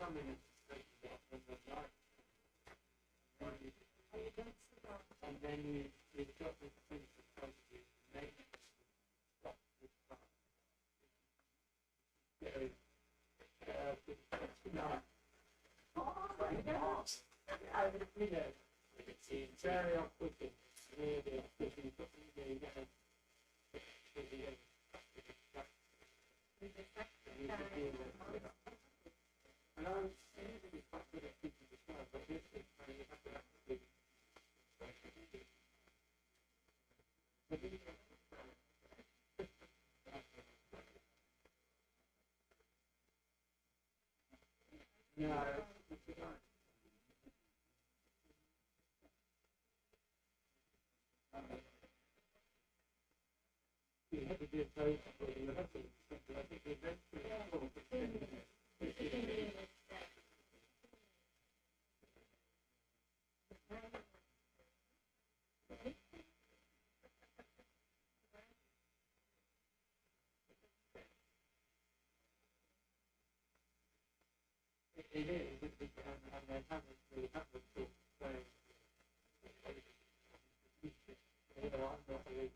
And then you've got this sense of positive nature. It's very off-putting. Really off-putting. And I was saying to be quite good at teaching as well, but this is where you have to actually no, it's not. You have to be a place where you have to, I think eventually it is, and they have it to say, you know, I'm not really.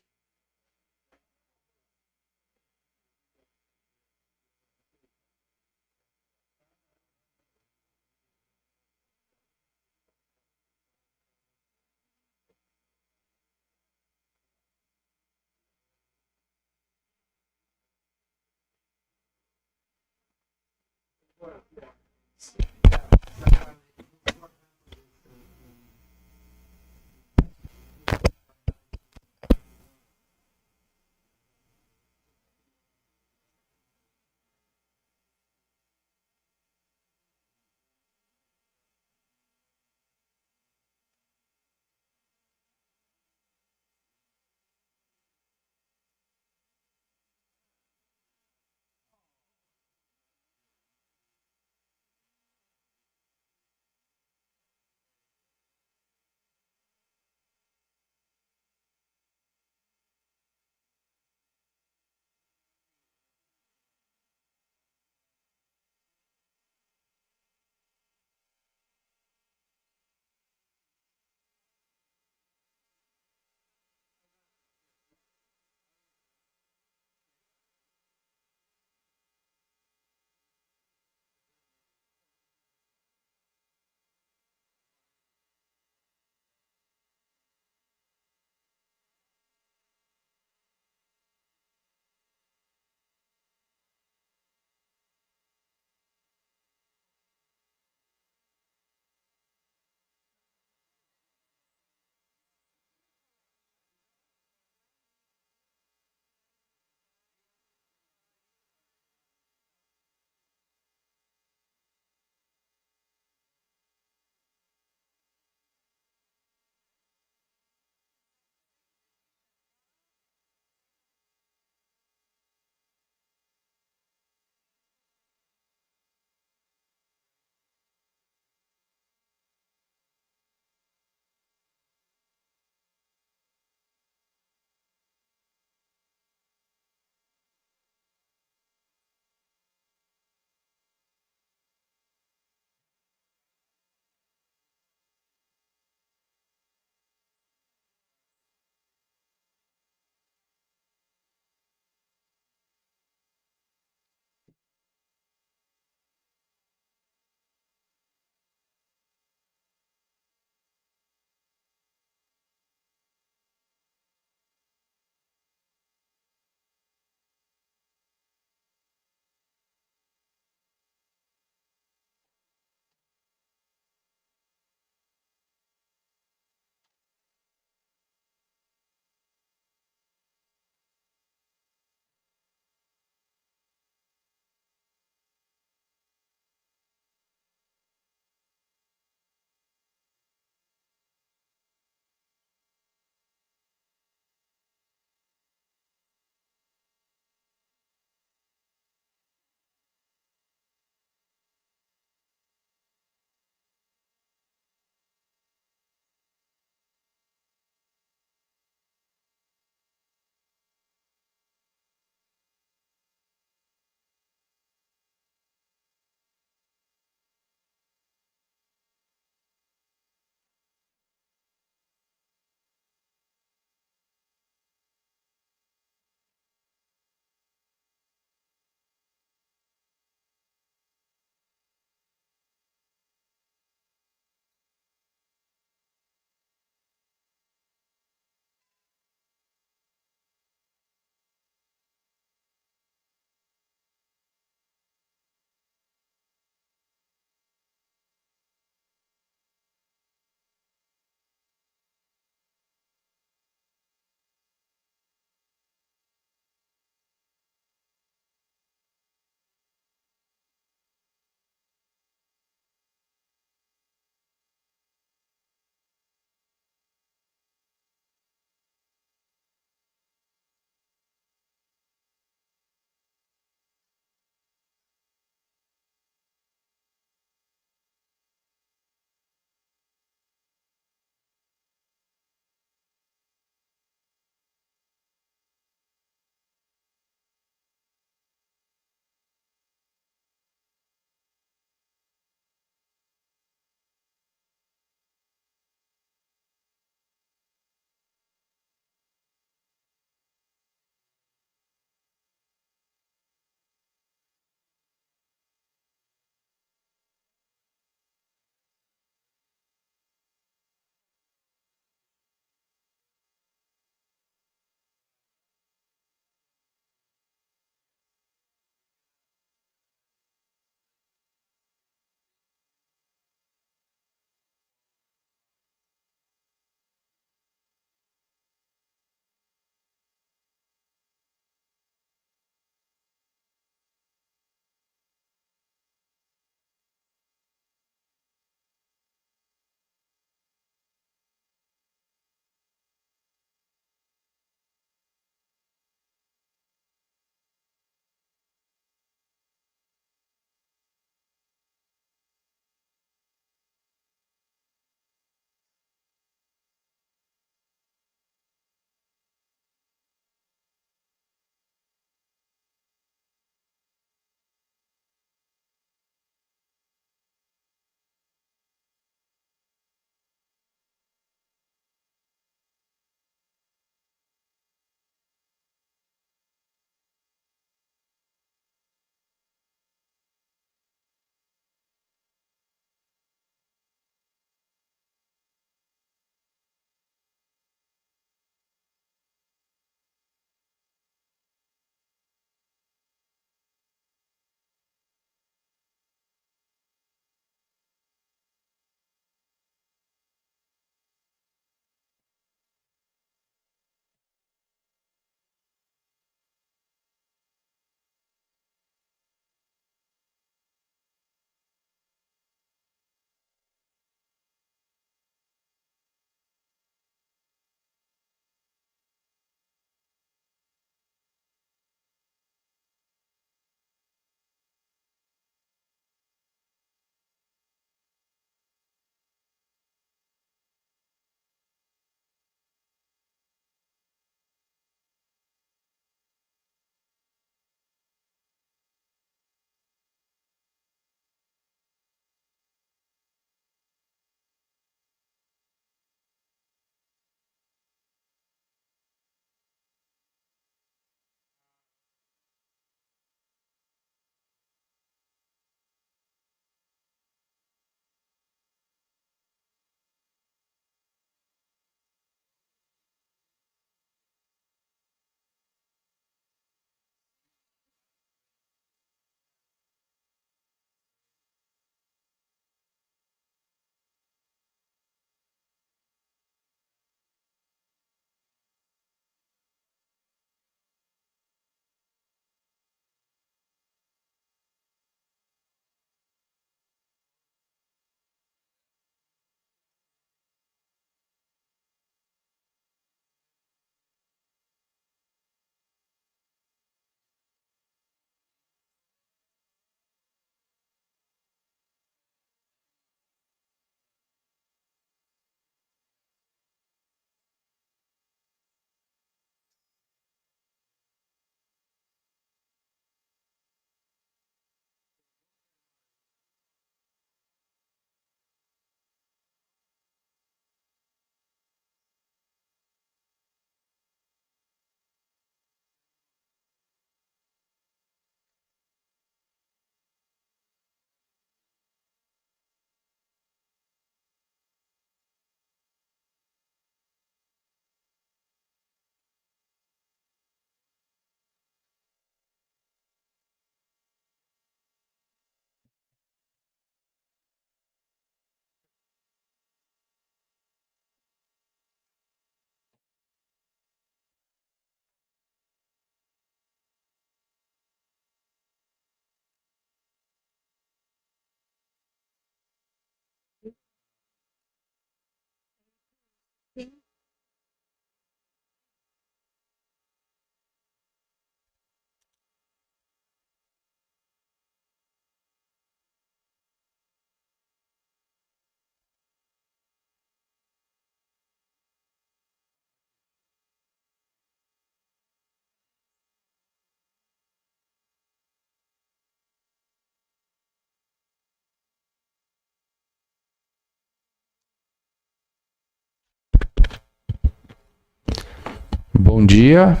Bom dia.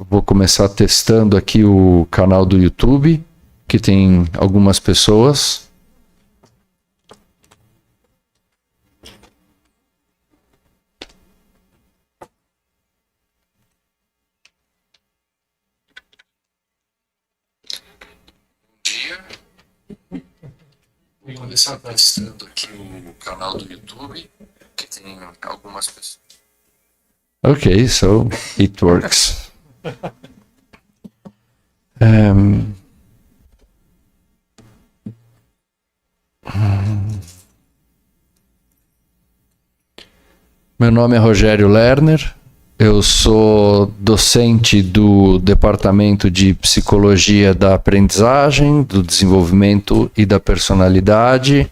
Vou começar testando aqui o canal do YouTube, que tem algumas pessoas. Vou começar testando aqui o canal do YouTube, que tem algumas pessoas. Ok, so it works. Meu nome é Rogério Lerner. Eu sou docente do Departamento de Psicologia da Aprendizagem, do Desenvolvimento e da Personalidade,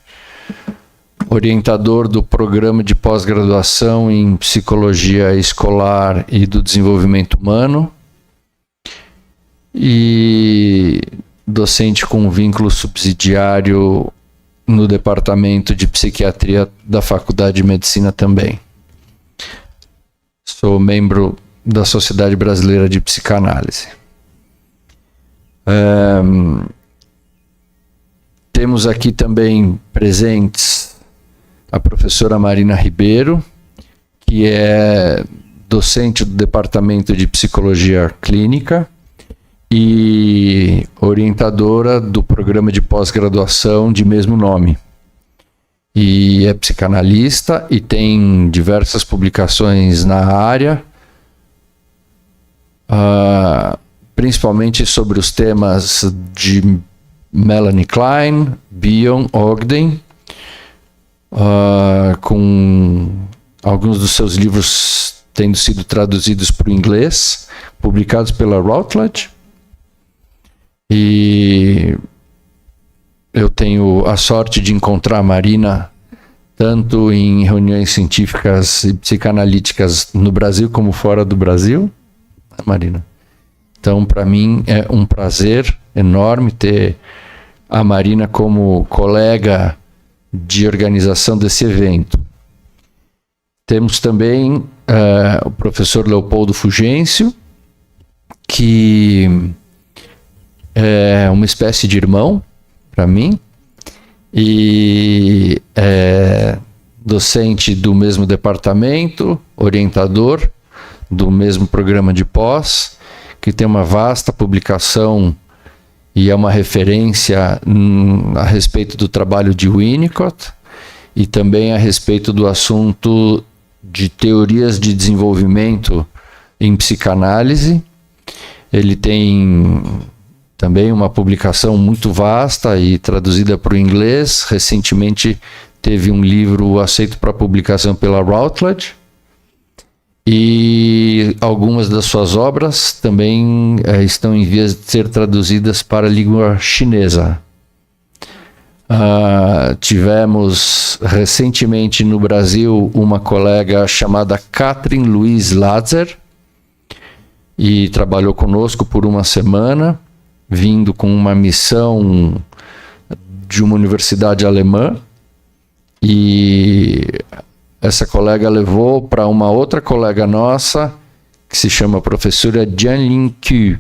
orientador do Programa de Pós-Graduação em Psicologia Escolar e do Desenvolvimento Humano e docente com vínculo subsidiário no Departamento de Psiquiatria da Faculdade de Medicina também. Sou membro da Sociedade Brasileira de Psicanálise. Temos aqui também presentes a professora Marina Ribeiro, que é docente do Departamento de Psicologia Clínica e orientadora do programa de pós-graduação de mesmo nome. E é psicanalista e tem diversas publicações na área, principalmente sobre os temas de Melanie Klein, Bion, Ogden, com alguns dos seus livros tendo sido traduzidos para o inglês, publicados pela Routledge. E eu tenho a sorte de encontrar a Marina tanto em reuniões científicas e psicanalíticas no Brasil como fora do Brasil, Marina. Então, para mim, é um prazer enorme ter a Marina como colega de organização desse evento. Temos também o professor Leopoldo Fugêncio, que é uma espécie de irmão para mim, e é docente do mesmo departamento, orientador do mesmo programa de pós, que tem uma vasta publicação e é uma referência a respeito do trabalho de Winnicott e também a respeito do assunto de teorias de desenvolvimento em psicanálise. Ele tem também uma publicação muito vasta e traduzida para o inglês. Recentemente teve um livro aceito para publicação pela Routledge. E algumas das suas obras também estão em vias de ser traduzidas para a língua chinesa. Tivemos recentemente no Brasil uma colega chamada Catherine Louise Latzer e trabalhou conosco por uma semana, vindo com uma missão de uma universidade alemã, e essa colega levou para uma outra colega nossa, que se chama professora Jianlin Qu,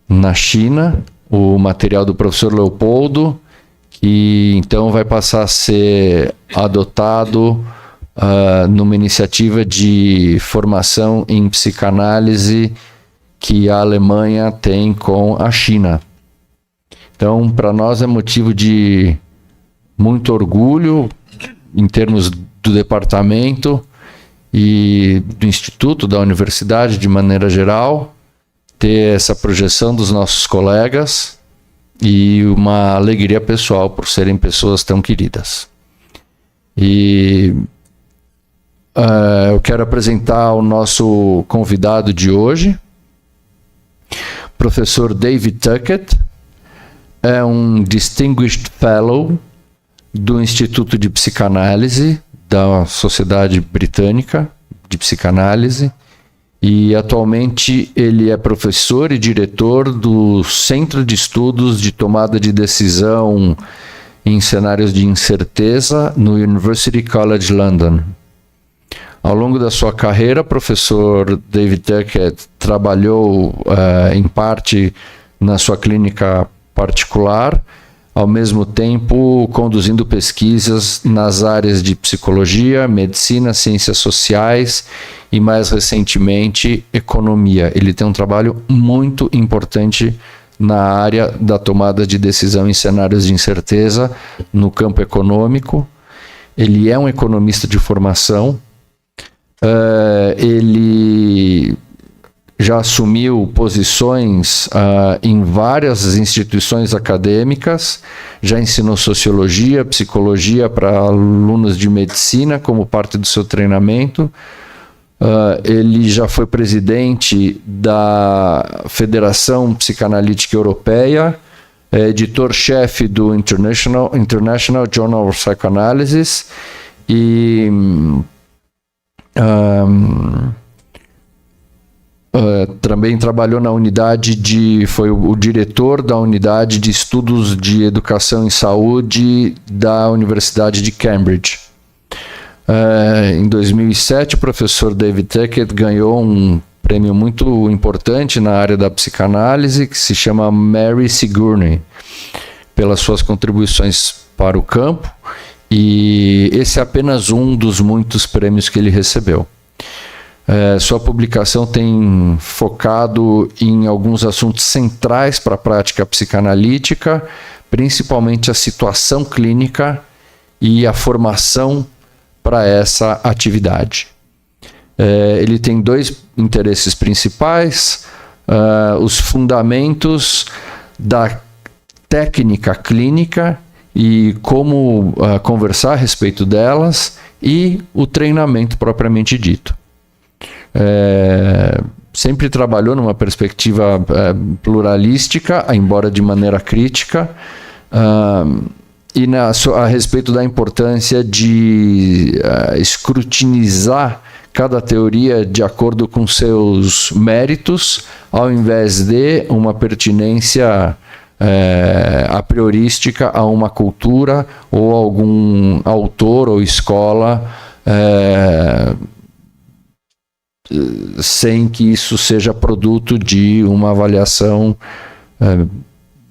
na China, o material do professor Leopoldo, que então vai passar a ser adotado numa iniciativa de formação em psicanálise que a Alemanha tem com a China. Então, para nós é motivo de muito orgulho, em termos do departamento e do instituto, da universidade de maneira geral, ter essa projeção dos nossos colegas e uma alegria pessoal por serem pessoas tão queridas. E eu quero apresentar o nosso convidado de hoje. Professor David Tuckett é um Distinguished Fellow do Instituto de Psicanálise da Sociedade Britânica de Psicanálise e atualmente ele é professor e diretor do Centro de Estudos de Tomada de Decisão em Cenários de Incerteza no University College London. Ao longo da sua carreira, o professor David Tuckett trabalhou em parte na sua clínica particular, ao mesmo tempo conduzindo pesquisas nas áreas de psicologia, medicina, ciências sociais e, mais recentemente, economia. Ele tem um trabalho muito importante na área da tomada de decisão em cenários de incerteza no campo econômico. Ele é um economista de formação. Ele já assumiu posições em várias instituições acadêmicas, já ensinou sociologia, psicologia para alunos de medicina como parte do seu treinamento. Ele já foi presidente da Federação Psicanalítica Europeia, editor-chefe do International Journal of Psychoanalysis e também trabalhou na unidade foi o diretor da unidade de estudos de educação em saúde da Universidade de Cambridge. Em 2007, o professor David Tuckett ganhou um prêmio muito importante na área da psicanálise, que se chama Mary Sigourney, pelas suas contribuições para o campo, e esse é apenas um dos muitos prêmios que ele recebeu. Sua publicação tem focado em alguns assuntos centrais para a prática psicanalítica, principalmente a situação clínica e a formação para essa atividade. Ele tem dois interesses principais: os fundamentos da técnica clínica e como conversar a respeito delas, e o treinamento propriamente dito. Sempre trabalhou numa perspectiva pluralística, embora de maneira crítica, e a respeito da importância de escrutinizar cada teoria de acordo com seus méritos, ao invés de uma pertinência a priorística a uma cultura ou algum autor ou escola, sem que isso seja produto de uma avaliação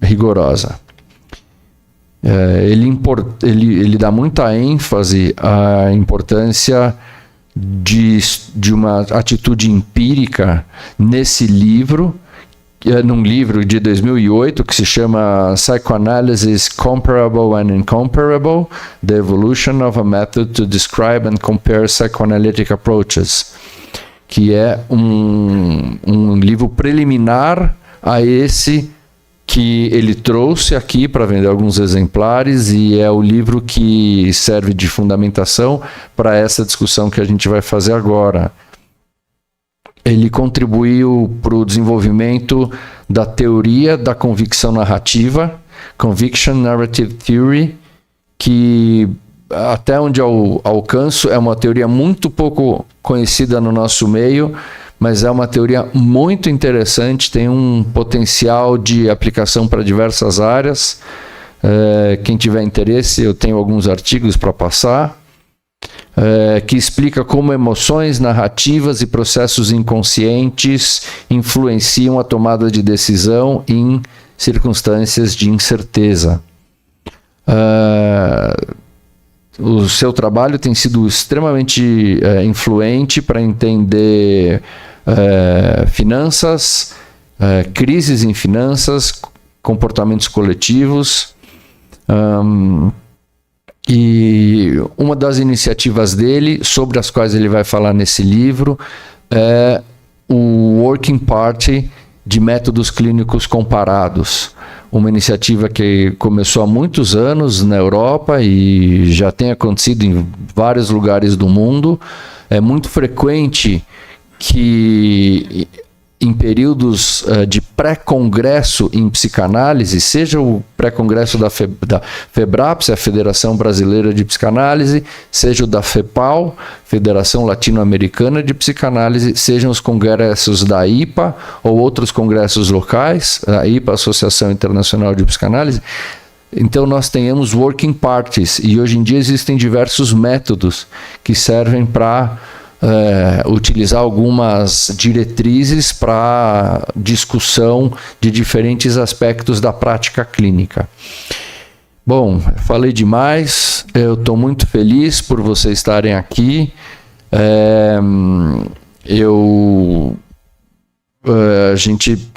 rigorosa. Ele dá muita ênfase à importância de uma atitude empírica nesse livro, num livro de 2008 que se chama Psychoanalysis Comparable and Incomparable: The Evolution of a Method to Describe and Compare Psychoanalytic Approaches, que é um livro preliminar a esse que ele trouxe aqui para vender alguns exemplares, e é o livro que serve de fundamentação para essa discussão que a gente vai fazer agora. Ele contribuiu para o desenvolvimento da teoria da convicção narrativa, Conviction Narrative Theory, que, até onde eu alcanço, é uma teoria muito pouco conhecida no nosso meio, mas é uma teoria muito interessante, tem um potencial de aplicação para diversas áreas. Quem tiver interesse, eu tenho alguns artigos para passar, que explica como emoções, narrativas e processos inconscientes influenciam a tomada de decisão em circunstâncias de incerteza. O seu trabalho tem sido extremamente influente para entender finanças, crises em finanças, comportamentos coletivos. E uma das iniciativas dele, sobre as quais ele vai falar nesse livro, é o Working Party de Métodos Clínicos Comparados. Uma iniciativa que começou há muitos anos na Europa e já tem acontecido em vários lugares do mundo. É muito frequente que em períodos de pré-congresso em psicanálise, seja o pré-congresso da FEBRAPS, a Federação Brasileira de Psicanálise, seja o da FEPAL, Federação Latino-Americana de Psicanálise, sejam os congressos da IPA ou outros congressos locais, a IPA, Associação Internacional de Psicanálise. Então nós tenhamos working parties, e hoje em dia existem diversos métodos que servem para utilizar algumas diretrizes para discussão de diferentes aspectos da prática clínica. Bom, falei demais, eu estou muito feliz por vocês estarem aqui. A gente,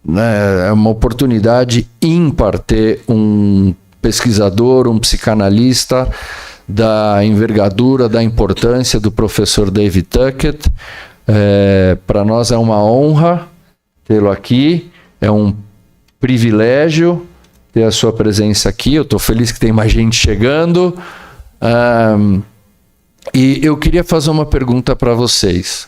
né, é uma oportunidade ímpar ter um pesquisador, um psicanalista da envergadura, da importância do professor David Tuckett. Para nós é uma honra tê-lo aqui, é um privilégio ter a sua presença aqui. Eu estou feliz que tem mais gente chegando. E eu queria fazer uma pergunta para vocês.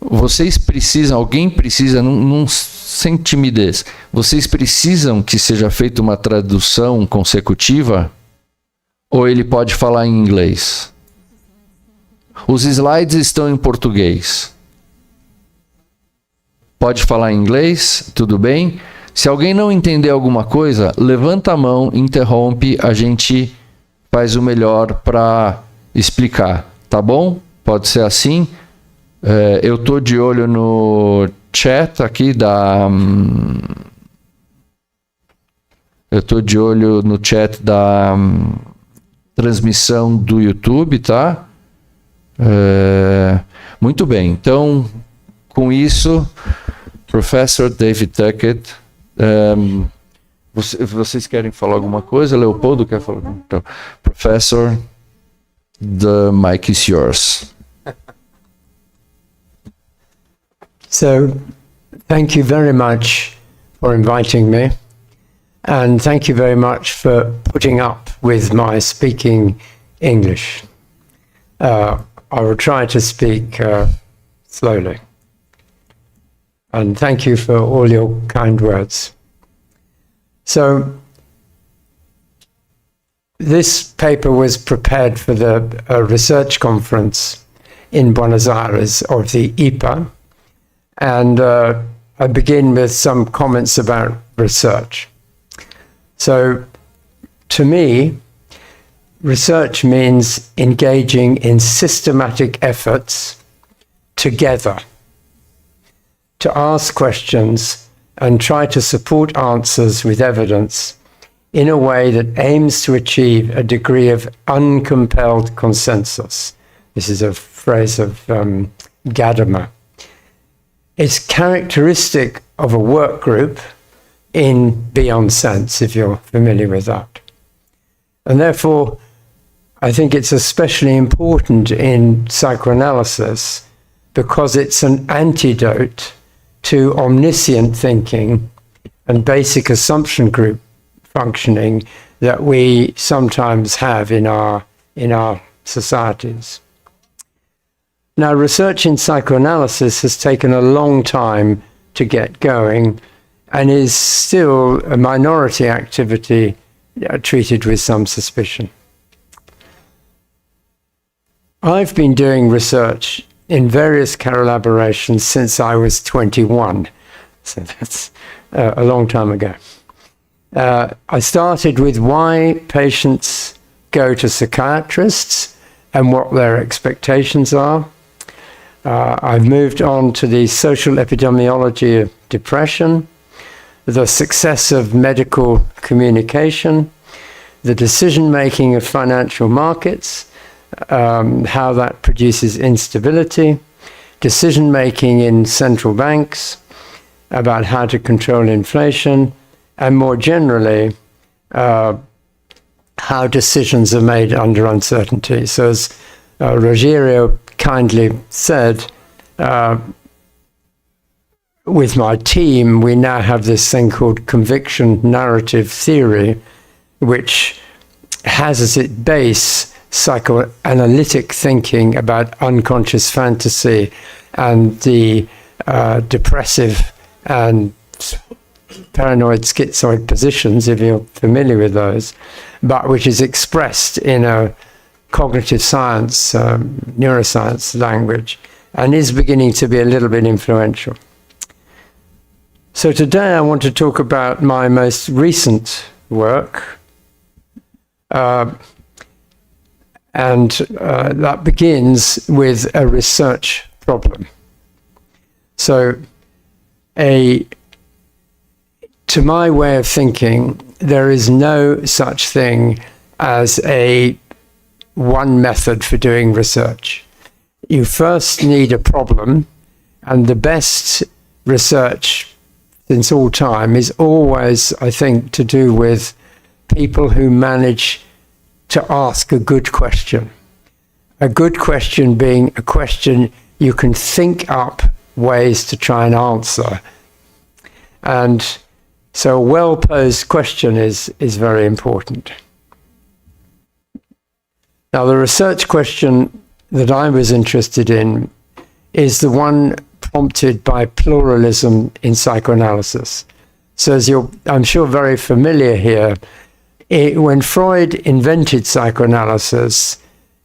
Vocês precisam, alguém precisa, sem timidez, vocês precisam que seja feita uma tradução consecutiva? Ou ele pode falar em inglês? Os slides estão em português. Pode falar em inglês? Tudo bem? Se alguém não entender alguma coisa, levanta a mão, interrompe, a gente faz o melhor para explicar. Tá bom? Pode ser assim? Eu estou de olho no chat aqui da... Eu estou de olho no chat da transmissão do YouTube, tá? Muito bem. Então, com isso, Professor David Tuckett, vocês querem falar alguma coisa? Leopoldo quer falar? Então, Professor, the mic is yours. So, thank you very much for inviting me, and thank you very much for putting up with my speaking English. I will try to speak slowly. And thank you for all your kind words. So, this paper was prepared for the research conference in Buenos Aires of the IPA. And I begin with some comments about research. So, to me, research means engaging in systematic efforts together to ask questions and try to support answers with evidence in a way that aims to achieve a degree of uncompelled consensus. This is a phrase of Gadamer. It's characteristic of a work group in Beyond Sense, if you're familiar with that. And therefore, I think it's especially important in psychoanalysis because it's an antidote to omniscient thinking and basic assumption group functioning that we sometimes have in our societies. Now, research in psychoanalysis has taken a long time to get going and is still a minority activity treated with some suspicion. I've been doing research in various collaborations since I was 21, so that's a long time ago. I started with why patients go to psychiatrists and what their expectations are. I've moved on to the social epidemiology of depression, the success of medical communication, the decision-making of financial markets, how that produces instability, decision-making in central banks, about how to control inflation, and more generally, how decisions are made under uncertainty. So as Rogerio kindly said, with my team, we now have this thing called conviction narrative theory, which has as its base psychoanalytic thinking about unconscious fantasy and the depressive and paranoid schizoid positions, if you're familiar with those, but which is expressed in a cognitive science, neuroscience language, and is beginning to be a little bit influential. So today I want to talk about my most recent work, And that begins with a research problem. So, to my way of thinking, there is no such thing as one method for doing research. You first need a problem, and the best research since all time is always, I think, to do with people who manage to ask a good question. A good question being a question you can think up ways to try and answer. And so a well-posed question is very important. Now, the research question that I was interested in is the one prompted by pluralism in psychoanalysis. So as I'm sure very familiar here, when Freud invented psychoanalysis,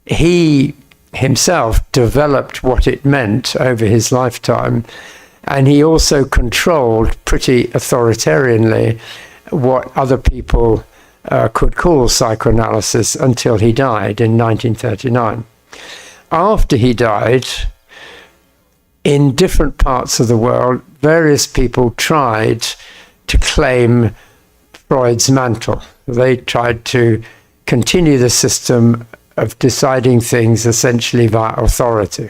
he himself developed what it meant over his lifetime, and he also controlled pretty authoritarianly what other people could call psychoanalysis until he died in 1939. After he died, in different parts of the world, various people tried to claim Freud's mantle. They tried to continue the system of deciding things essentially via authority.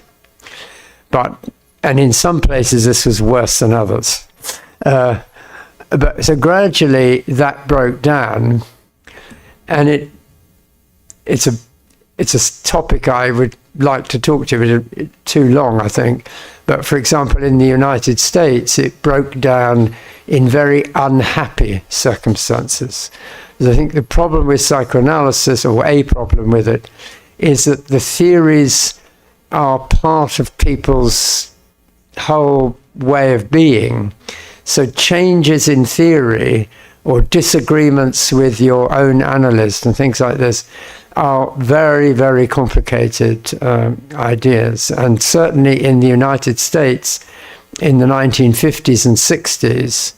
And in some places this was worse than others. So gradually that broke down, and it's a topic I would like to talk to, but it's too long, I think. But for example, in the United States, it broke down in very unhappy circumstances. I think the problem with psychoanalysis, or a problem with it, is that the theories are part of people's whole way of being. So changes in theory or disagreements with your own analyst and things like this are very, very complicated ideas. And certainly in the United States, in the 1950s and 60s,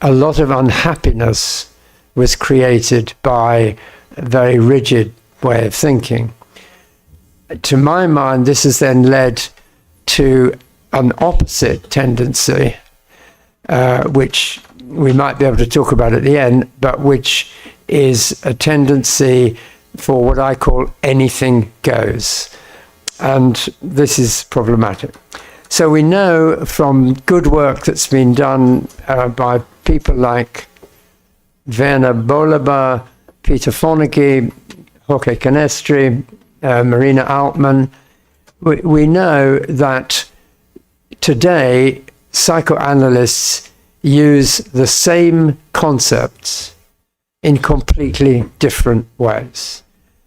a lot of unhappiness was created by a very rigid way of thinking. To my mind, this has then led to an opposite tendency, which we might be able to talk about at the end, but which is a tendency for what I call anything goes. And this is problematic. So we know from good work that's been done by people like Werner Bolaba, Peter Fonagy, Jorge Canestri, Marina Altman, we know that today psychoanalysts use the same concepts in completely different ways.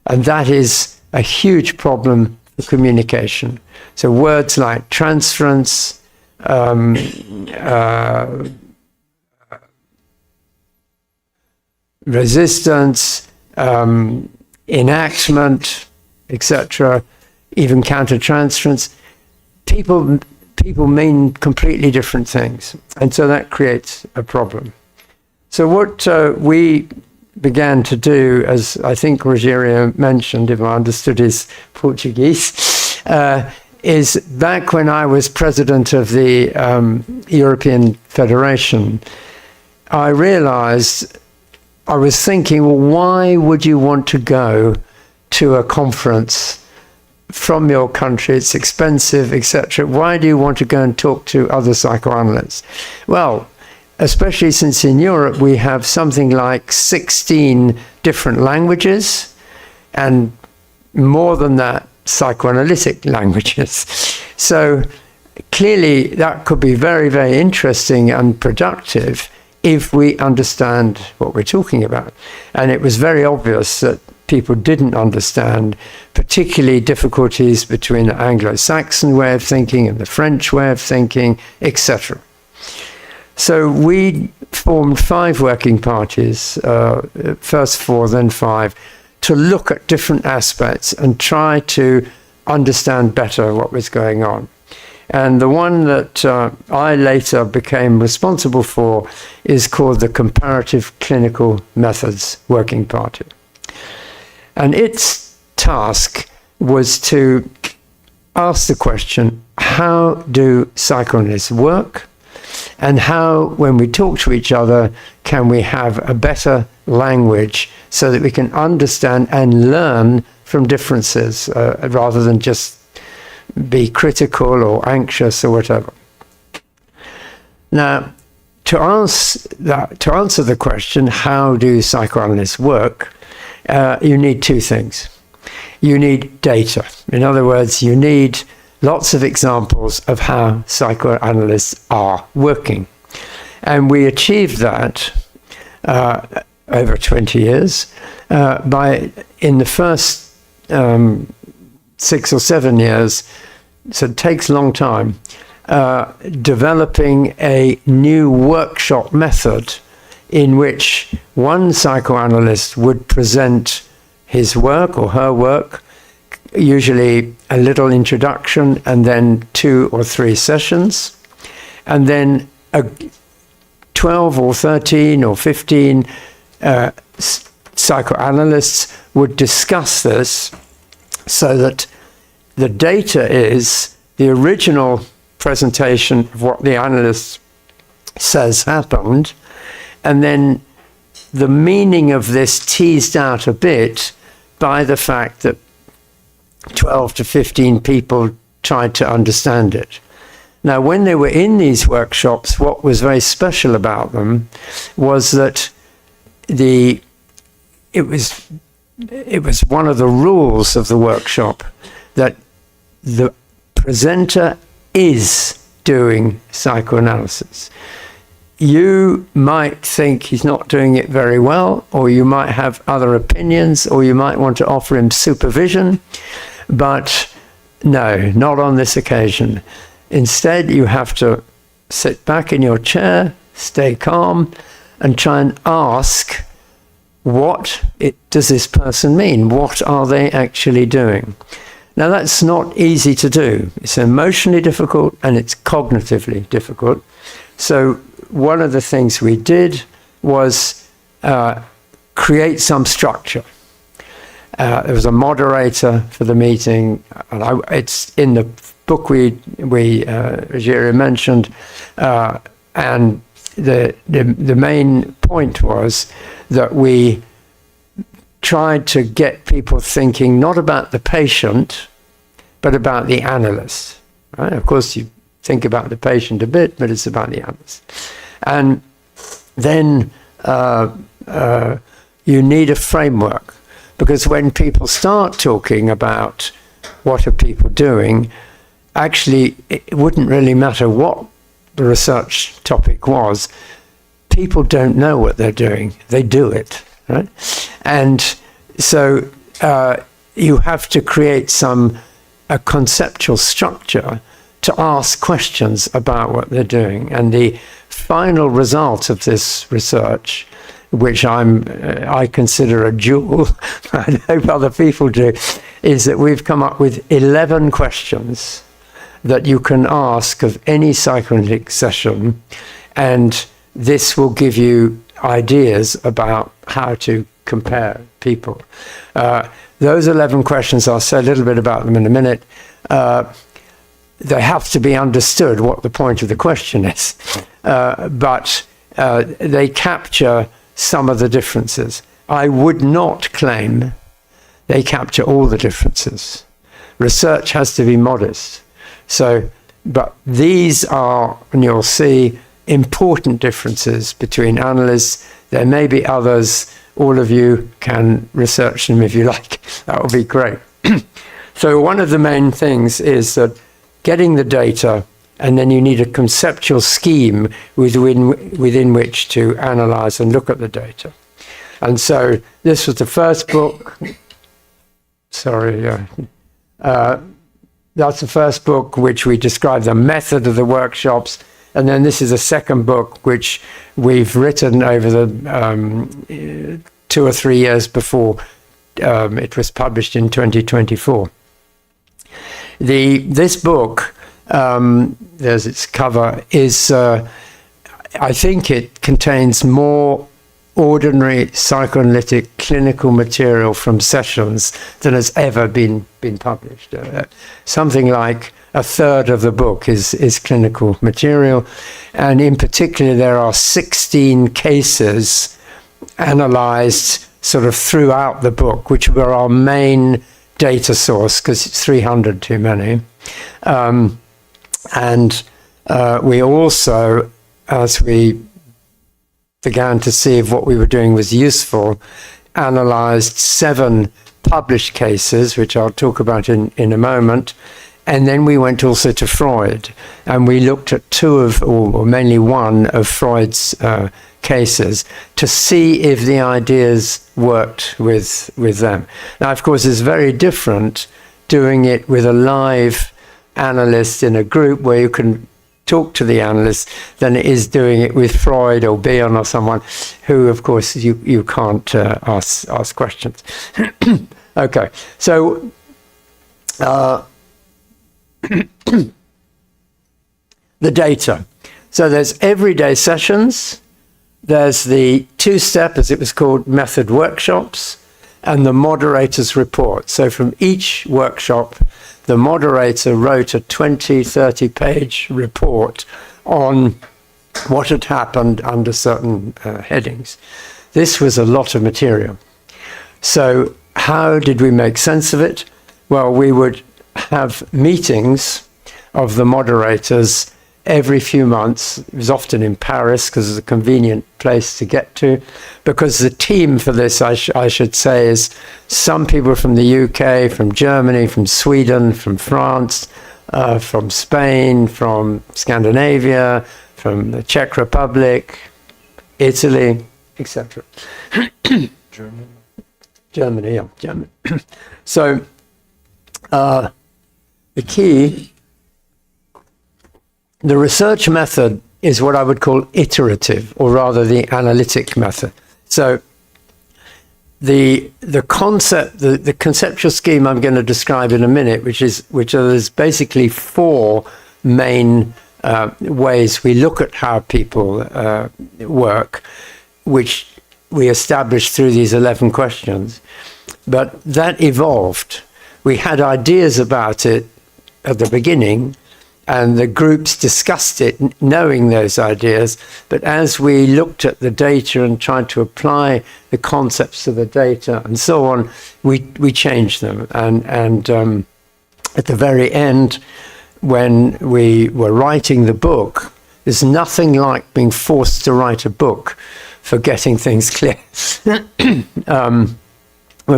And that is a huge problem for communication. So words like transference, resistance, enactment, etc., even countertransference, people mean completely different things. And so that creates a problem. So what we began to do, as I think Rogério mentioned, if I understood his Portuguese, is back when I was president of the European Federation, I realized, I was thinking, well, why would you want to go to a conference from your country? It's expensive, etc. Why do you want to go and talk to other psychoanalysts? Well, especially since in Europe we have something like 16 different languages, and more than that, psychoanalytic languages. So clearly that could be very, very interesting and productive if we understand what we're talking about. And it was very obvious that people didn't understand, particularly difficulties between the Anglo-Saxon way of thinking and the French way of thinking, etc. So we formed 5 working parties, first 4, then 5, to look at different aspects and try to understand better what was going on. And the one that I later became responsible for is called the Comparative Clinical Methods Working Party. And its task was to ask the question, how do psychoanalysts work? And how, when we talk to each other, can we have a better language so that we can understand and learn from differences rather than just be critical or anxious or whatever. Now, to answer the question, how do psychoanalysts work, you need two things. You need data. In other words, you need lots of examples of how psychoanalysts are working. And we achieved that over 20 years by, in the first 6 or 7 years, so it takes a long time, developing a new workshop method in which one psychoanalyst would present his work or her work, usually a little introduction and then 2 or 3 sessions, and then 12 or 13 or 15 psychoanalysts would discuss this so that the data is the original presentation of what the analyst says happened, and then the meaning of this teased out a bit by the fact that 12 to 15 people tried to understand it. Now, when they were in these workshops, what was very special about them was that it was one of the rules of the workshop that the presenter is doing psychoanalysis. You might think he's not doing it very well, or you might have other opinions, or you might want to offer him supervision, but no, not on this occasion. Instead, you have to sit back in your chair, stay calm, and try and ask, what does this person mean? What are they actually doing? Now, that's not easy to do. It's emotionally difficult and it's cognitively difficult. So one of the things we did was create some structure. There was a moderator for the meeting, and it's in the book Rogerio mentioned, and the main point was that we tried to get people thinking not about the patient, but about the analyst. Right? Of course, you think about the patient a bit, but it's about the analyst. And then you need a framework, because when people start talking about what are people doing, actually, it wouldn't really matter what the research topic was. People don't know what they're doing. They do it, right? And so you have to create a conceptual structure to ask questions about what they're doing. And the final result of this research, which I consider a jewel, I hope other people do, is that we've come up with 11 questions that you can ask of any psychoanalytic session, and this will give you ideas about how to compare people. Those 11 questions, I'll say a little bit about them in a minute. They have to be understood what the point of the question is, but they capture some of the differences. I would not claim they capture all the differences. Research has to be modest. So, but these are, and you'll see, important differences between analysts. There may be others. All of you can research them if you like. That would be great. So one of the main things is that getting the data, and then you need a conceptual scheme within which to analyze and look at the data. And so this was the first book. Sorry. That's the first book which we describe the method of the workshops. And then this is a second book which we've written over the 2 or 3 years before it was published in 2024. This book, there's its cover, is I think it contains more ordinary psychoanalytic clinical material from sessions than has ever been published. Something like a third of the book is clinical material, and in particular there are 16 cases analysed sort of throughout the book, which were our main data source, because it's 300 too many. We also, as we began to see if what we were doing was useful, analysed 7 published cases, which I'll talk about in a moment. And then we went also to Freud, and we looked at 2 of, or mainly 1 of Freud's cases to see if the ideas worked with them. Now, of course, it's very different doing it with a live analyst in a group where you can talk to the analyst than it is doing it with Freud or Bion or someone who, of course, you can't ask questions. Okay, so the data. So there's everyday sessions, there's the 2-step, as it was called, method workshops, and the moderator's report. So from each workshop, the moderator wrote a 20, 30-page report on what had happened under certain headings. This was a lot of material. So how did we make sense of it? Well, we would have meetings of the moderators every few months. It was often in Paris because it's a convenient place to get to. Because the team for this, I should say, is some people from the UK, from Germany, from Sweden, from France, from Spain, from Scandinavia, from the Czech Republic, Italy, etc. Germany, yeah, Germany. So the key, the research method is what I would call iterative, or rather the analytic method. So the concept, the conceptual scheme I'm going to describe in a minute, which is basically 4 main ways we look at how people work, which we established through these 11 questions. But that evolved. We had ideas about it at the beginning, and the groups discussed it, knowing those ideas. But as we looked at the data and tried to apply the concepts to the data and so on, we changed them. And at the very end, when we were writing the book, there's nothing like being forced to write a book for getting things clear. When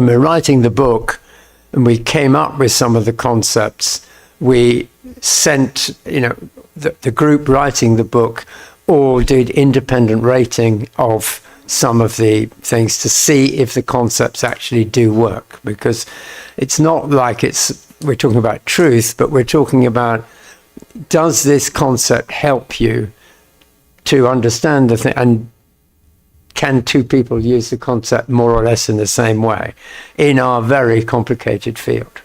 we're writing the book and we came up with some of the concepts, we sent, the group writing the book all did independent rating of some of the things to see if the concepts actually do work. Because it's not like we're talking about truth, but we're talking about, does this concept help you to understand the thing? And can 2 people use the concept more or less in the same way in our very complicated field?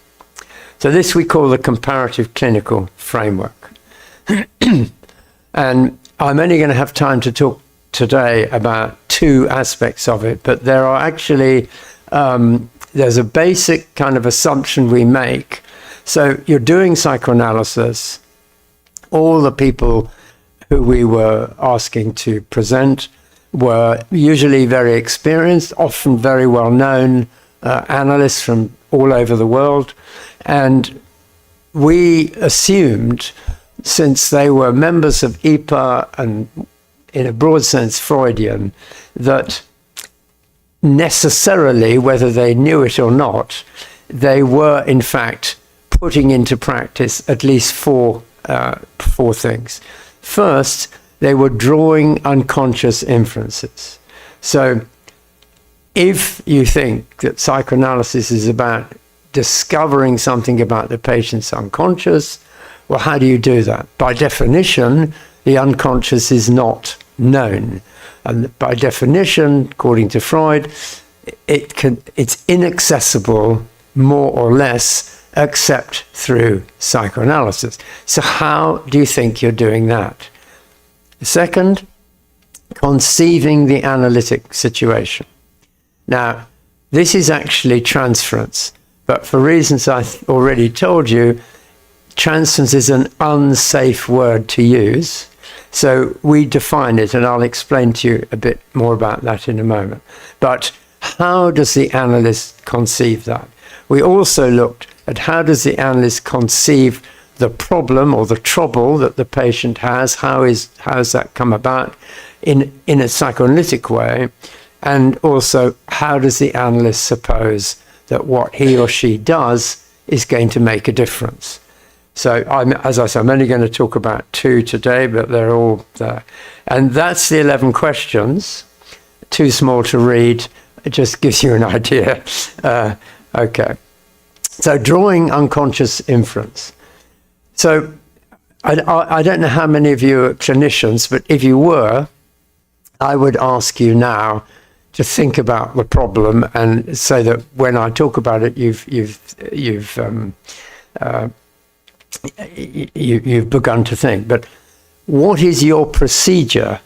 So this we call the comparative clinical framework. And I'm only going to have time to talk today about 2 aspects of it, but there are actually, there's a basic kind of assumption we make. So you're doing psychoanalysis. All the people who we were asking to present were usually very experienced, often very well-known analysts from all over the world. And we assumed, since they were members of IPA and in a broad sense Freudian, that necessarily, whether they knew it or not, they were in fact putting into practice at least 4 things. First, they were drawing unconscious inferences. So if you think that psychoanalysis is about discovering something about the patient's unconscious, well, how do you do that? By definition, the unconscious is not known. And by definition, according to Freud, it's inaccessible, more or less, except through psychoanalysis. So how do you think you're doing that? The second conceiving the analytic situation. Now, this is actually transference, but for reasons I've already told you, transference is an unsafe word to use. So we define it, and I'll explain to you a bit more about that in a moment. But how does the analyst conceive that? We also looked at how does the analyst conceive the problem or the trouble that the patient has, how has that come about in a psychoanalytic way, and also how does the analyst suppose that what he or she does is going to make a difference. So as I said, I'm only going to talk about 2 today, but they're all there. And that's the 11 questions. Too small to read. It just gives you an idea. Okay. So drawing unconscious inference. So I don't know how many of you are clinicians, but if you were, I would ask you now to think about the problem, and so that when I talk about it, you've begun to think. But what is your procedure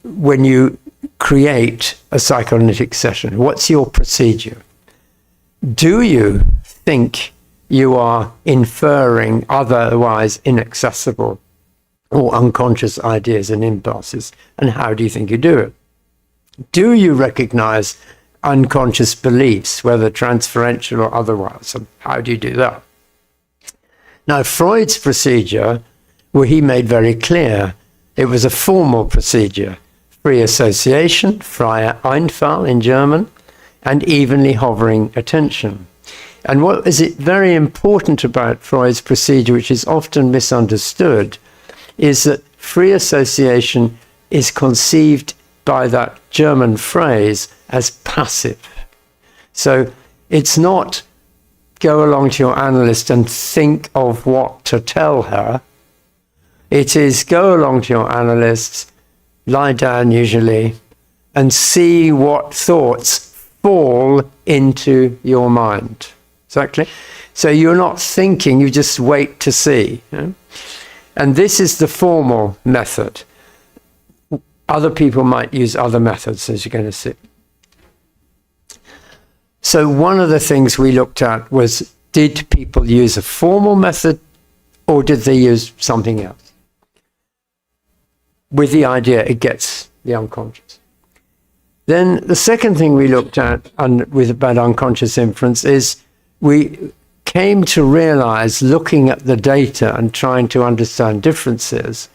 when you create a psychoanalytic session? What's your procedure? Do you think you are inferring otherwise inaccessible or unconscious ideas and impulses? And how do you think you do it? Do you recognize unconscious beliefs, whether transferential or otherwise? And how do you do that? Now, Freud's procedure, well, he made very clear, it was a formal procedure. Free association, freie Einfall in German, and evenly hovering attention. And what is it very important about Freud's procedure, which is often misunderstood, is that free association is conceived by that German phrase as passive. So it's not go along to your analyst and think of what to tell her. It is go along to your analyst, lie down usually, and see what thoughts fall into your mind. Exactly. So you're not thinking, you just wait to see. And this is the formal method. Other people might use other methods, as you're going to see. So one of the things we looked at was, did people use a formal method or did they use something else? With the idea it gets the unconscious. Then the second thing we looked at about unconscious inference is we came to realize, looking at the data and trying to understand differences,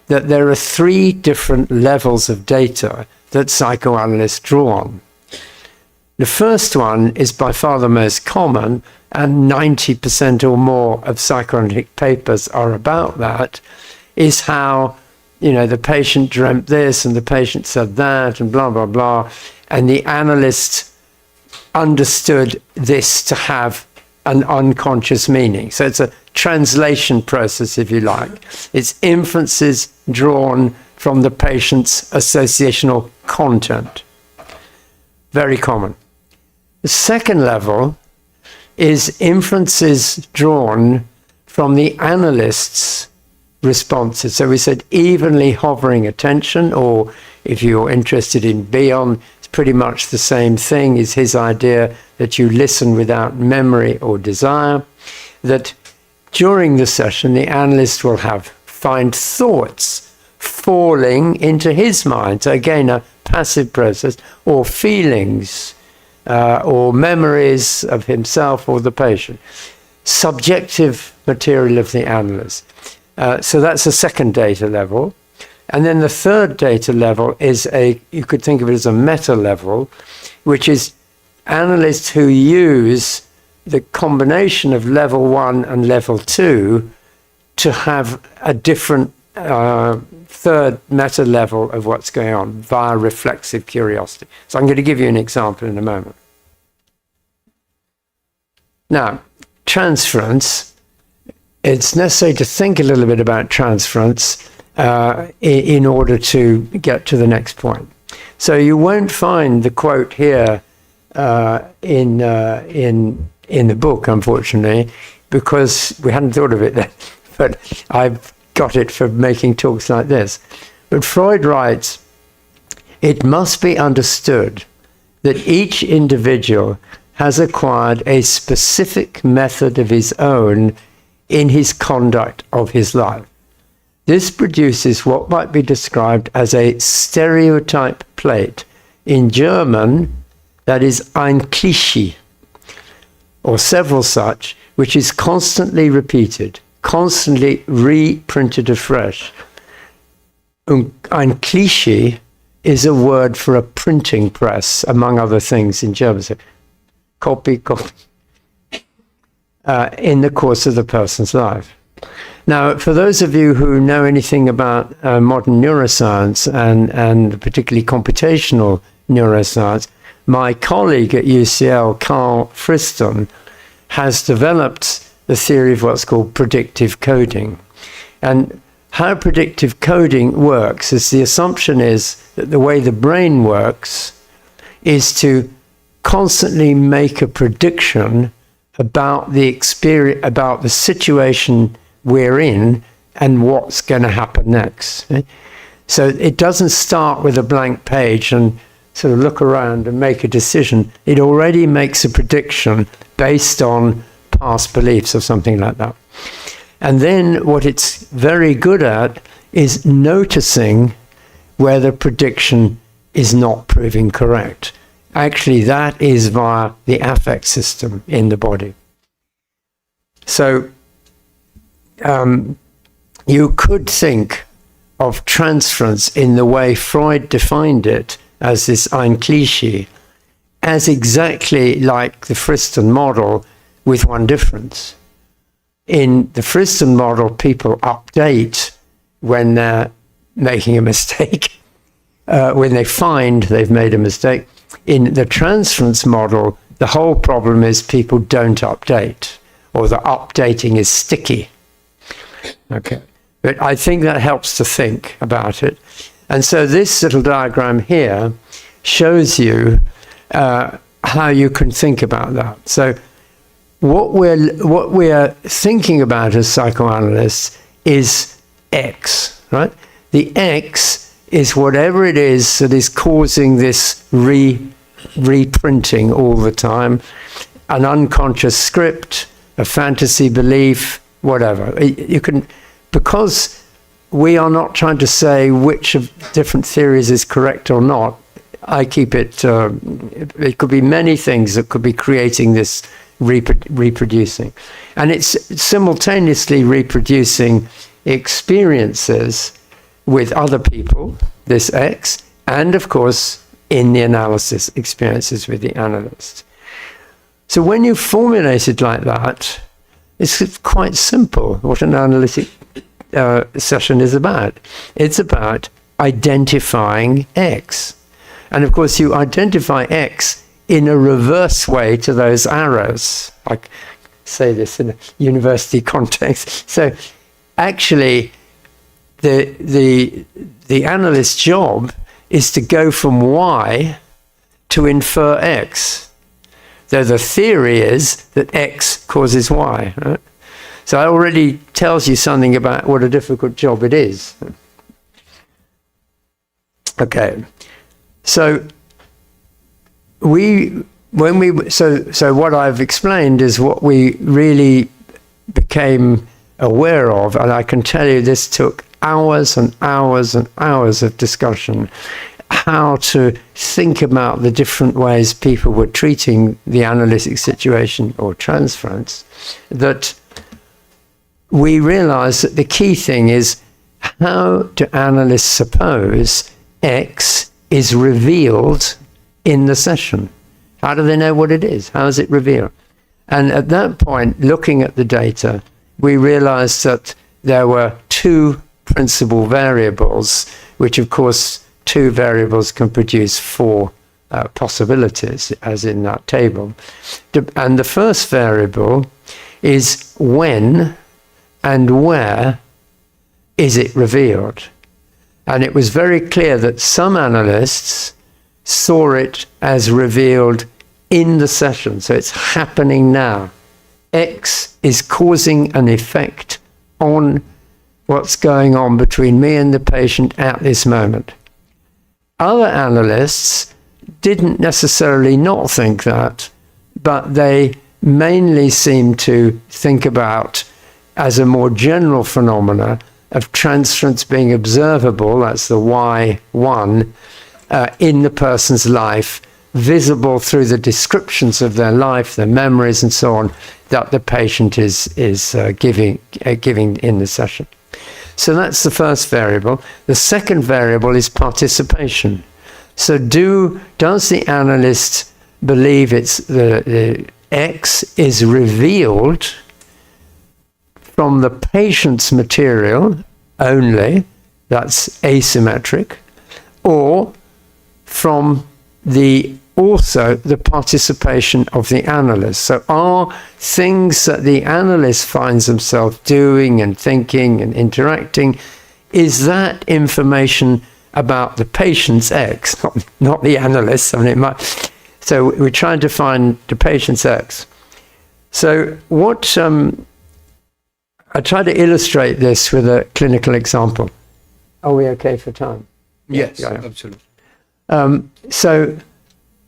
that there are 3 different levels of data that psychoanalysts draw on. The first one is by far the most common, and 90% or more of psychoanalytic papers are about that, is how, the patient dreamt this and the patient said that and blah, blah, blah. And the analyst understood this to have an unconscious meaning. So it's a translation process, if you like. It's inferences drawn from the patient's associational content. Very common. The second level is inferences drawn from the analyst's responses. So we said evenly hovering attention, or if you're interested in Bion, it's pretty much the same thing, is his idea that you listen without memory or desire, that during the session the analyst will find thoughts falling into his mind. So again, a passive process, or feelings, or memories of himself or the patient. Subjective material of the analyst. So that's a second data level. And then the third data level is you could think of it as a meta level, which is analysts who use the combination of level 1 and level 2 to have a different third meta level of what's going on via reflexive curiosity. So I'm going to give you an example in a moment. Now, transference, it's necessary to think a little bit about transference in order to get to the next point. So you won't find the quote here in the book, unfortunately, because we hadn't thought of it then. But I've got it for making talks like this. But Freud writes, it must be understood that each individual has acquired a specific method of his own in his conduct of his life. This produces what might be described as a stereotype plate. In German, that is ein Klischee, or several such, which is constantly repeated, constantly reprinted afresh. Ein Klischee is a word for a printing press, among other things in German. So, copy, in the course of the person's life. Now, for those of you who know anything about modern neuroscience and particularly computational neuroscience, my colleague at UCL, Carl Friston, has developed the theory of what's called predictive coding. And how predictive coding works is the assumption is that the way the brain works is to constantly make a prediction about the experience, about the situation we're in and what's going to happen next. So it doesn't start with a blank page and sort of look around and make a decision. It already makes a prediction based on past beliefs or something like that. And then what it's very good at is noticing where the prediction is not proving correct. Actually, that is via the affect system in the body. So you could think of transference in the way Freud defined it as this ein Klischee, as exactly like the Friston model, with one difference. In the Friston model, people update when they're making a mistake, when they find they've made a mistake. In the transference model, the whole problem is people don't update, or the updating is sticky. Okay, but I think that helps to think about it. And so this little diagram here shows you how you can think about that. So what we're thinking about as psychoanalysts is X, right? The X is whatever it is that is causing this reprinting all the time, an unconscious script, a fantasy belief, whatever. You can, because we are not trying to say which of different theories is correct or not. I keep it, it could be many things that could be creating this reproducing. And it's simultaneously reproducing experiences with other people, this X, and of course, in the analysis, experiences with the analyst. So when you formulate it like that, it's quite simple what an analytic session is about. It's about identifying X. And of course, you identify X in a reverse way to those arrows. I say this in a university context. So actually, the analyst's job is to go from Y to infer X. Though the theory is that X causes Y, right? So that already tells you something about what a difficult job it is. Okay, so so what I've explained is what we really became aware of, and I can tell you this took hours and hours and hours of discussion, how to think about the different ways people were treating the analytic situation or transference, that we realized that the key thing is, how do analysts suppose X is revealed in the session? How do they know what it is? How is it revealed? And at that point, looking at the data, we realized that there were two principal variables, which of course, two variables can produce four possibilities, as in that table. And the first variable is when and where is it revealed? And it was very clear that some analysts saw it as revealed in the session. So it's happening now. X is causing an effect on what's going on between me and the patient at this moment. Other analysts didn't necessarily not think that, but they mainly seem to think about, as a more general phenomena, of transference being observable, that's the Y1, in the person's life, visible through the descriptions of their life, their memories and so on, that the patient is giving in the session. So that's the first variable. The second variable is participation. So does the analyst believe it's the X is revealed from the patient's material only, that's asymmetric, or from also the participation of the analyst. So are things that the analyst finds himself doing and thinking and interacting, is that information about the patient's X, not the analyst? I mean, it might. So we're trying to find the patient's X. So what I try to illustrate this with a clinical example. Are we okay for time? Yes, Yeah. absolutely. So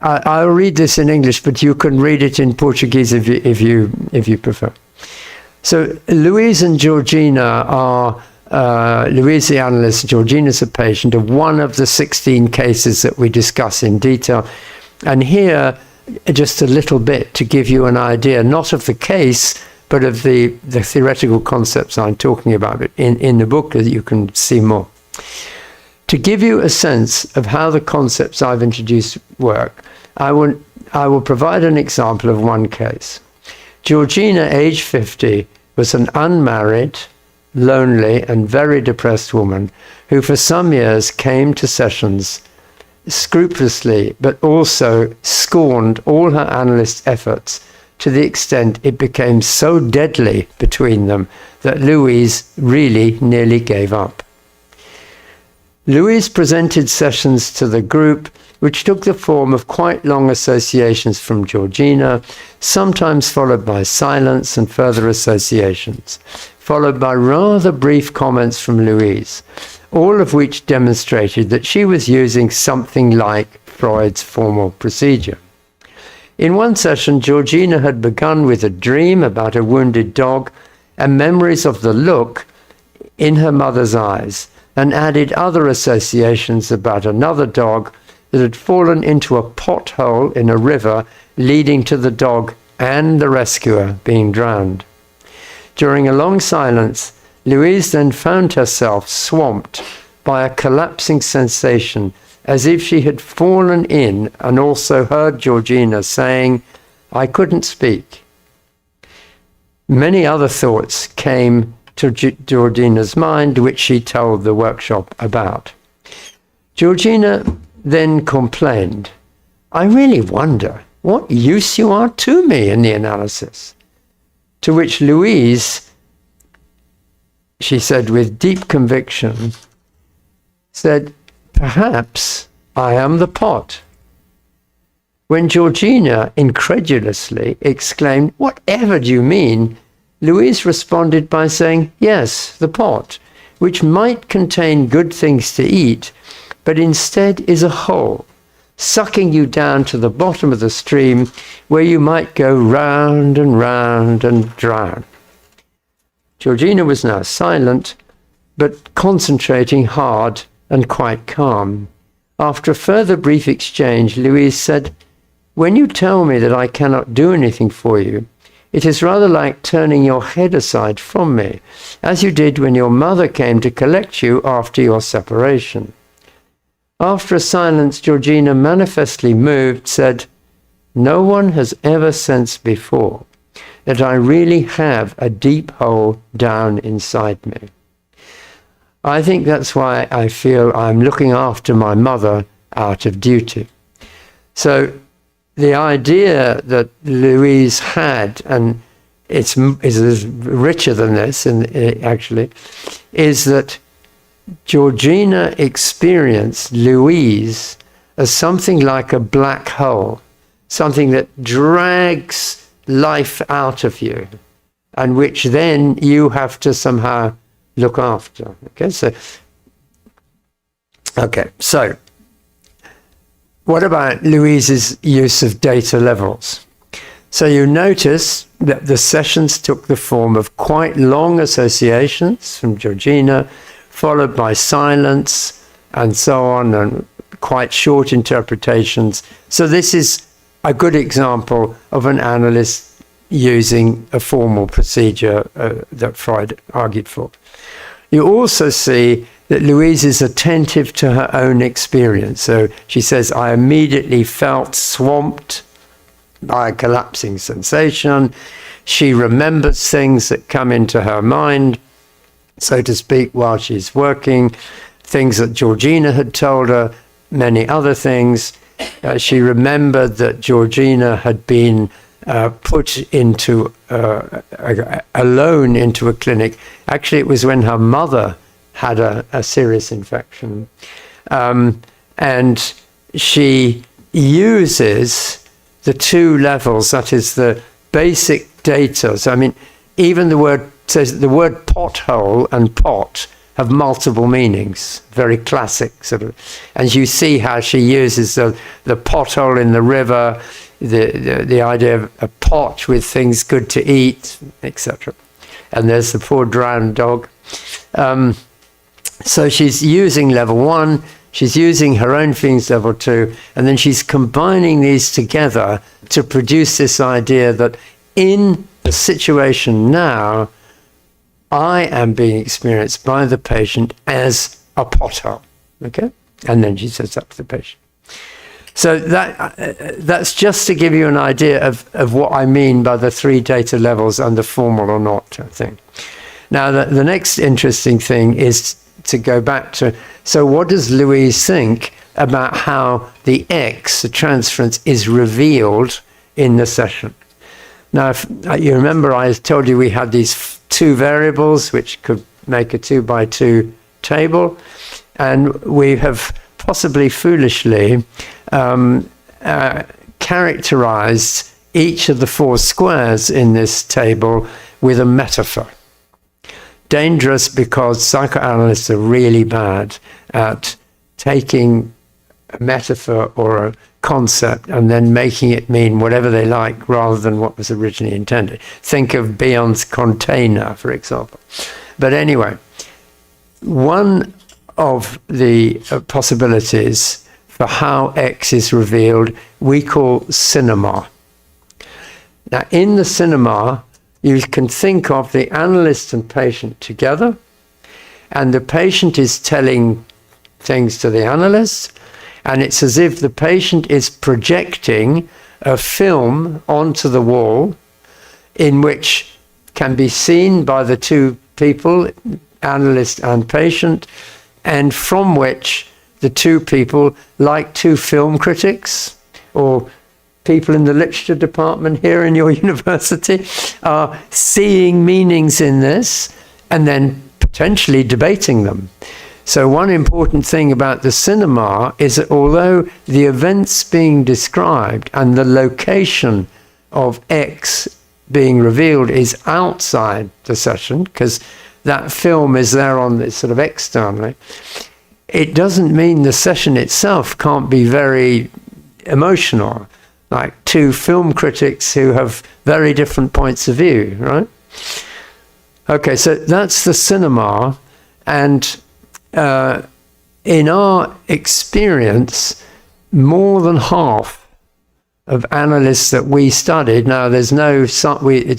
I'll read this in English, but you can read it in Portuguese if you prefer. So Louise and Georgina are Louise the analyst, Georgina's a patient of one of the 16 cases that we discuss in detail. And here, just a little bit to give you an idea, not of the case, but of the theoretical concepts I'm talking about in the book, that you can see more. To give you a sense of how the concepts I've introduced work, I will provide an example of one case. Georgina, age 50, was an unmarried, lonely and very depressed woman who for some years came to sessions scrupulously, but also scorned all her analyst efforts to the extent it became so deadly between them that Louise really nearly gave up. Louise presented sessions to the group, which took the form of quite long associations from Georgina, sometimes followed by silence and further associations, followed by rather brief comments from Louise, all of which demonstrated that she was using something like Freud's formal procedure. In one session, Georgina had begun with a dream about a wounded dog and memories of the look in her mother's eyes, and added other associations about another dog that had fallen into a pothole in a river, leading to the dog and the rescuer being drowned. During a long silence, Louise then found herself swamped by a collapsing sensation, as if she had fallen in, and also heard Georgina saying, "I couldn't speak." Many other thoughts came to Georgina's mind, which she told the workshop about. Georgina then complained, "I really wonder what use you are to me in the analysis." To which Louise, she said with deep conviction, said, "Perhaps I am the pot." When Georgina incredulously exclaimed, "Whatever do you mean?" Louise responded by saying, "Yes, the pot, which might contain good things to eat, but instead is a hole, sucking you down to the bottom of the stream, where you might go round and drown." Georgina was now silent, but concentrating hard and quite calm. After a further brief exchange, Louise said, "When you tell me that I cannot do anything for you, it is rather like turning your head aside from me, as you did when your mother came to collect you after your separation." After a silence, Georgina, manifestly moved, said, "No one has ever sensed before that I really have a deep hole down inside me. I think that's why I feel I'm looking after my mother out of duty." So the idea that Louise had, and it's richer than this, actually, is that Georgina experienced Louise as something like a black hole, something that drags life out of you, and which then you have to somehow look after. Okay, so what about Louise's use of data levels? So you notice that the sessions took the form of quite long associations from Georgina, followed by silence and so on, and quite short interpretations. So this is a good example of an analyst using a formal procedure that Freud argued for. You also see that Louise is attentive to her own experience. So she says, I immediately felt swamped by a collapsing sensation. She remembers things that come into her mind, so to speak, while she's working, things that Georgina had told her, many other things. She remembered that Georgina had been put into alone into a clinic. Actually, it was when her mother had a serious infection. And she uses the two levels, that is the basic data. So, I mean, even the word says the word pothole and pot have multiple meanings, very classic sort of. And you see how she uses the pothole in the river, the idea of a pot with things good to eat, etc. And there's the poor drowned dog. So she's using level 1, she's using her own feelings level 2, and then she's combining these together to produce this idea that in the situation now, I am being experienced by the patient as a pothole, okay? And then she says that to the patient. So that's just to give you an idea of what I mean by the 3 data levels and the formal or not thing. Now, the next interesting thing is to go back to, so what does Louise think about how the X, the transference, is revealed in the session? Now, if you remember, I told you we had these 2 variables which could make a 2x2 table, and we have possibly foolishly characterized each of the 4 squares in this table with a metaphor. Dangerous, because psychoanalysts are really bad at taking a metaphor or a concept and then making it mean whatever they like rather than what was originally intended. Think of Bion's container, for example. But anyway, one of the possibilities for how X is revealed we call cinema. Now, in the cinema, you can think of the analyst and patient together, and the patient is telling things to the analyst, and it's as if the patient is projecting a film onto the wall in which can be seen by the 2 people, analyst and patient, and from which the 2 people, like 2 film critics or people in the literature department here in your university, are seeing meanings in this and then potentially debating them. So one important thing about the cinema is that although the events being described and the location of X being revealed is outside the session, because that film is there on this sort of externally, it doesn't mean the session itself can't be very emotional, like 2 film critics who have very different points of view, right? Okay, so that's the cinema, and in our experience, more than half of analysts that we studied, now there's no, it's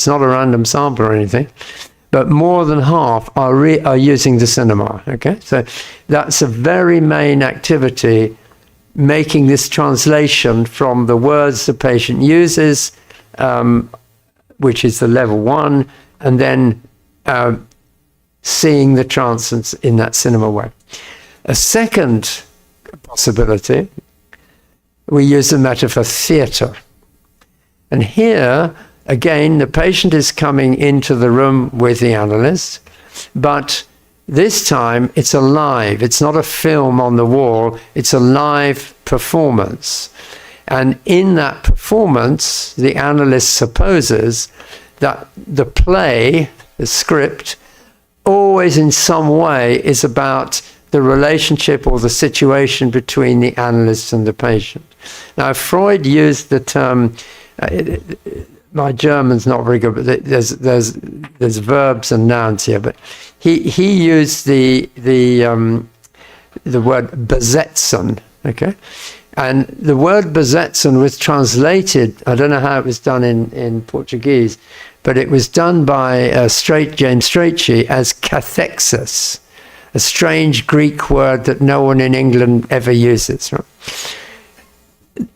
not a random sample or anything, but more than half are using the cinema, okay? So that's a very main activity, making this translation from the words the patient uses, which is the level 1, and then seeing the transience in that cinema way. A second possibility, we use the metaphor theatre. And here, again, the patient is coming into the room with the analyst, but this time it's alive. It's not a film on the wall, it's a live performance. And in that performance, the analyst supposes that the play, the script, always in some way is about the relationship or the situation between the analyst and the patient. Now, Freud used the term, my German's not very good, but there's verbs and nouns here, but he used the word besetzen, okay? And the word besetzen was translated, I don't know how it was done in Portuguese, but it was done by James Strachey as cathexis, a strange Greek word that no one in England ever uses. Right?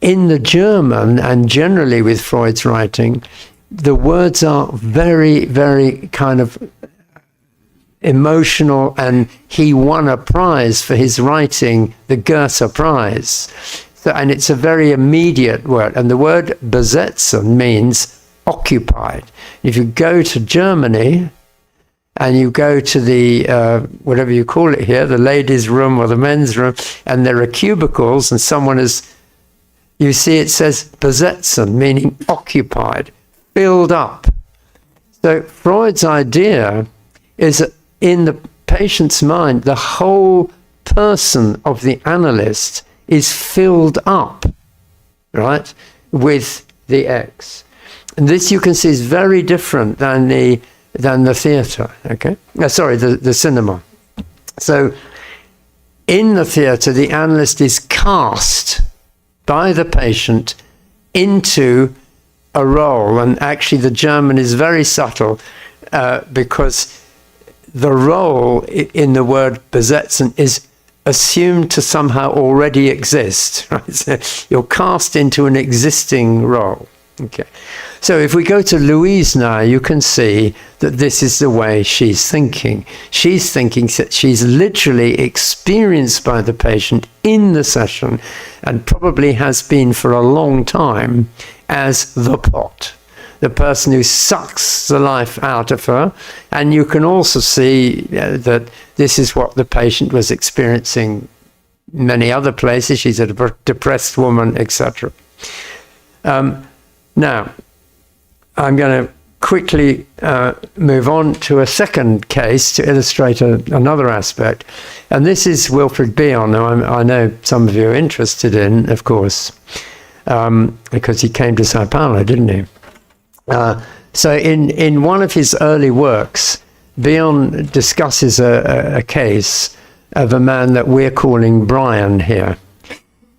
In the German, and generally with Freud's writing, the words are very, very kind of emotional, and he won a prize for his writing, the Goethe Prize. So, and it's a very immediate word, and the word besetzen means occupied. If you go to Germany and you go to the, whatever you call it here, the ladies' room or the men's room, and there are cubicles and someone is, you see it says besetzen, meaning occupied, filled up. So Freud's idea is that in the patient's mind, the whole person of the analyst is filled up, right, with the X. And this you can see is very different than the theatre, okay? The cinema. So in the theatre, the analyst is cast by the patient into a role, and actually the German is very subtle because the role in the word besetzen is assumed to somehow already exist, right? So you're cast into an existing role. Okay, so if we go to Louise now, you can see that this is the way she's thinking. She's thinking that she's literally experienced by the patient in the session, and probably has been for a long time, as the pot, the person who sucks the life out of her. And you can also see that this is what the patient was experiencing many other places. She's a depressed woman, etc. Now, I'm going to quickly move on to a second case to illustrate another aspect. And this is Wilfred Bion, who I know some of you are interested in, of course, because he came to Sao Paulo, didn't he? So in one of his early works, Bion discusses a case of a man that we're calling Brian here.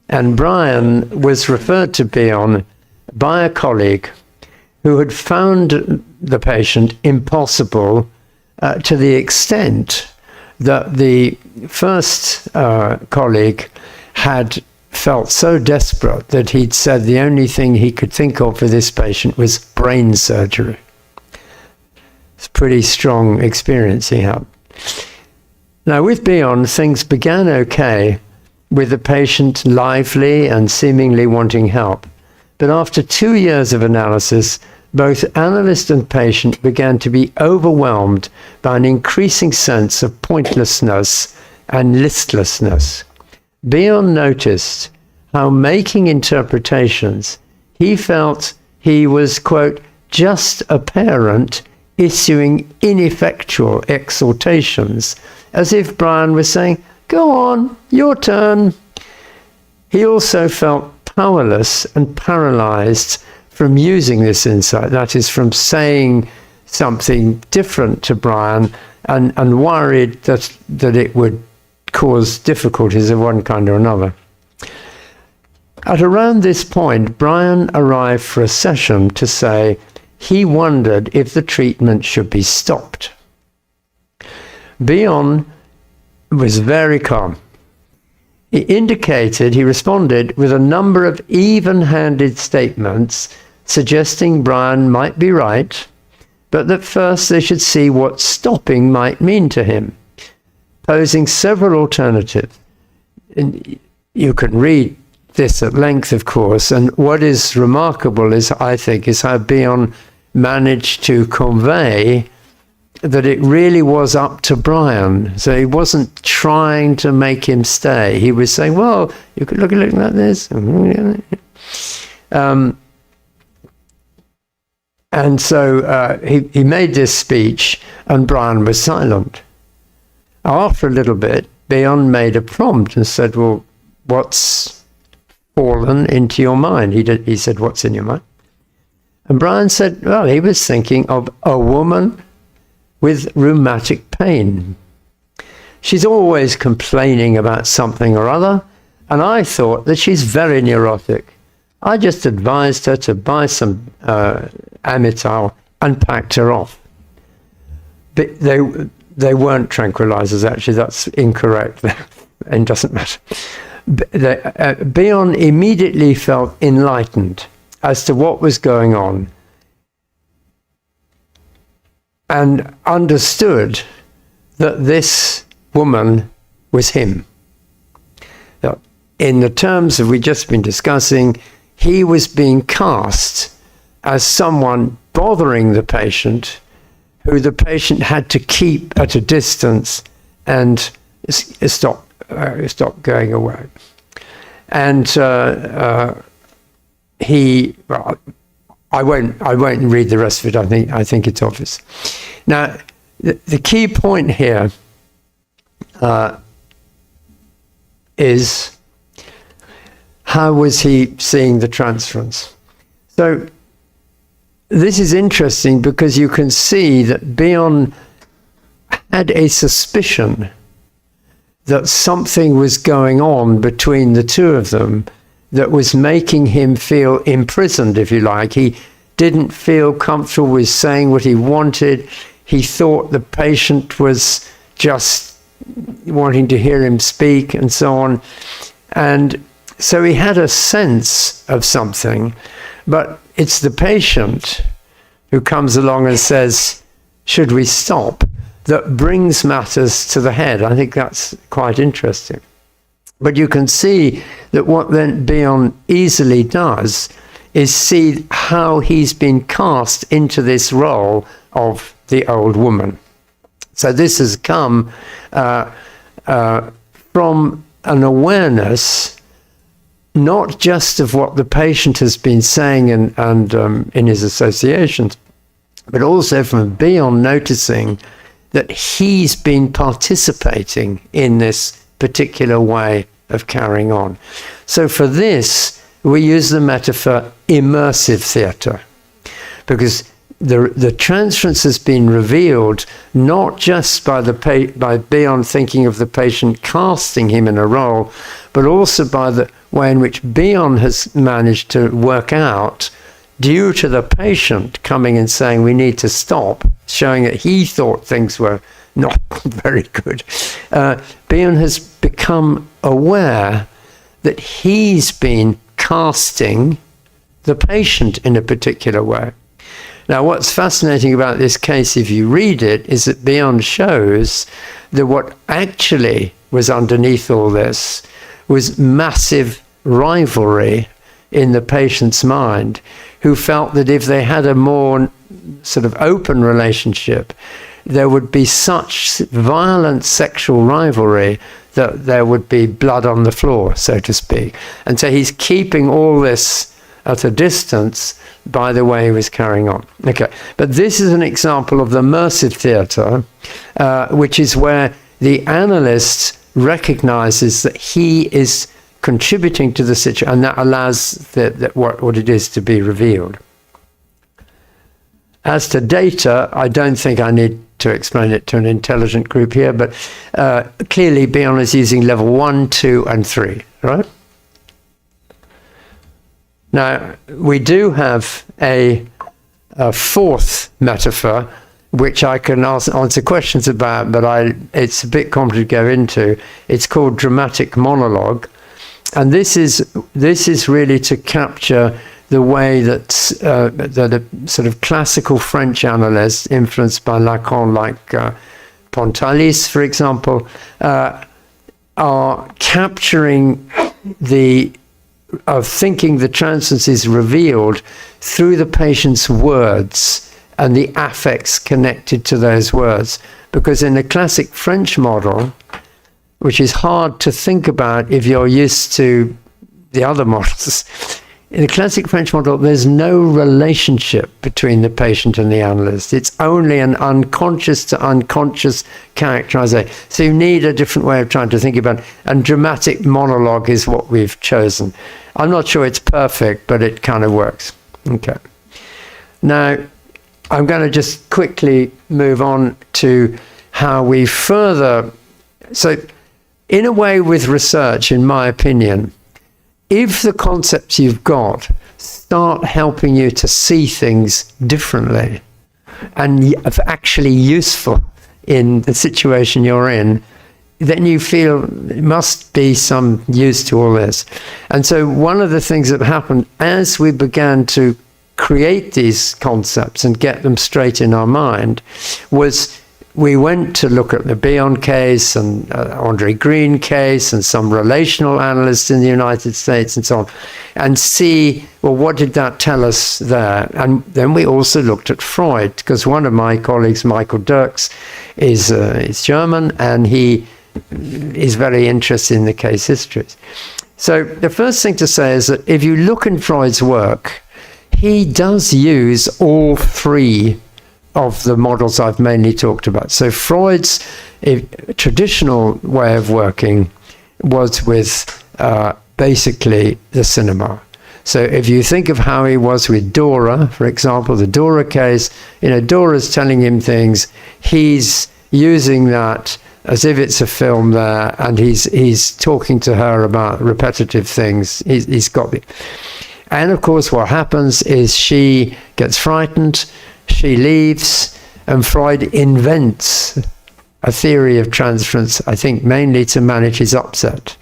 And Brian was referred to Bion by a colleague who had found the patient impossible to the extent that the first colleague had felt so desperate that he'd said the only thing he could think of for this patient was brain surgery. It's a pretty strong experience he had. Now with Bion, things began okay, with the patient lively and seemingly wanting help. But after 2 years of analysis, both analyst and patient began to be overwhelmed by an increasing sense of pointlessness and listlessness. Bion noticed how, making interpretations, he felt he was, quote, just a parent issuing ineffectual exhortations, as if Brian was saying, go on, your turn. He also felt powerless and paralyzed from using this insight, that is, from saying something different to Brian, and worried that it would cause difficulties of one kind or another. At around this point, Brian arrived for a session to say he wondered if the treatment should be stopped. Bion was very calm. He responded with a number of even-handed statements suggesting Brian might be right, but that first they should see what stopping might mean to him, posing several alternatives. And you can read this at length, of course, and what is remarkable is, I think, is how Bion managed to convey that it really was up to Brian. So he wasn't trying to make him stay. He was saying, well, you could look at it like this. And And so he made this speech, and Brian was silent. After a little bit, Bion made a prompt and said, well, what's fallen into your mind? He said, what's in your mind? And Brian said, well, he was thinking of a woman with rheumatic pain. She's always complaining about something or other, and I thought that she's very neurotic. I just advised her to buy some Amityl and packed her off. But they weren't tranquilizers, actually. That's incorrect. And doesn't matter. Bion immediately felt enlightened as to what was going on and understood that this woman was him. Now, in the terms that we've just been discussing, he was being cast as someone bothering the patient, who the patient had to keep at a distance and stop going away. And well, I won't read the rest of it. I think it's obvious. Now, the key point here is, how was he seeing the transference? So this is interesting because you can see that Bion had a suspicion that something was going on between the two of them that was making him feel imprisoned, if you like. He didn't feel comfortable with saying what he wanted. He thought the patient was just wanting to hear him speak and so on. And so he had a sense of something, but it's the patient who comes along and says, should we stop, that brings matters to the head. I think that's quite interesting. But you can see that what then Bion easily does is see how he's been cast into this role of the old woman. So this has come from an awareness, not just of what the patient has been saying and in his associations, but also from Bion noticing that he's been participating in this particular way of carrying on. So for this, we use the metaphor immersive theatre, because the transference has been revealed not just by Bion thinking of the patient casting him in a role, but also by the way in which Bion has managed to work out, due to the patient coming and saying we need to stop, showing that he thought things were not very good. Bion has become aware that he's been casting the patient in a particular way. Now, what's fascinating about this case, if you read it, is that Bion shows that what actually was underneath all this was massive rivalry in the patient's mind, who felt that if they had a more sort of open relationship, there would be such violent sexual rivalry that there would be blood on the floor, so to speak. And so he's keeping all this at a distance by the way he was carrying on. Okay, but this is an example of the immersive theatre, which is where the analyst recognizes that he is contributing to the situation, and that allows what it is to be revealed. As to data, I don't think I need to explain it to an intelligent group here, but clearly Bion is using level 1, 2, and 3, right? Now, we do have a fourth metaphor, which I can answer questions about, but it's a bit complicated to go into. It's called dramatic monologue. And this is really to capture the way that the sort of classical French analysts, influenced by Lacan, like Pontalis, for example, are capturing thinking the transference is revealed through the patient's words and the affects connected to those words. Because in the classic French model, which is hard to think about if you're used to the other models, in the classic French model, there's no relationship between the patient and the analyst. It's only an unconscious to unconscious characterization. So you need a different way of trying to think about it. And dramatic monologue is what we've chosen. I'm not sure it's perfect, but it kind of works. Okay. Now, I'm going to just quickly move on to how we further... So, in a way with research, in my opinion, if the concepts you've got start helping you to see things differently and actually useful in the situation you're in, then you feel there must be some use to all this. And so one of the things that happened as we began to create these concepts and get them straight in our mind was we went to look at the Bion case and Andre Green case and some relational analysts in the United States and so on, and see, well, what did that tell us there? And then we also looked at Freud, because one of my colleagues, Michael Dirks, is German, and he is very interested in the case histories. So the first thing to say is that if you look in Freud's work, he does use all three of the models I've mainly talked about. So Freud's traditional way of working was with basically the cinema. So if you think of how he was with Dora, for example, the Dora case, Dora's telling him things, he's using that as if it's a film there, and he's talking to her about repetitive things. He's got it. And of course what happens is she gets frightened, she leaves, and Freud invents a theory of transference, I think mainly to manage his upset,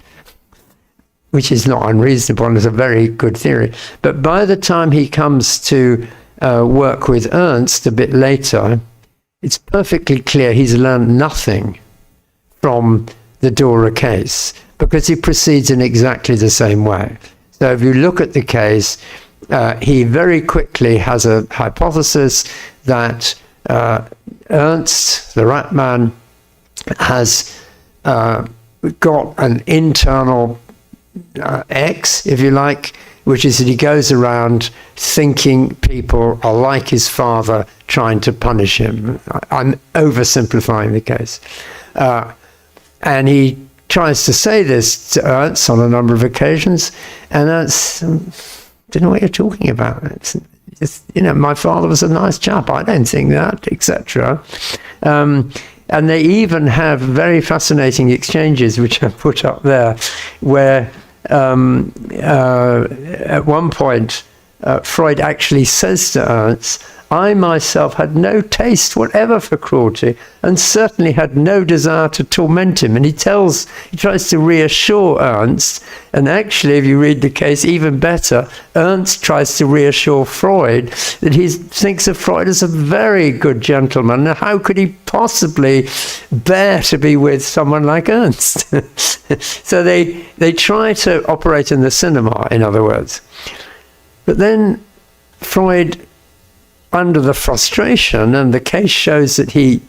which is not unreasonable and is a very good theory. But by the time he comes to work with Ernst a bit later, it's perfectly clear he's learned nothing from the Dora case, because he proceeds in exactly the same way. So if you look at the case, he very quickly has a hypothesis that Ernst, the rat man, has got an internal X, if you like, which is that he goes around thinking people are like his father, trying to punish him. I'm oversimplifying the case. And he tries to say this to Ernst on a number of occasions, and Ernst, don't know what you're talking about. It's just, my father was a nice chap. I don't think that, etc. And they even have very fascinating exchanges, which I put up there, where at one point Freud actually says to Ernst, I myself had no taste whatever for cruelty, and certainly had no desire to torment him. And he tries to reassure Ernst, and actually, if you read the case even better, Ernst tries to reassure Freud that he thinks of Freud as a very good gentleman. How could he possibly bear to be with someone like Ernst? So they try to operate in the cinema, in other words. But then Freud, under the frustration, and the case shows that he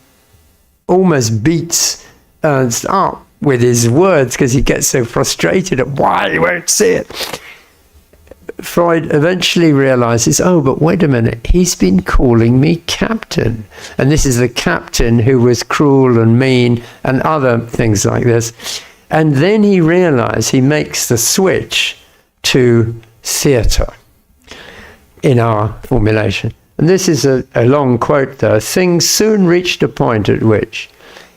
almost beats Ernst up with his words because he gets so frustrated at why he won't see it. Freud eventually realizes, oh, but wait a minute, he's been calling me captain. And this is the captain who was cruel and mean and other things like this. And then he realizes, he makes the switch to theatre in our formulation. And this is a long quote there. Things soon reached a point at which,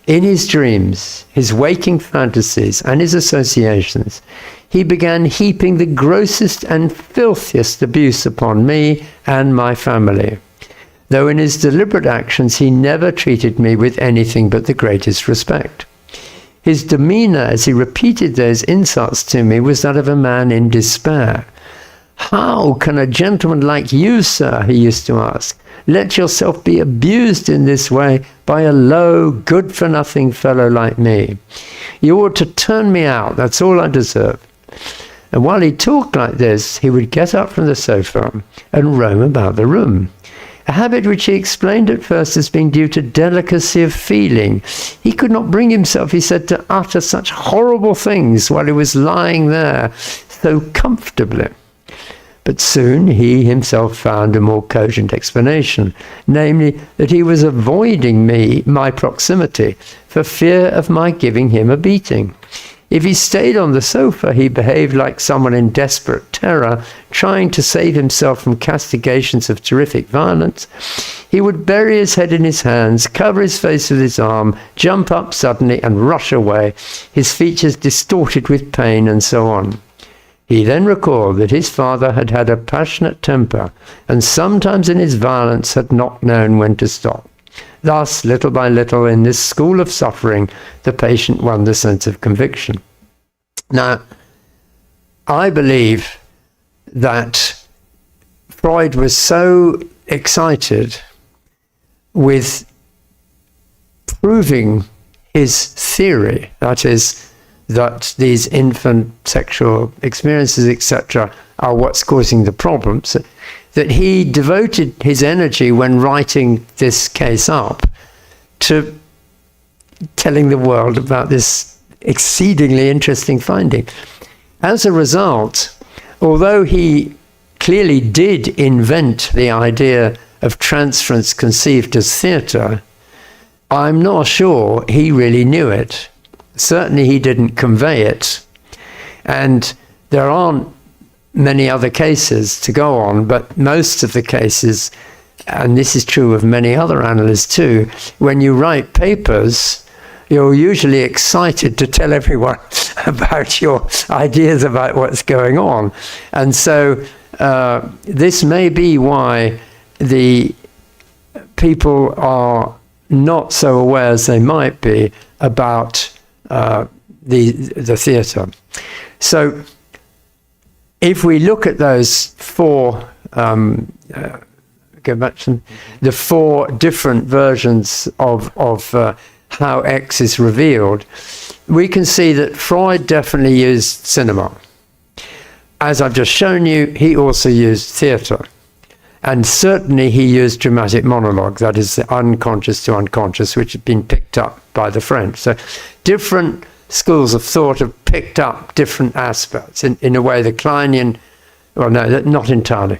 in his dreams, his waking fantasies, and his associations, he began heaping the grossest and filthiest abuse upon me and my family. Though in his deliberate actions he never treated me with anything but the greatest respect. His demeanour as he repeated those insults to me was that of a man in despair. How can a gentleman like you, sir, he used to ask, let yourself be abused in this way by a low, good-for-nothing fellow like me? You ought to turn me out, that's all I deserve. And while he talked like this, he would get up from the sofa and roam about the room, a habit which he explained at first as being due to delicacy of feeling. He could not bring himself, he said, to utter such horrible things while he was lying there so comfortably. But soon he himself found a more cogent explanation, namely that he was avoiding my proximity, for fear of my giving him a beating. If he stayed on the sofa, he behaved like someone in desperate terror, trying to save himself from castigations of terrific violence. He would bury his head in his hands, cover his face with his arm, jump up suddenly and rush away, his features distorted with pain, and so on. He then recalled that his father had had a passionate temper, and sometimes in his violence had not known when to stop. Thus, little by little, in this school of suffering, the patient won the sense of conviction. Now, I believe that Freud was so excited with proving his theory, that is, that these infant sexual experiences, etc., are what's causing the problems, that he devoted his energy when writing this case up to telling the world about this exceedingly interesting finding. As a result, although he clearly did invent the idea of transference conceived as theatre, I'm not sure he really knew it. Certainly he didn't convey it. And there aren't many other cases to go on, but most of the cases, and this is true of many other analysts too, when you write papers, you're usually excited to tell everyone about your ideas about what's going on. And so this may be why the people are not so aware as they might be about the theatre. So if we look at those four, go back to the four different versions of how X is revealed, we can see that Freud definitely used cinema. As I've just shown you, he also used theatre. And certainly he used dramatic monologue, that is the unconscious to unconscious, which had been picked up by the French. So different schools of thought have picked up different aspects. In a way, the Kleinian, well, no, not entirely.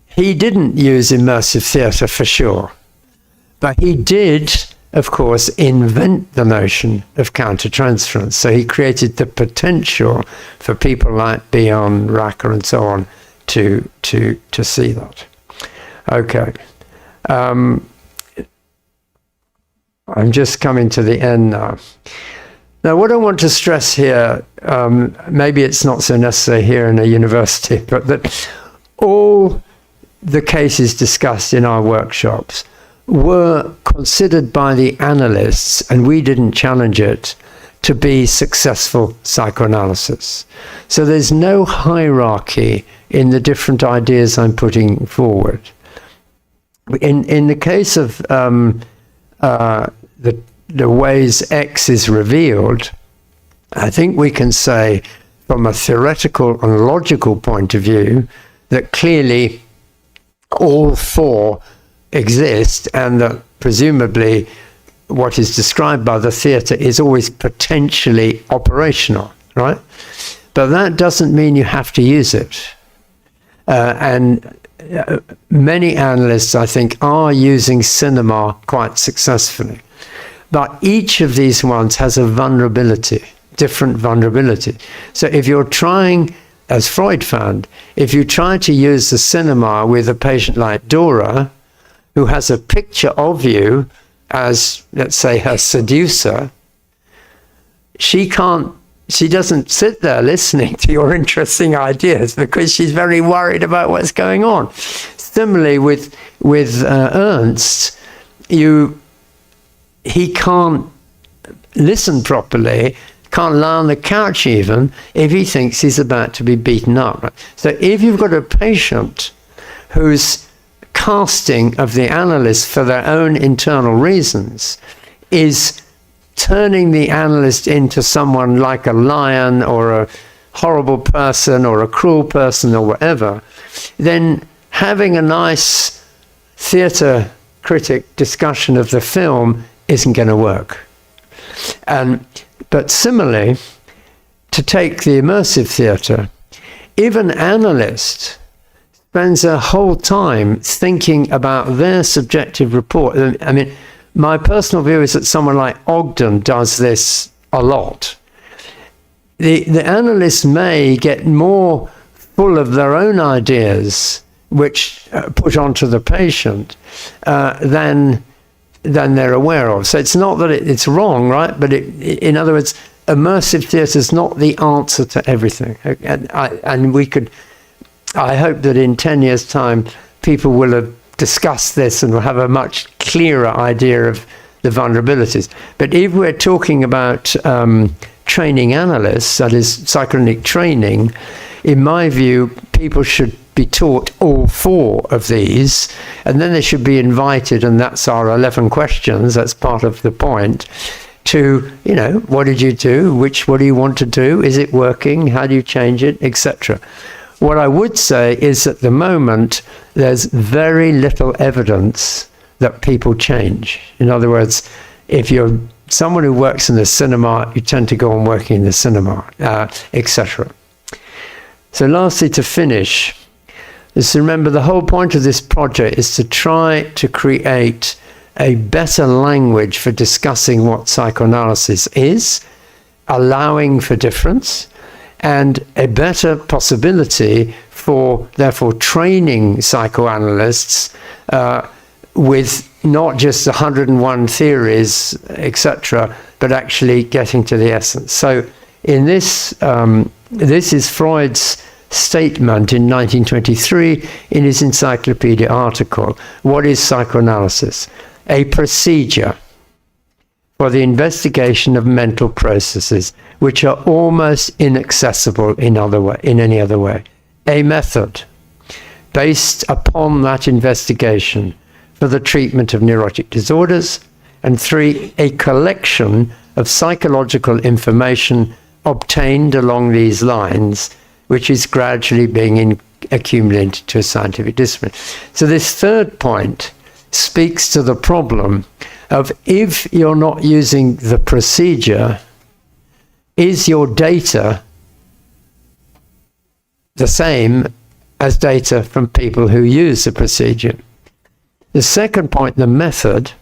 He didn't use immersive theatre for sure, but he did, of course, invent the notion of countertransference. So he created the potential for people like Bion, Racker, and so on to see that. Okay. I'm just coming to the end now. Now, what I want to stress here, maybe it's not so necessary here in a university, but that all the cases discussed in our workshops were considered by the analysts, and we didn't challenge it, to be successful psychoanalysis. So there's no hierarchy in the different ideas I'm putting forward. In the case of the ways X is revealed, I think we can say from a theoretical and logical point of view that clearly all four exist, and that presumably what is described by the theatre is always potentially operational, right? But that doesn't mean you have to use it. And many analysts, I think, are using cinema quite successfully. But each of these ones has a vulnerability, different vulnerability. So if you're trying, as Freud found, if you try to use the cinema with a patient like Dora, who has a picture of you as, let's say, her seducer, she doesn't sit there listening to your interesting ideas because she's very worried about what's going on. Similarly with Ernst, he can't listen properly, can't lie on the couch even, if he thinks he's about to be beaten up. So if you've got a patient whose casting of the analyst for their own internal reasons is turning the analyst into someone like a lion or a horrible person or a cruel person or whatever, then having a nice theatre critic discussion of the film isn't going to work. But similarly, to take the immersive theatre, if an analyst spends their whole time thinking about their subjective report, I mean, my personal view is that someone like Ogden does this a lot. The analysts may get more full of their own ideas, which put onto the patient, than they're aware of. So it's not that it's wrong, right? But in other words, immersive theatre is not the answer to everything. I hope that in 10 years' time, people will have discussed this and will have a much clearer idea of the vulnerabilities. But if we're talking about training analysts, that is psychoanalytic training, in my view, people should be taught all 4 of these, and then they should be invited, and that's our 11 questions, that's part of the point, to, you know, what did you do? What do you want to do? Is it working? How do you change it? Etc. What I would say is at the moment, there's very little evidence that people change. In other words, if you're someone who works in the cinema, you tend to go on working in the cinema, etc. So lastly, to finish, is to remember the whole point of this project is to try to create a better language for discussing what psychoanalysis is, allowing for difference, and a better possibility for, therefore, training psychoanalysts with not just 101 theories, etc., but actually getting to the essence. So in this, this is Freud's statement in 1923 in his encyclopedia article, What is Psychoanalysis? A procedure for the investigation of mental processes which are almost inaccessible in any other way. A method based upon that investigation for the treatment of neurotic disorders. And 3, a collection of psychological information obtained along these lines, which is gradually being accumulated to a scientific discipline. So this third point speaks to the problem of, if you're not using the procedure, is your data the same as data from people who use the procedure? The second point, the method,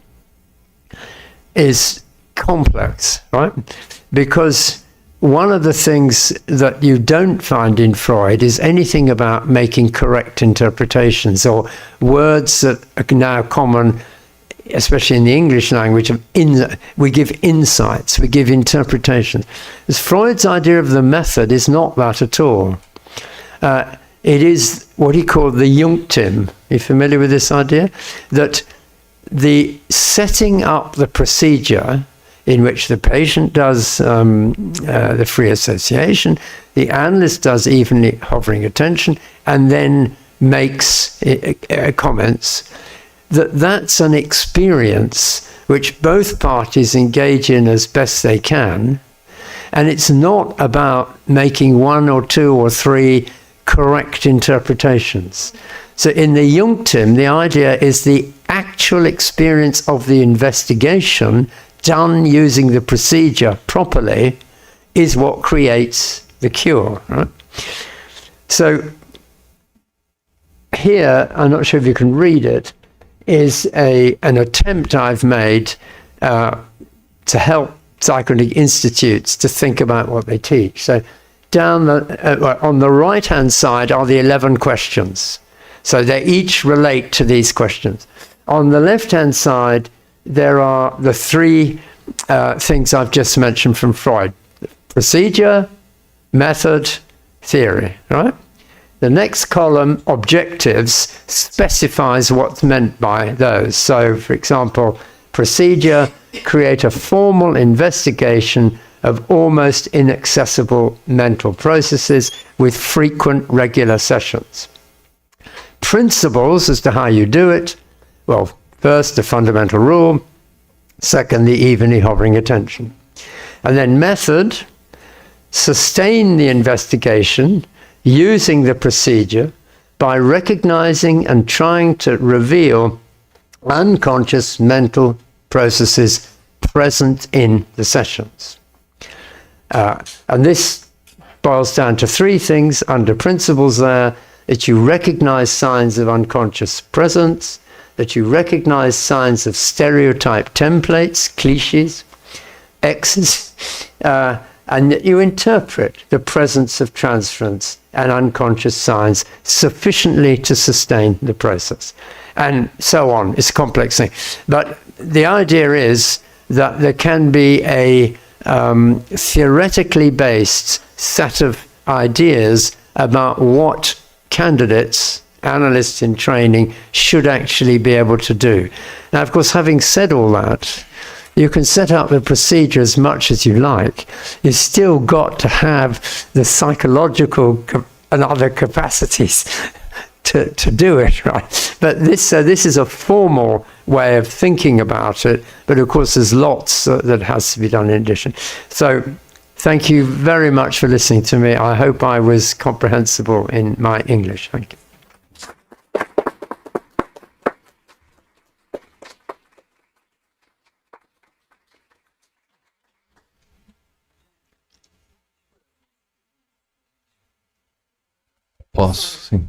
is complex, right? Because one of the things that you don't find in Freud is anything about making correct interpretations or words that are now common, especially in the English language. We give insights, we give interpretations. As Freud's idea of the method is not that at all. It is what he called the Junktim. Are you familiar with this idea? That the setting up the procedure in which the patient does the free association, the analyst does evenly hovering attention, and then makes comments, that's an experience which both parties engage in as best they can, and it's not about making 1 or 2 or 3 correct interpretations. So in the Junktim, the idea is the actual experience of the investigation done using the procedure properly is what creates the cure, right? So here, I'm not sure if you can read it, is an attempt I've made to help psychoanalytic institutes to think about what they teach. So down on the right-hand side are the 11 questions. So they each relate to these questions. On the left-hand side, there are the 3 things I've just mentioned from Freud: procedure, method, theory, right? The next column, objectives, specifies what's meant by those. So, for example, procedure, create a formal investigation of almost inaccessible mental processes with frequent regular sessions. Principles as to how you do it. Well, first, the fundamental rule. Second, the evenly hovering attention. And then method, sustain the investigation using the procedure by recognizing and trying to reveal unconscious mental processes present in the sessions. And this, boils down to three things under principles there: that you recognize signs of unconscious presence, that you recognize signs of stereotype templates, cliches, X's, and that you interpret the presence of transference and unconscious signs sufficiently to sustain the process. And so on. It's a complex thing. But the idea is that there can be a theoretically based set of ideas about what candidates, analysts in training, should actually be able to do. Now, of course, having said all that, you can set up the procedure as much as you like. You've still got to have the psychological and other capacities to do it, right? But this is a formal way of thinking about it. But of course, there's lots that has to be done in addition. So thank you very much for listening to me. I hope I was comprehensible in my English. Thank you. Posso, sim.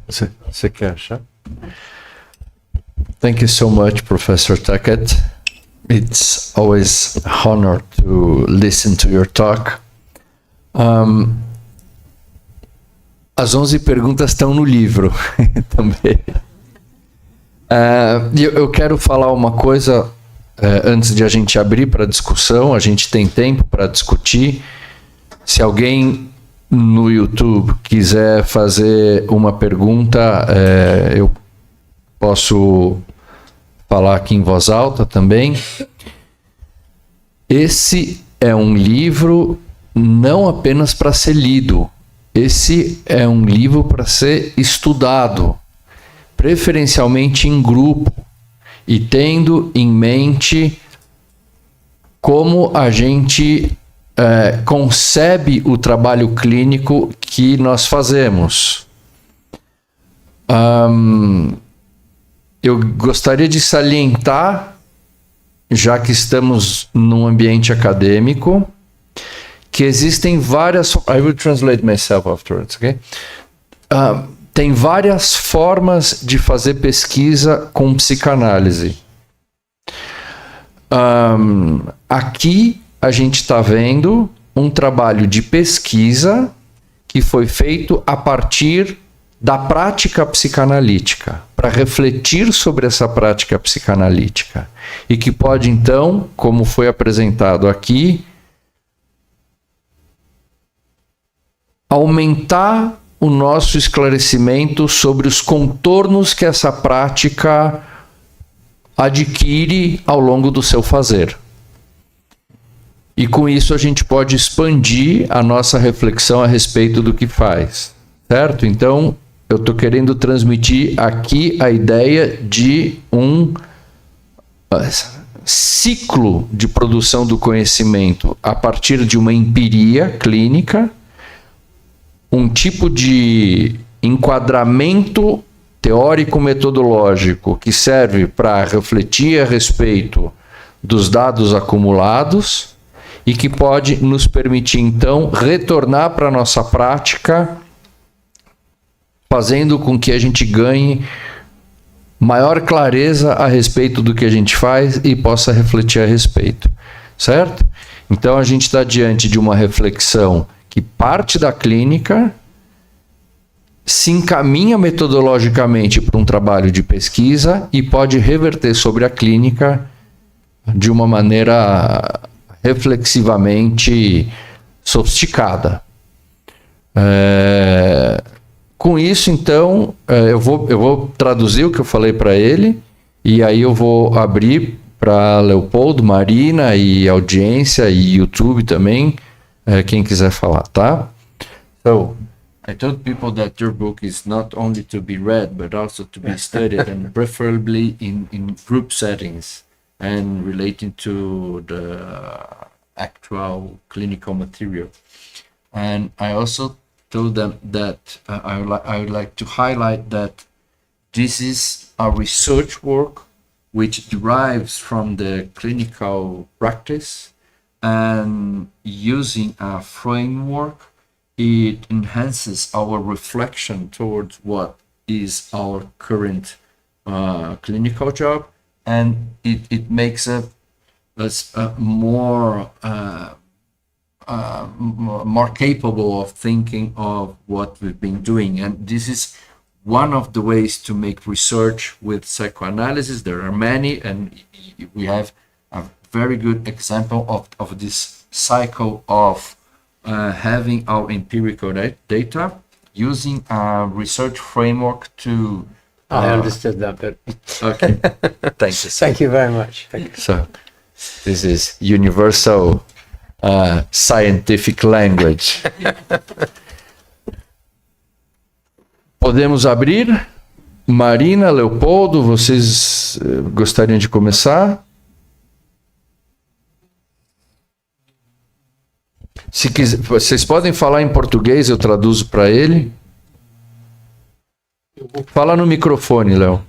Você quer achar? Thank you so much, Professor Tuckett. It's always an honor to listen to your talk. As 11 perguntas estão no livro também. Eu quero falar uma coisa antes de a gente abrir para discussão. A gente tem tempo para discutir. Se alguém no YouTube quiser fazer uma pergunta, eu posso falar aqui em voz alta também. Esse é um livro não apenas para ser lido, esse é um livro para ser estudado, preferencialmente em grupo, e tendo em mente como a gente concebe o trabalho clínico que nós fazemos. Eu gostaria de salientar, já que estamos num ambiente acadêmico, que existem várias... I will translate myself afterwards, okay? Tem várias formas de fazer pesquisa com psicanálise. Aqui a gente está vendo um trabalho de pesquisa que foi feito a partir da prática psicanalítica, para refletir sobre essa prática psicanalítica, e que pode, então, como foi apresentado aqui, aumentar o nosso esclarecimento sobre os contornos que essa prática adquire ao longo do seu fazer. E com isso a gente pode expandir a nossa reflexão a respeito do que faz, certo? Então, eu estou querendo transmitir aqui a ideia de um ciclo de produção do conhecimento a partir de uma empiria clínica, um tipo de enquadramento teórico-metodológico que serve para refletir a respeito dos dados acumulados, e que pode nos permitir, então, retornar para a nossa prática, fazendo com que a gente ganhe maior clareza a respeito do que a gente faz e possa refletir a respeito, certo? Então, a gente está diante de uma reflexão que parte da clínica, se encaminha metodologicamente para um trabalho de pesquisa e pode reverter sobre a clínica de uma maneira reflexivamente sofisticada. Com isso, então, eu vou traduzir o que eu falei para ele, e aí eu vou abrir para Leopoldo, Marina e audiência e YouTube também, quem quiser falar, tá? So, I told people that your book is not only to be read, but also to be studied, and preferably in group settings and relating to the actual clinical material. And I also told them that I would like to highlight that this is a research work which derives from the clinical practice and using a framework it enhances our reflection towards what is our current clinical job, and it makes us more more capable of thinking of what we've been doing. And this is one of the ways to make research with psychoanalysis. There are many, and we have a very good example of this cycle of having our empirical data, using a research framework to... I understood that bit. Okay, thank you. Thank you very much. Thank you. So, this is universal scientific language. Podemos abrir? Marina, Leopoldo, vocês gostariam de começar? Se quiser, vocês podem falar em português, eu traduzo para ele. Fala no microfone, Léo.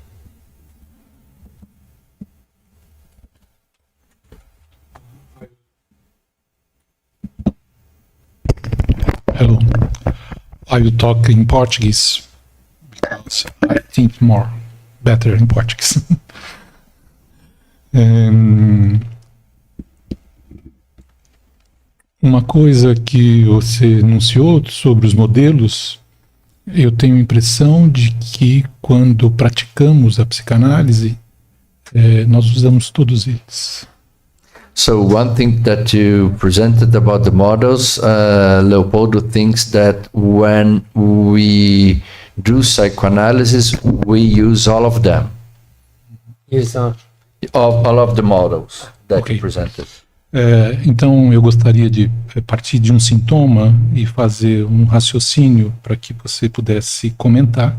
Hello. I will talk in Portuguese because I think better in Portuguese. Uma coisa que você enunciou sobre os modelos, eu tenho a impressão de que quando praticamos a psicanálise, nós usamos todos eles. So one thing that you presented about the models, Leopoldo thinks that when we do psychoanalysis, we use all of them. Use All of the models that Okay. you presented. Então eu gostaria de partir de um sintoma e fazer um raciocínio para que você pudesse comentar.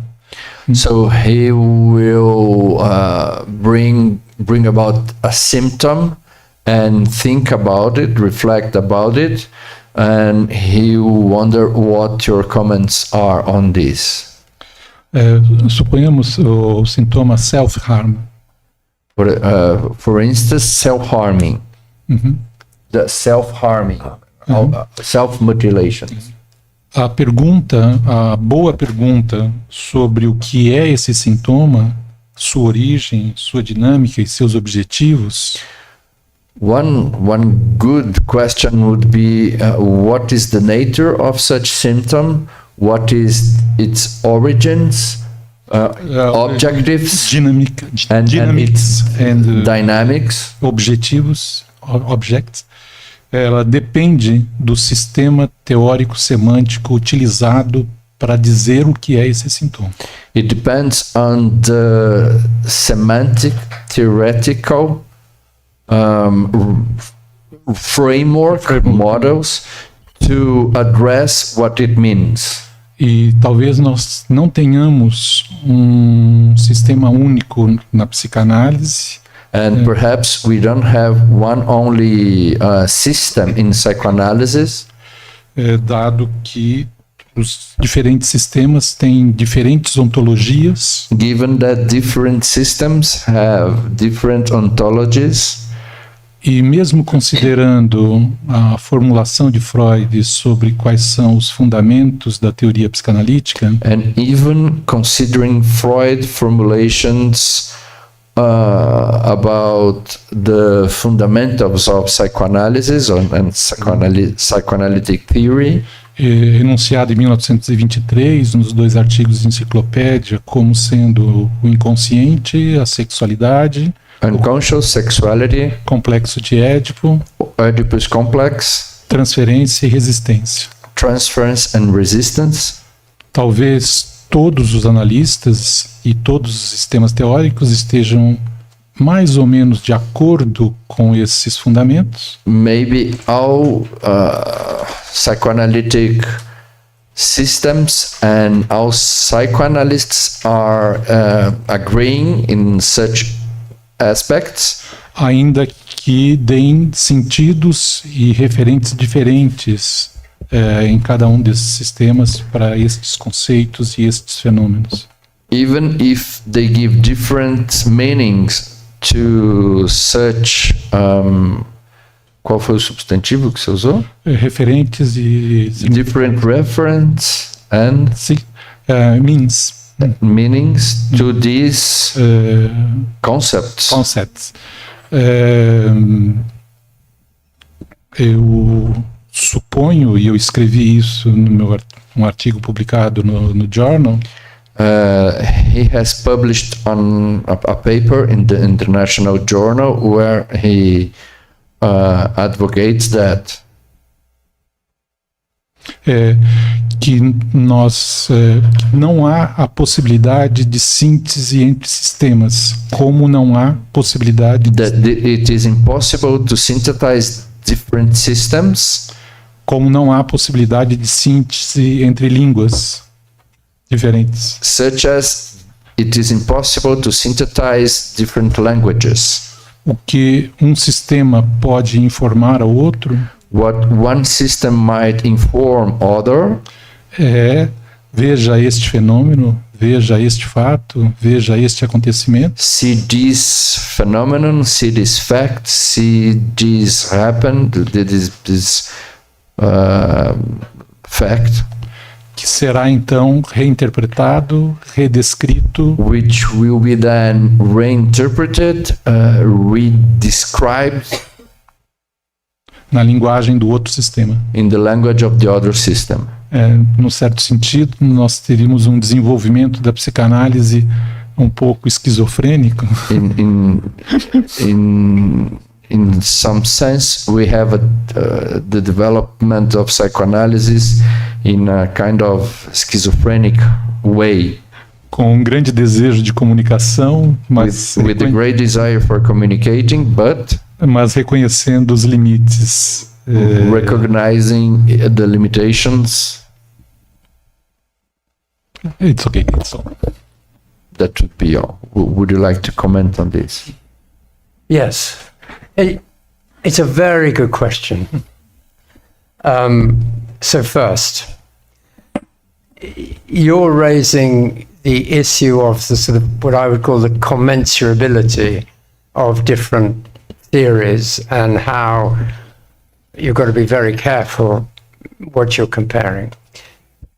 So he will bring about a symptom and think about it, reflect about it, and he will wonder what your comments are on this. Suponhamos o sintoma self-harm. For instance, self-harming. The self-harming, self-mutilation. A boa pergunta sobre o que é esse sintoma, sua origem, sua dinâmica e seus objetivos, One good question would be what is the nature of such symptom? What is its origins, objectives, dinâmica, and dynamics its and dynamics? objetivos, objects, ela depende do sistema teórico semântico utilizado para dizer o que é esse sintoma. It depends on the semantic, theoretical framework models to address what it means. E talvez nós não tenhamos um sistema único na psicanálise, And perhaps we don't have one only system in psychoanalysis, dado que os diferentes sistemas têm diferentes ontologias, given that different systems have different ontologies. e mesmo considerando a formulação de Freud sobre quais são os fundamentos da teoria psicanalítica, And even considering Freud formulations about the fundamentals of psychoanalysis and psychoanalytic theory, enunciado em 1923 nos 2 artigos de enciclopédia como sendo o inconsciente, a sexualidade, unconscious sexuality, complexo de Édipo, Oedipus complex, transferência e resistência. transference and resistance. Talvez todos os analistas e todos os sistemas teóricos estejam mais ou menos de acordo com esses fundamentos. Maybe all psychoanalytic systems and all psychoanalysts are agreeing in such aspects, Ainda que deem sentidos e referentes diferentes em cada um desses sistemas para estes conceitos e estes fenômenos. even if they give different meanings to such Qual foi o substantivo que você usou? Referentes e... Different reference and Sim, means. meanings to these concepts. Concepts. Eu suponho, e eu escrevi isso no um artigo publicado no Journal, He has published on a paper in the International Journal where he advocates that que não há a possibilidade de síntese entre sistemas, como não há possibilidade it is impossible to synthesize different systems, como não há possibilidade de síntese entre línguas diferentes. such as it is impossible to synthesize different languages. O que um sistema pode informar ao outro What one system might inform other veja este fenômeno, veja este fato, veja este acontecimento, see this phenomenon, see this fact, see this happen, this fact, que será então reinterpretado, redescrito which will be then reinterpreted, redescribed na linguagem do outro sistema. in the language of the other system. Num certo sentido, nós teríamos um desenvolvimento da psicanálise um pouco esquizofrênico. In some sense, we have the development of psychoanalysis in a kind of schizophrenic way, Com um grande desejo de comunicação, mas with a great desire for communicating, but reconhecendo os limites. recognizing the limitations. It's okay, it's all. That would be all. Would you like to comment on this? Yes, it's a very good question. So first, you're raising the issue of the sort of what I would call the commensurability of different theories and how you've got to be very careful what you're comparing.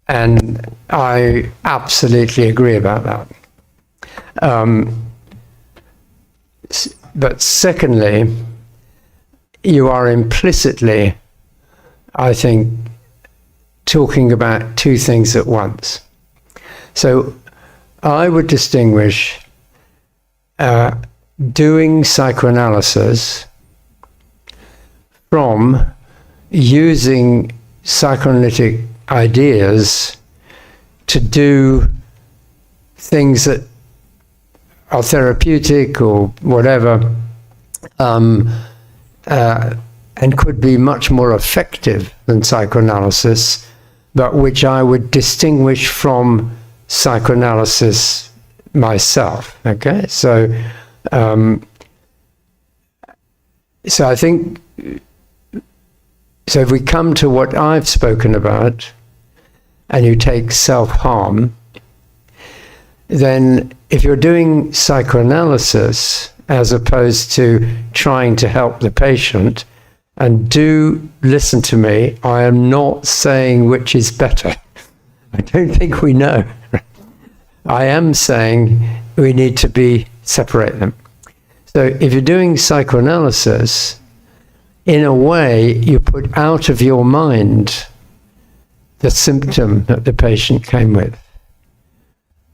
And I absolutely agree about that. But secondly, you are implicitly, I think, talking about two things at once. So I would distinguish doing psychoanalysis from using psychoanalytic ideas to do things that are therapeutic or whatever, and could be much more effective than psychoanalysis, but which I would distinguish from psychoanalysis myself. Okay, so I think, so if we come to what I've spoken about, and you take self-harm, then if you're doing psychoanalysis as opposed to trying to help the patient, and do listen to me, I am not saying which is better. I don't think we know. I am saying we need to separate them. So if you're doing psychoanalysis, in a way, you put out of your mind the symptom that the patient came with,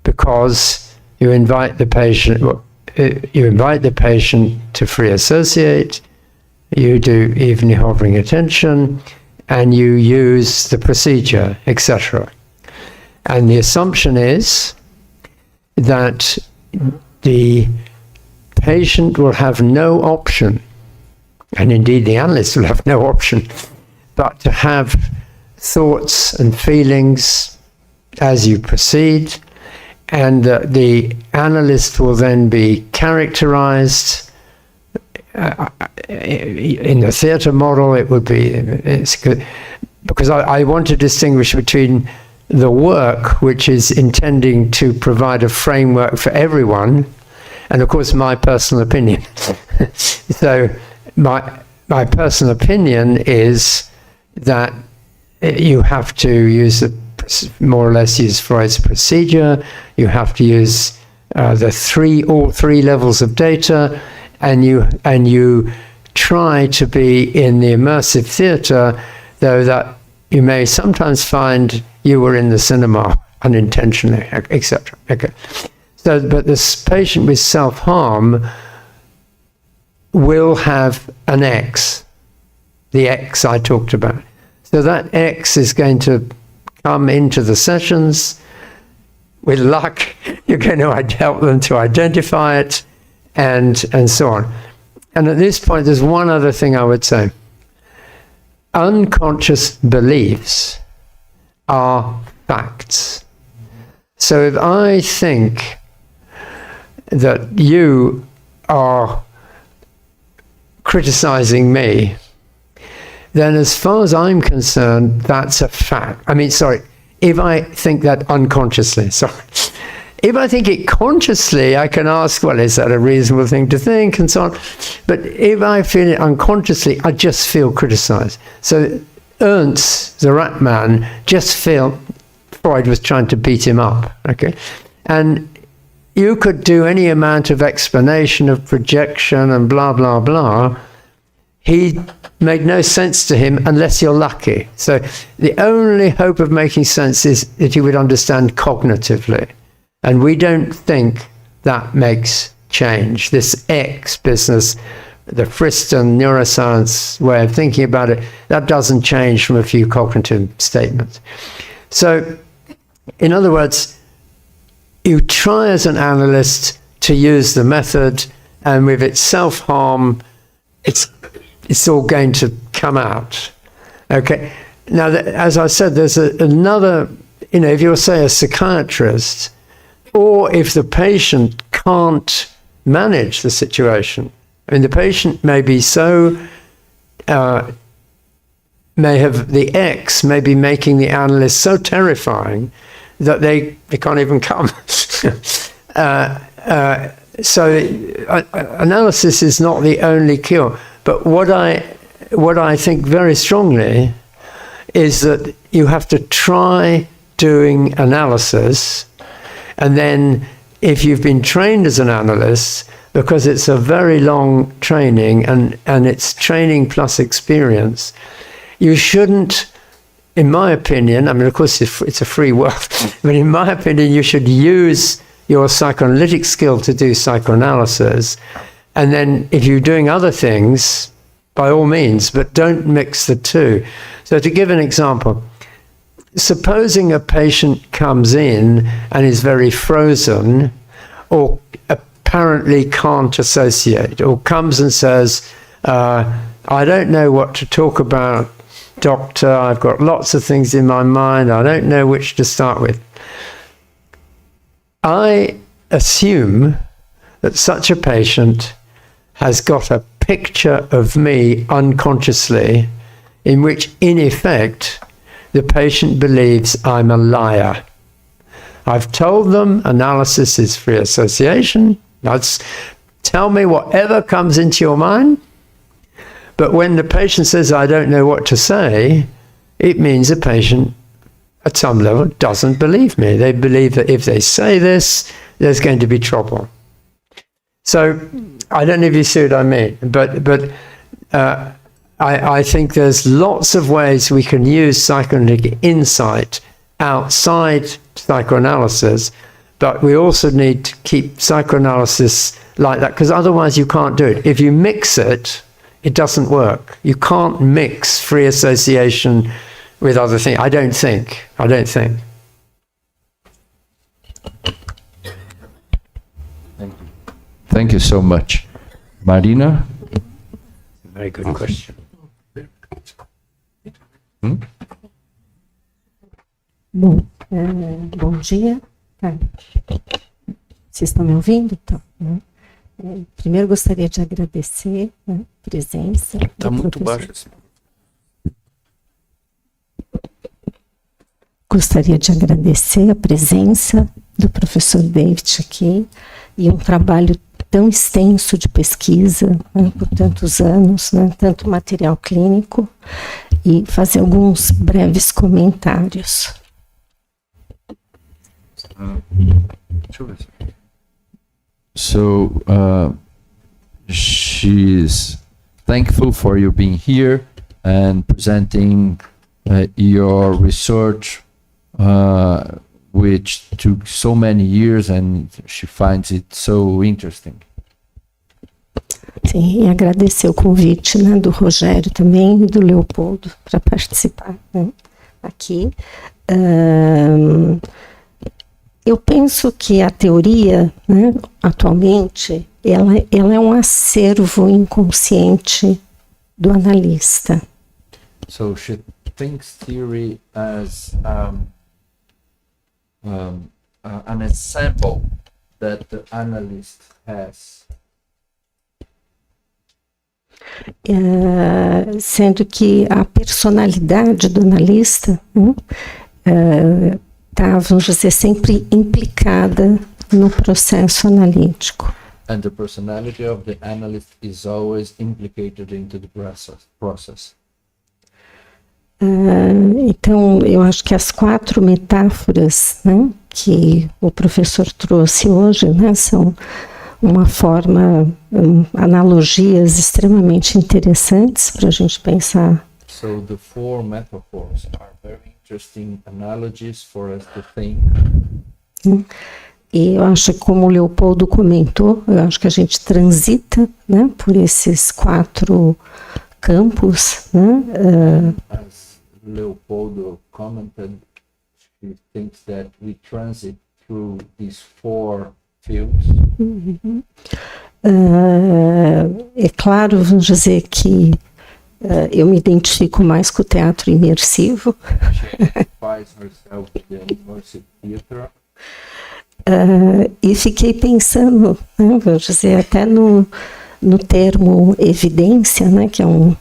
because you invite the patient to free associate, you do evenly hovering attention, and you use the procedure, etc. And the assumption is that the patient will have no option, and indeed the analyst will have no option, but to have thoughts and feelings as you proceed, and the analyst will then be characterized. In the theatre model, it would be, it's good, because I want to distinguish between the work, which is intending to provide a framework for everyone, and of course my personal opinion. So my personal opinion is that you have to use more or less use Freud's procedure. You have to use all three levels of data, and you try to be in the immersive theatre, though that you may sometimes find you were in the cinema unintentionally, etc. Okay. So, but this patient with self-harm will have an X, the X I talked about. So that X is going to come into the sessions. With luck, you're going to help them to identify it, and so on. And at this point, there's one other thing I would say. Unconscious beliefs are facts. So if I think that you are criticizing me, then as far as I'm concerned, that's a fact. I mean, sorry, if I think that unconsciously, sorry. If I think it consciously, I can ask, well, is that a reasonable thing to think, and so on. But if I feel it unconsciously, I just feel criticized. So Ernst, the rat man, just felt Freud was trying to beat him up, okay? And you could do any amount of explanation of projection and blah, blah, blah. He made no sense to him unless you're lucky. So the only hope of making sense is that he would understand cognitively. And we don't think that makes change. This X business, the Friston neuroscience way of thinking about it, that doesn't change from a few cognitive statements. So, in other words, you try as an analyst to use the method, and with its self-harm, it's all going to come out. Okay. Now, as I said, there's another, if you're, say, a psychiatrist, or if the patient can't manage the situation. I mean, the patient may be so, may have the X, may be making the analyst so terrifying that they can't even come. So analysis is not the only cure. But what I think very strongly is that you have to try doing analysis. And then if you've been trained as an analyst, because it's a very long training and it's training plus experience, you shouldn't, in my opinion, I mean, of course, it's a free world, but in my opinion, you should use your psychoanalytic skill to do psychoanalysis. And then if you're doing other things, by all means, but don't mix the two. So to give an example, supposing a patient comes in and is very frozen or apparently can't associate, or comes and says, I don't know what to talk about, doctor, I've got lots of things in my mind, I don't know which to start with. I assume that such a patient has got a picture of me unconsciously in which, in effect, the patient believes I'm a liar. I've told them analysis is free association. Tell me whatever comes into your mind. But when the patient says, I don't know what to say, it means the patient, at some level, doesn't believe me. They believe that if they say this, there's going to be trouble. So I don't know if you see what I mean, but I think there's lots of ways we can use psychoanalytic insight outside psychoanalysis, but we also need to keep psychoanalysis like that, because otherwise you can't do it. If you mix it, it doesn't work. You can't mix free association with other things. I don't think. Thank you so much. Marina? Very good question. Bom, bom dia. Tá. Vocês estão me ouvindo? Tá, né? Primeiro gostaria de agradecer, né, a presença. Está muito baixo assim. Gostaria de agradecer a presença do professor David aqui, e um trabalho tão extenso de pesquisa, né, por tantos anos, né, tanto material clínico, e fazer alguns breves comentários. So she's thankful for you being here and presenting your research, which took so many years, and she finds it so interesting. Sim, e agradecer o convite, né, do Rogério também e do Leopoldo para participar, né, aqui. Eu penso que a teoria, né, atualmente, ela é um acervo inconsciente do analista. So she thinks theory as an ensemble that the analyst has. Sendo que a personalidade do analista está, vamos dizer, sempre implicada no processo analítico. And the personality of the analyst is always implicated into the process. Então, eu acho que as 4 metáforas, né, que o professor trouxe hoje, né, são uma forma, analogias extremamente interessantes para a gente pensar. So the 4 metaphors are very interesting analogies for us to think. E eu acho que, como o Leopoldo comentou, eu acho que a gente transita, né, por esses 4 campos, né? As Leopoldo commented, she thinks that we transit through these 4 fields. É claro, vamos dizer que eu me identifico mais com o teatro imersivo. She identifies herself with the immersive theater. E fiquei pensando, né, vou dizer, até no termo evidência, né, que é um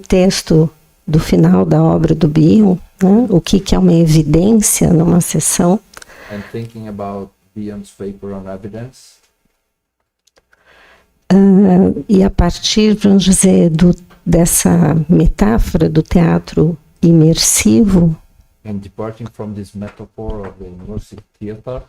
texto do final da obra do Bion, né, o que é uma evidência numa sessão. And thinking about Bion's paper on evidence. E a partir, vamos dizer, dessa metáfora do teatro imersivo, And departing from this metaphor of the immersive theater,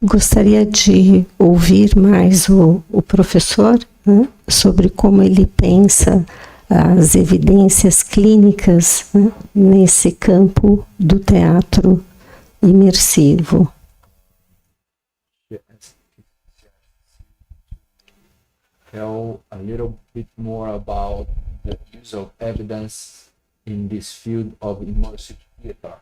gostaria de ouvir mais o professor, né, sobre como ele pensa as evidências clínicas, né, nesse campo do teatro imersivo. tell a little bit more about the use of evidence in this field of immersive theater.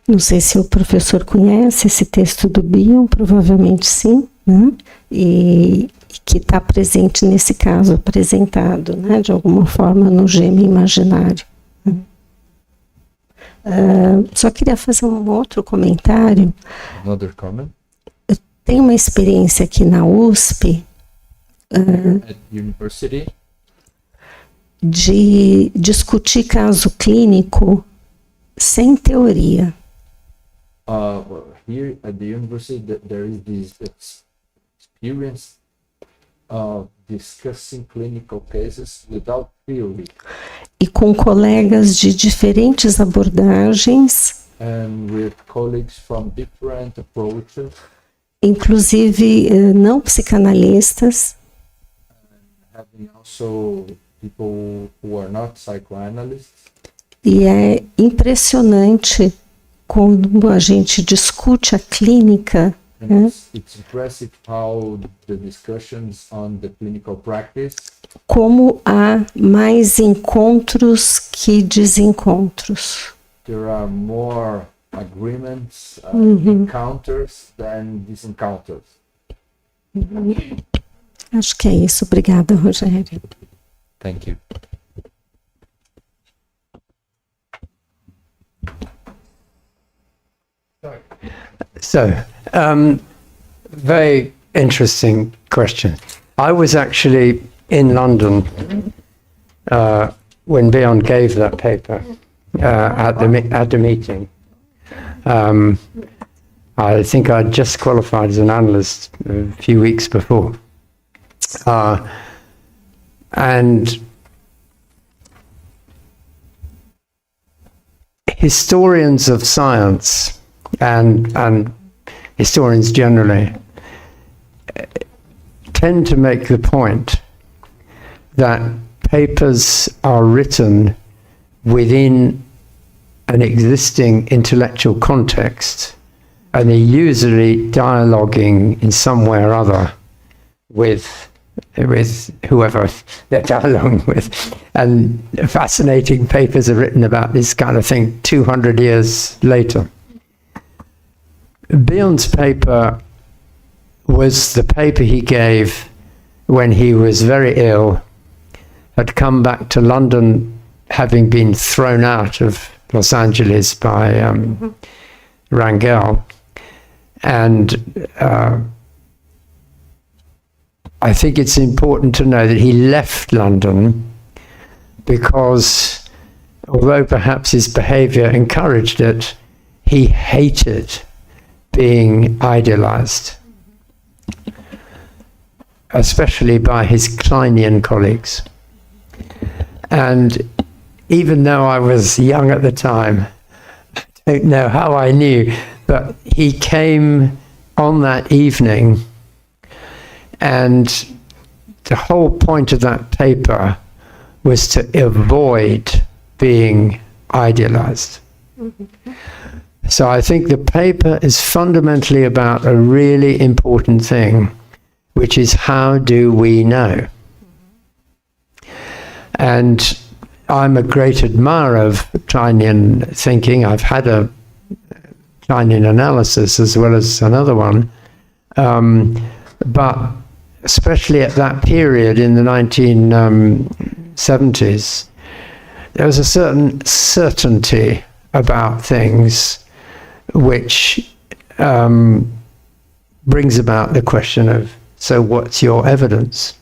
Não sei se o professor conhece esse texto do Bion, provavelmente sim, né? E que está presente nesse caso apresentado, né? De alguma forma no gêmeo imaginário. Só queria fazer um outro comentário. Another comment? Eu tenho uma experiência aqui na USP At university, de discutir caso clínico sem teoria. here at the university, there is this experience of discussing clinical cases without theory. E com colegas de diferentes abordagens, And with colleagues from different approaches, inclusive não psicanalistas, having also people who are not psychoanalysts. e é impressionante quando a gente discute a clínica, And it's impressive how the discussions on the clinical practice, como há mais encontros que desencontros. there are more agreements, encounters than disencounters. Acho que é isso. Obrigada, Rogério. Thank you. So, very interesting question. I was actually in London when Bjorn gave that paper at the meeting. I think I'd just qualified as an analyst a few weeks before. And historians of science and historians generally tend to make the point that papers are written within an existing intellectual context, and they're usually dialoguing in some way or other with whoever they're dialoguing with. And fascinating papers are written about this kind of thing 200 years later. Bion's paper was the paper he gave when he was very ill, had come back to London having been thrown out of Los Angeles by Rangel. And I think it's important to know that he left London because, although perhaps his behavior encouraged it, he hated being idealized, especially by his Kleinian colleagues. And even though I was young at the time, I don't know how I knew, but he came on that evening, and the whole point of that paper was to avoid being idealized. Mm-hmm. So I think the paper is fundamentally about a really important thing, which is how do we know? And I'm a great admirer of Kleinian thinking. I've had a Kleinian analysis as well as another one. But especially at that period in the 1970s, there was a certain certainty about things which brings about the question of, so what's your evidence?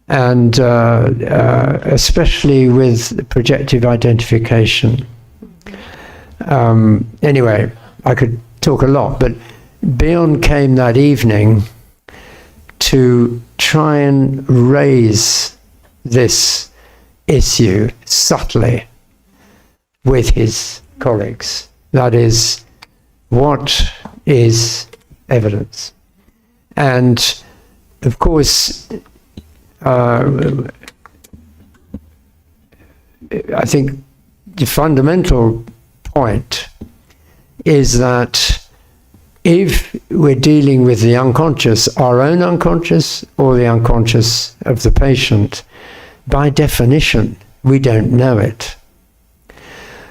And especially with projective identification. Anyway, I could talk a lot, but Bion came that evening to try and raise this issue subtly with his colleagues. That is, what is evidence? And of course, I think the fundamental point is that if we're dealing with the unconscious, our own unconscious or the unconscious of the patient, by definition, we don't know it.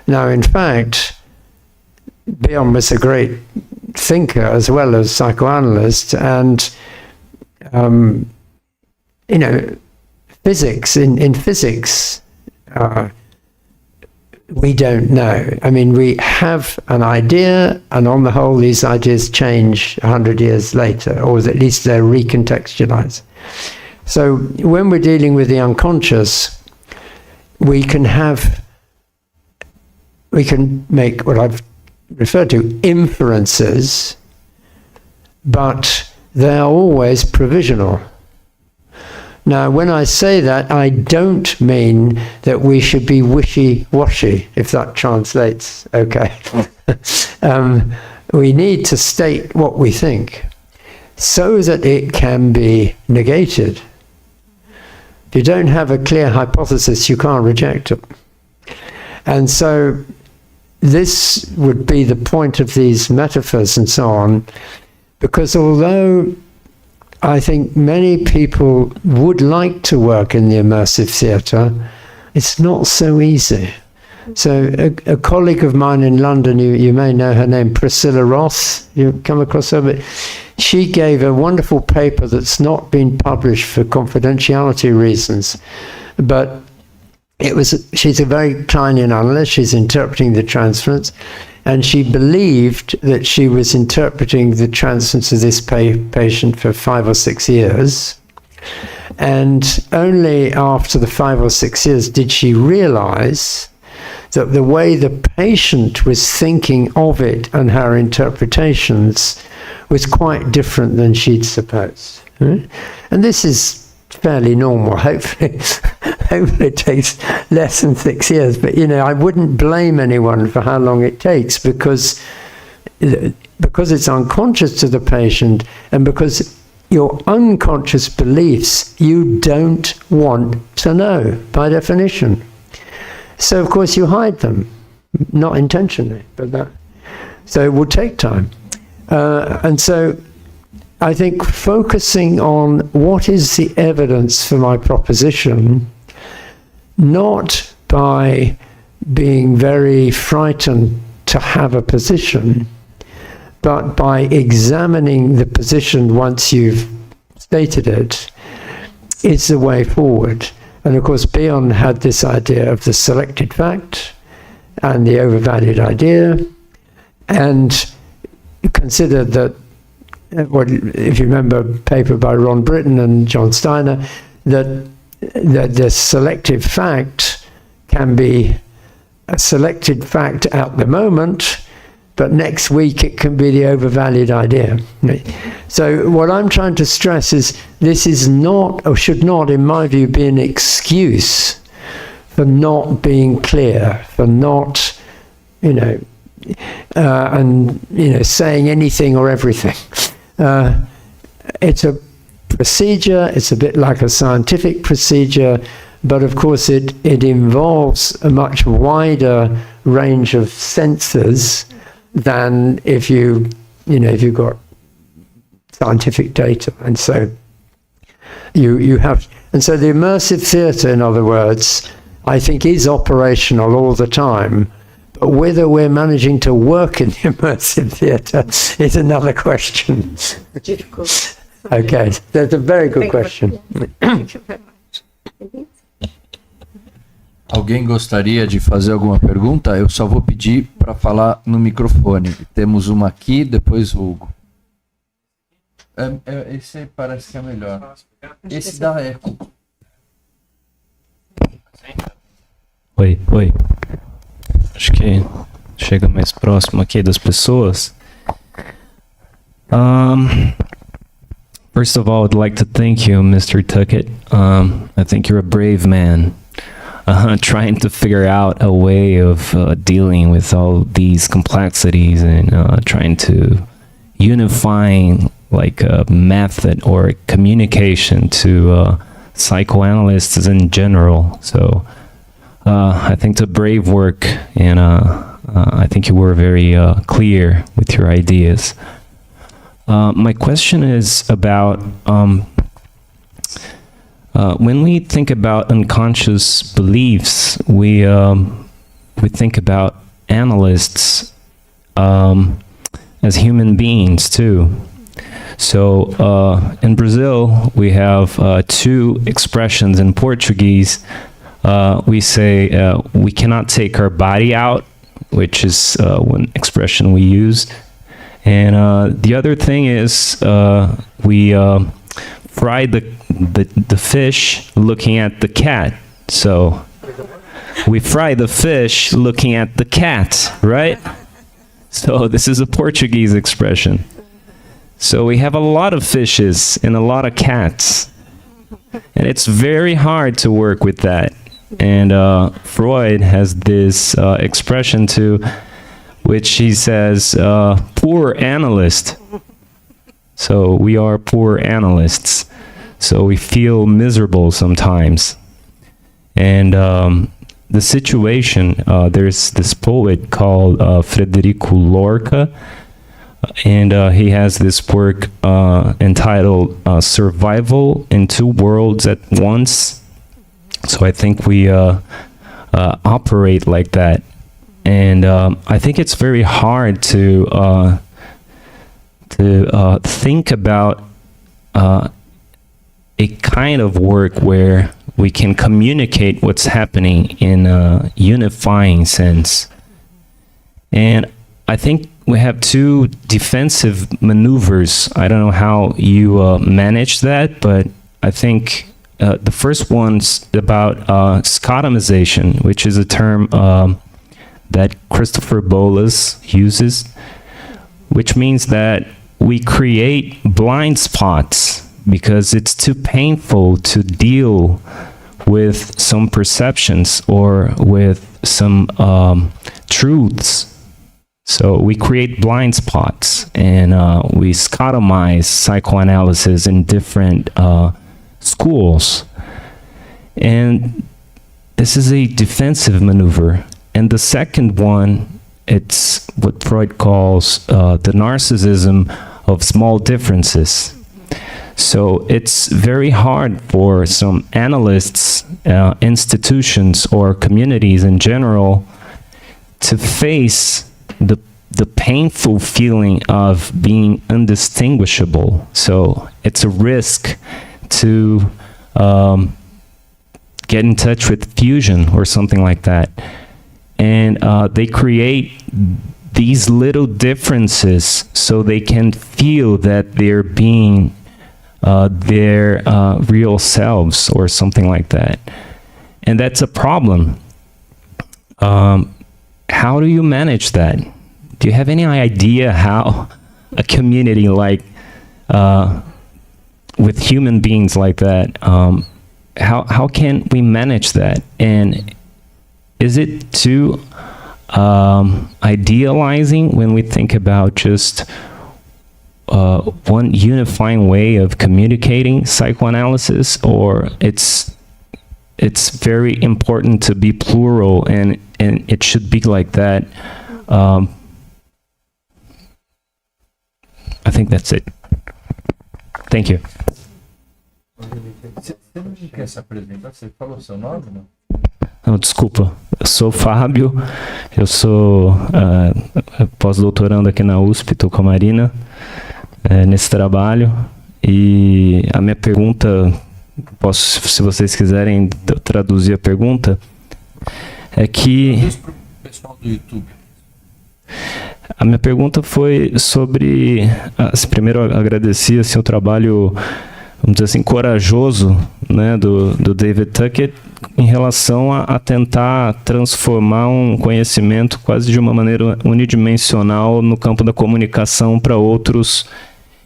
Now, in fact, Bion was a great thinker as well as psychoanalyst, and you know, physics, in physics, we don't know. I mean, we have an idea, and on the whole, these ideas change 100 years later, or at least they're recontextualized. So when we're dealing with the unconscious, we can make what I've referred to inferences, but they are always provisional. Now, when I say that, I don't mean that we should be wishy-washy, if that translates okay. We need to state what we think so that it can be negated. If you don't have a clear hypothesis, you can't reject it. And so this would be the point of these metaphors and so on, because although I think many people would like to work in the immersive theatre, it's not so easy. So a colleague of mine in London, you may know her name, Priscilla Ross, you come across her, but she gave a wonderful paper that's not been published for confidentiality reasons, but she's a very Kleinian analyst, she's interpreting the transference, and she believed that she was interpreting the transference of this patient for 5 or 6 years. And only after the 5 or 6 years did she realize that the way the patient was thinking of it and her interpretations was quite different than she'd supposed. Right? And this is fairly normal. Hopefully it takes less than 6 years. But, you know, I wouldn't blame anyone for how long it takes because it's unconscious to the patient and because your unconscious beliefs you don't want to know by definition. So, of course, you hide them, not intentionally, but that. So it will take time. And so I think focusing on what is the evidence for my proposition, not by being very frightened to have a position, but by examining the position once you've stated it, is the way forward. And of course, Bion had this idea of the selected fact and the overvalued idea, and considered that, if you remember a paper by Ron Britton and John Steiner, that the selective fact can be a selected fact at the moment, but next week it can be the overvalued idea. So what I'm trying to stress is this is not, or should not, in my view, be an excuse for not being clear, for not, saying anything or everything. It's a procedure, it's a bit like a scientific procedure, but of course it involves a much wider range of senses than if you've got scientific data. And so you have, and so the immersive theatre, in other words, I think is operational all the time. But whether we're managing to work in the immersive theatre is another question. Difficult. Okay, that's a very good question. Thank you very much. Alguém gostaria de fazer alguma pergunta? Eu só vou pedir para falar no microfone. Temos uma aqui, depois o Hugo. Esse parece que é melhor. Esse dá eco. Oi. Acho que chega mais próximo aqui das pessoas. First of all, I'd like to thank you, Mr. Tuckett. I think you're a brave man. Trying to figure out a way of dealing with all these complexities and trying to unifying like a method or communication to psychoanalysts in general. So I think it's a brave work, and I think you were very clear with your ideas. My question is about when we think about unconscious beliefs, we think about analysts as human beings too. So in Brazil, we have two expressions in Portuguese. We say we cannot take our body out, which is one expression we use. And the other thing is we fry the fish looking at the cat. So we fry the fish looking at the cat, right? So this is a Portuguese expression. So we have a lot of fishes and a lot of cats. And it's very hard to work with that. And Freud has this expression too, which he says, poor analyst. So we are poor analysts. So we feel miserable sometimes. And the situation, there's this poet called Frederico Lorca, and he has this work entitled Survival in Two Worlds at Once. So I think we operate like that. And I think it's very hard to think about a kind of work where we can communicate what's happening in a unifying sense. And I think we have two defensive maneuvers. I don't know how you manage that, but I think the first one's about scotomization, which is a term that Christopher Bolas uses, which means that we create blind spots because it's too painful to deal with some perceptions or with some truths. So we create blind spots, and we scotomize psychoanalysis in different schools. And this is a defensive maneuver. And the second one, it's what Freud calls the narcissism of small differences. So it's very hard for some analysts, institutions, or communities in general to face the painful feeling of being undistinguishable. So it's a risk to get in touch with fusion or something like that. And they create these little differences so they can feel that they're being their real selves or something like that. And that's a problem. How do you manage that? Do you have any idea how a community like with human beings like that, how can we manage that? And is it too idealizing when we think about just one unifying way of communicating psychoanalysis, or it's very important to be plural and it should be like that? I think that's it. Thank you. Você não quer se apresentar? Você falou seu nome, não? Não, desculpa. Eu sou Fábio, eu sou pós-doutorando aqui na USP, estou com a Marina nesse trabalho. E a minha pergunta, se vocês quiserem traduzir a pergunta, é que... Traduz para o pessoal do YouTube. A minha pergunta foi sobre... primeiro, agradecer assim, o trabalho, vamos dizer assim, corajoso, né, do David Tuckett em relação a tentar transformar um conhecimento quase de uma maneira unidimensional no campo da comunicação para outros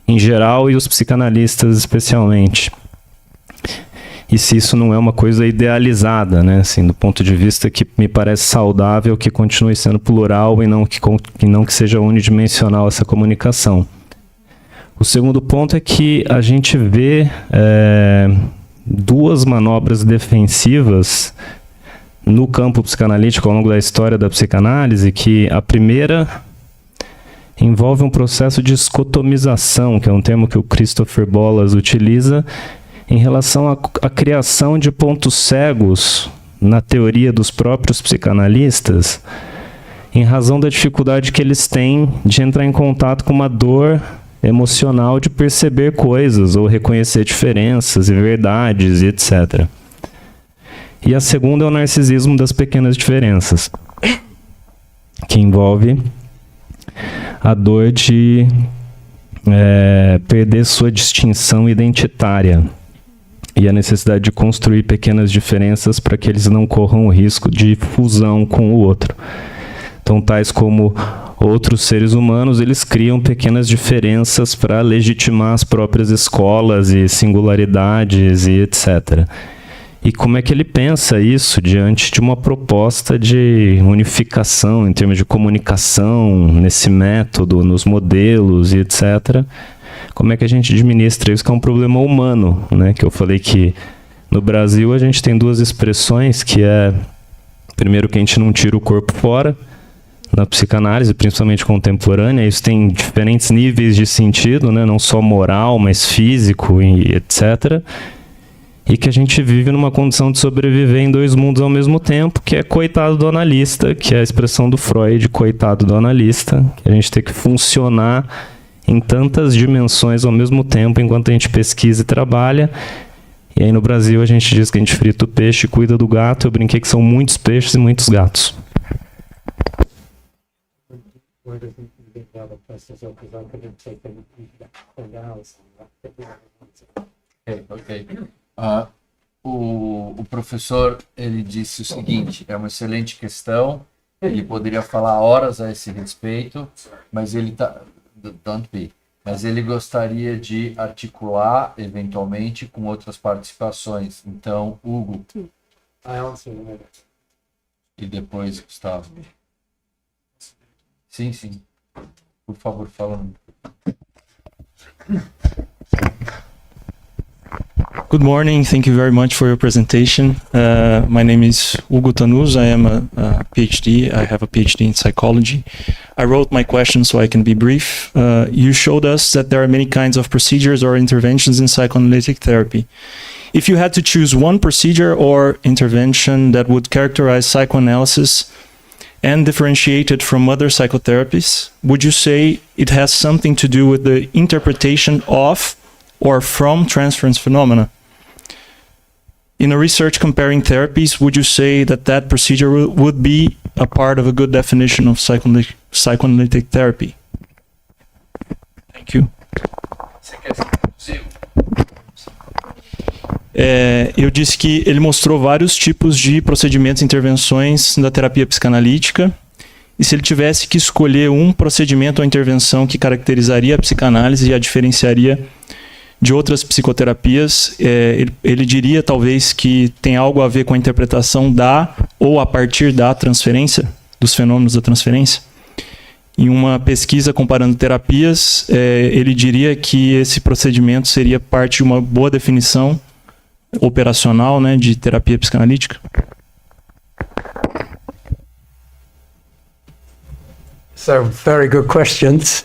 em geral e os psicanalistas especialmente. E se isso não é uma coisa idealizada, né, assim, do ponto de vista que me parece saudável que continue sendo plural e não que seja unidimensional essa comunicação. O segundo ponto é que a gente vê duas manobras defensivas no campo psicanalítico ao longo da história da psicanálise, que a primeira envolve um processo de escotomização, que é um termo que o Christopher Bolas utiliza, em relação à criação de pontos cegos na teoria dos próprios psicanalistas, em razão da dificuldade que eles têm de entrar em contato com uma dor emocional de perceber coisas ou reconhecer diferenças e verdades e etc. E a segunda é o narcisismo das pequenas diferenças, que envolve a dor de perder sua distinção identitária e a necessidade de construir pequenas diferenças para que eles não corram o risco de fusão com o outro. Então, tais como outros seres humanos, eles criam pequenas diferenças para legitimar as próprias escolas e singularidades e etc. E como é que ele pensa isso diante de uma proposta de unificação em termos de comunicação, nesse método, nos modelos e etc. Como é que a gente administra isso, que é um problema humano, né? Que eu falei que no Brasil a gente tem duas expressões, que é, primeiro, que a gente não tira o corpo fora, na psicanálise, principalmente contemporânea. Isso tem diferentes níveis de sentido, né? Não só moral, mas físico e etc. E que a gente vive numa condição de sobreviver em dois mundos ao mesmo tempo, que é coitado do analista, que é a expressão do Freud, coitado do analista, que a gente tem que funcionar em tantas dimensões ao mesmo tempo enquanto a gente pesquisa e trabalha. E aí no Brasil a gente diz que a gente frita o peixe e cuida do gato. Eu brinquei que são muitos peixes e muitos gatos. Ok. O professor, ele disse o seguinte, é uma excelente questão Ele poderia falar horas a esse respeito, mas ele tá... Don't be. Mas ele gostaria de articular, eventualmente, com outras participações. Então, Hugo. E depois, Gustavo. Sim, sim. Por favor, fala. Good morning. Thank you very much for your presentation. My name is Hugo Tanuz. I am a PhD. I have a PhD in psychology. I wrote my question so I can be brief. You showed us that there are many kinds of procedures or interventions in psychoanalytic therapy. If you had to choose one procedure or intervention that would characterize psychoanalysis and differentiate it from other psychotherapies, would you say it has something to do with the interpretation of or from transference phenomena? In a research comparing therapies, would you say that that procedure would be a part of a good definition of psychoanalytic therapy? Thank you. Eu disse que ele mostrou vários tipos de procedimentos e intervenções da terapia psicanalítica, e se ele tivesse que escolher um procedimento ou intervenção que caracterizaria a psicanálise e a diferenciaria de outras psicoterapias, ele diria talvez que tem algo a ver com a interpretação da ou a partir da transferência, dos fenômenos da transferência. Em uma pesquisa comparando terapias, ele diria que esse procedimento seria parte de uma boa definição operacional, né, de terapia psicanalítica. So, very good questions.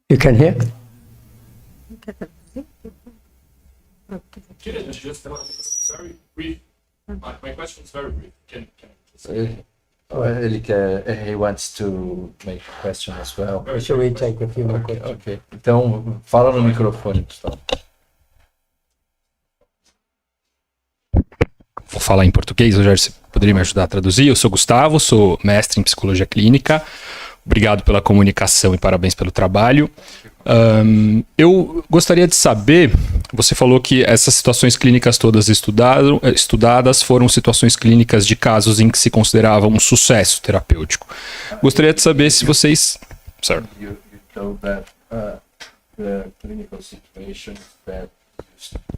You can hear? Just very brief. My question is very brief. Ele quer... He wants to make a question as well. Shall we take a few more questions? Ok. Então, fala no microfone, Gustavo. Vou falar em português, Rogério, você poderia me ajudar a traduzir? Eu sou Gustavo, sou mestre em psicologia clínica. Obrigado pela comunicação e parabéns pelo trabalho. Eu gostaria de saber, você falou que essas situações clínicas todas estudadas foram situações clínicas de casos em que se considerava um sucesso terapêutico. Gostaria de saber se vocês... Sorry. You told that the clinical situations that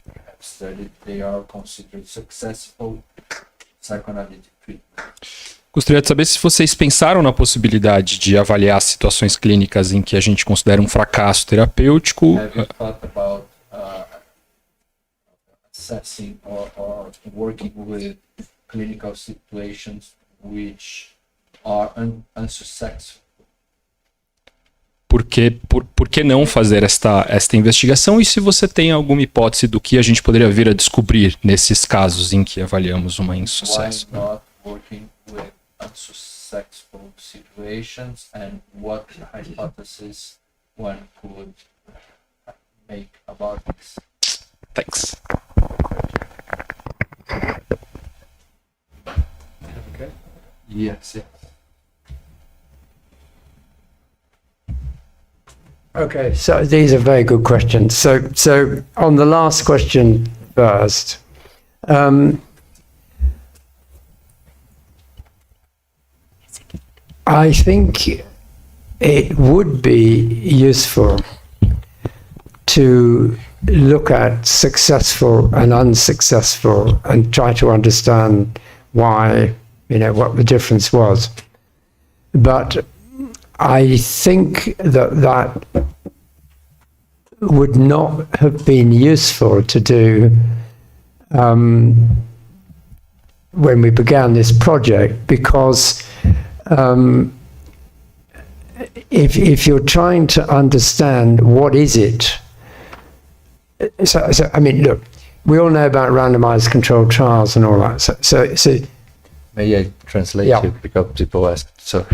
you have studied, they are considered successful psychoanalytic treatment. Gostaria de saber se vocês pensaram na possibilidade de avaliar situações clínicas em que a gente considera um fracasso terapêutico. Have you thought about assessing or working with clinical situations which are unsuccessful? Por que não fazer esta investigação? E se você tem alguma hipótese do que a gente poderia vir a descobrir nesses casos em que avaliamos uma insucesso? Why not working with unsuccessful situations, and what hypothesis one could make about this? Thanks. Okay. Yes. Okay, so these are very good questions. So on the last question first, I think it would be useful to look at successful and unsuccessful and try to understand why, what the difference was. But I think that would not have been useful to do when we began this project, because if you're trying to understand what is it, so I mean, look, we all know about randomized controlled trials and all that. So May I translate Yeah. you because people ask. So,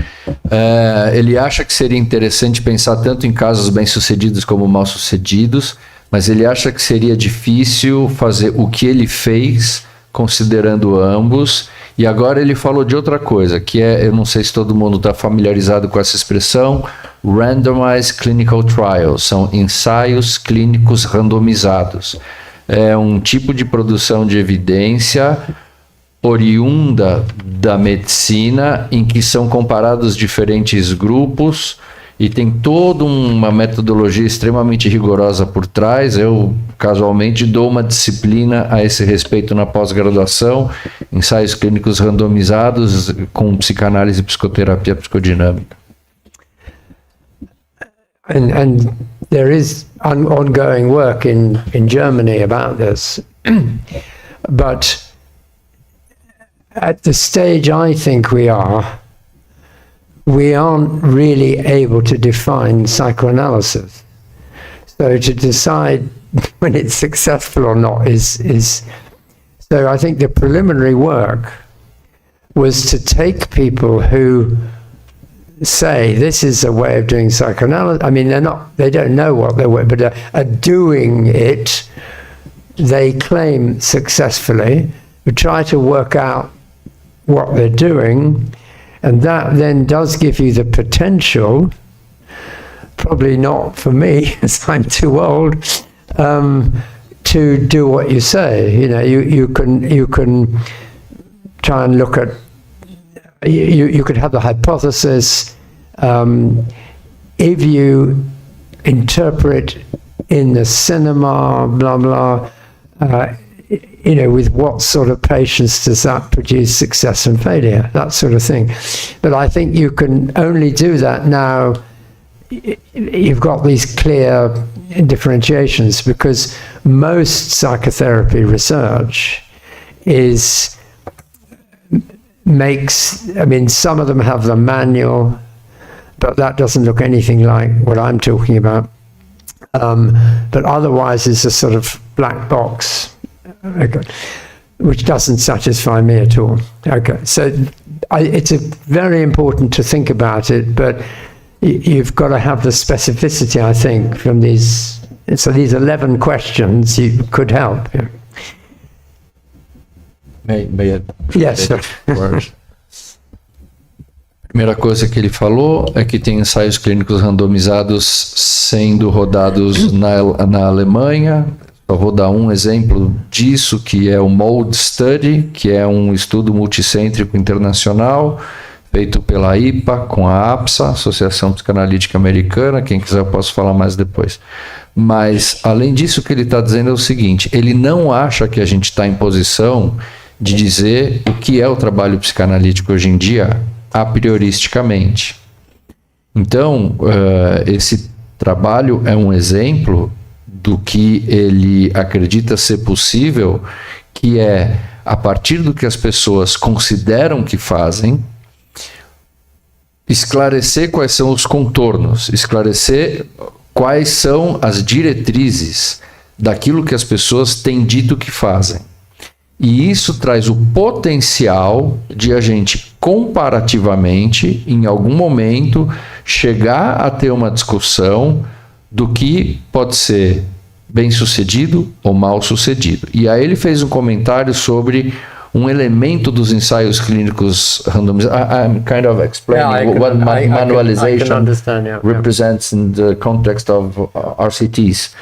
ele acha que seria interessante pensar tanto em casos bem-sucedidos como mal-sucedidos, mas ele acha que seria difícil fazer o que ele fez considerando ambos. E agora ele falou de outra coisa, que é, eu não sei se todo mundo está familiarizado com essa expressão, randomized clinical trials, são ensaios clínicos randomizados. É um tipo de produção de evidência oriunda da medicina, em que são comparados diferentes grupos e tem toda uma metodologia extremamente rigorosa por trás. Eu, casualmente, dou uma disciplina a esse respeito na pós-graduação, ensaios clínicos randomizados com psicanálise, psicoterapia, psicodinâmica. And there is ongoing work in Germany about this. But at the stage I think we aren't really able to define psychoanalysis. So to decide when it's successful or not is so I think the preliminary work was to take people who say this is a way of doing psychoanalysis. I mean, they don't know what they're doing, but are doing it, they claim successfully, we try to work out what they're doing, and that then does give you the potential, probably not for me, as I'm too old, to do what you say. You know, you can try and look at, you could have the hypothesis, if you interpret in the cinema, blah, blah, you know, with what sort of patients does that produce success and failure, that sort of thing. But I think you can only do that now. You've got these clear differentiations, because most psychotherapy research I mean, some of them have the manual, but that doesn't look anything like what I'm talking about. But otherwise it's a sort of black box, okay, which doesn't satisfy me at all. Okay, so it's very important to think about it, but you've got to have the specificity, I think, from these 11 questions you could help. Yeah. Yes, sir. Primeira coisa que ele falou é que tem ensaios clínicos randomizados sendo rodados na Alemanha. Só vou dar um exemplo disso, que é o MOLD Study, que é um estudo multicêntrico internacional, feito pela IPA com a APSA, Associação Psicanalítica Americana. Quem quiser eu posso falar mais depois. Mas, além disso, o que ele está dizendo é o seguinte: ele não acha que a gente está em posição de dizer o que é o trabalho psicanalítico hoje em dia, a prioristicamente. Então, esse trabalho é um exemplo do que ele acredita ser possível, que é, a partir do que as pessoas consideram que fazem, esclarecer quais são os contornos, esclarecer quais são as diretrizes daquilo que as pessoas têm dito que fazem. E isso traz o potencial de a gente, comparativamente, em algum momento, chegar a ter uma discussão do que pode ser bem sucedido ou mal sucedido. E aí ele fez um comentário sobre um elemento dos ensaios clínicos randomizados. I'm kind of explaining what manualization represents in the context of RCTs.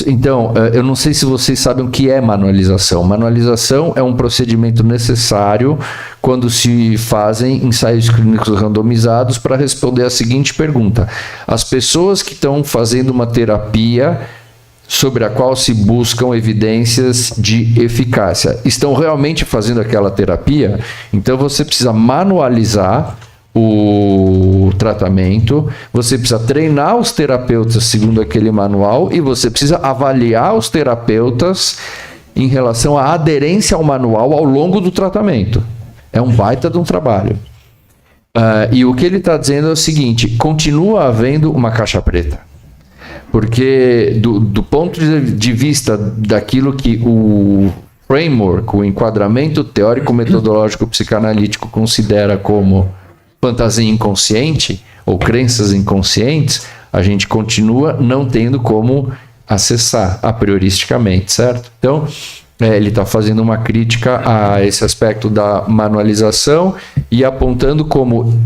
Então, eu não sei se vocês sabem o que é manualização. Manualização é um procedimento necessário quando se fazem ensaios clínicos randomizados para responder a seguinte pergunta: as pessoas que estão fazendo uma terapia sobre a qual se buscam evidências de eficácia, estão realmente fazendo aquela terapia? Então você precisa manualizar o tratamento, você precisa treinar os terapeutas segundo aquele manual e você precisa avaliar os terapeutas em relação à aderência ao manual ao longo do tratamento. É um baita de um trabalho. E o que ele está dizendo é o seguinte: continua havendo uma caixa preta. Porque do ponto de vista daquilo que o framework, o enquadramento teórico-metodológico psicanalítico considera como fantasia inconsciente ou crenças inconscientes, a gente continua não tendo como acessar a prioristicamente, certo? Então, ele está fazendo uma crítica a esse aspecto da manualização e apontando como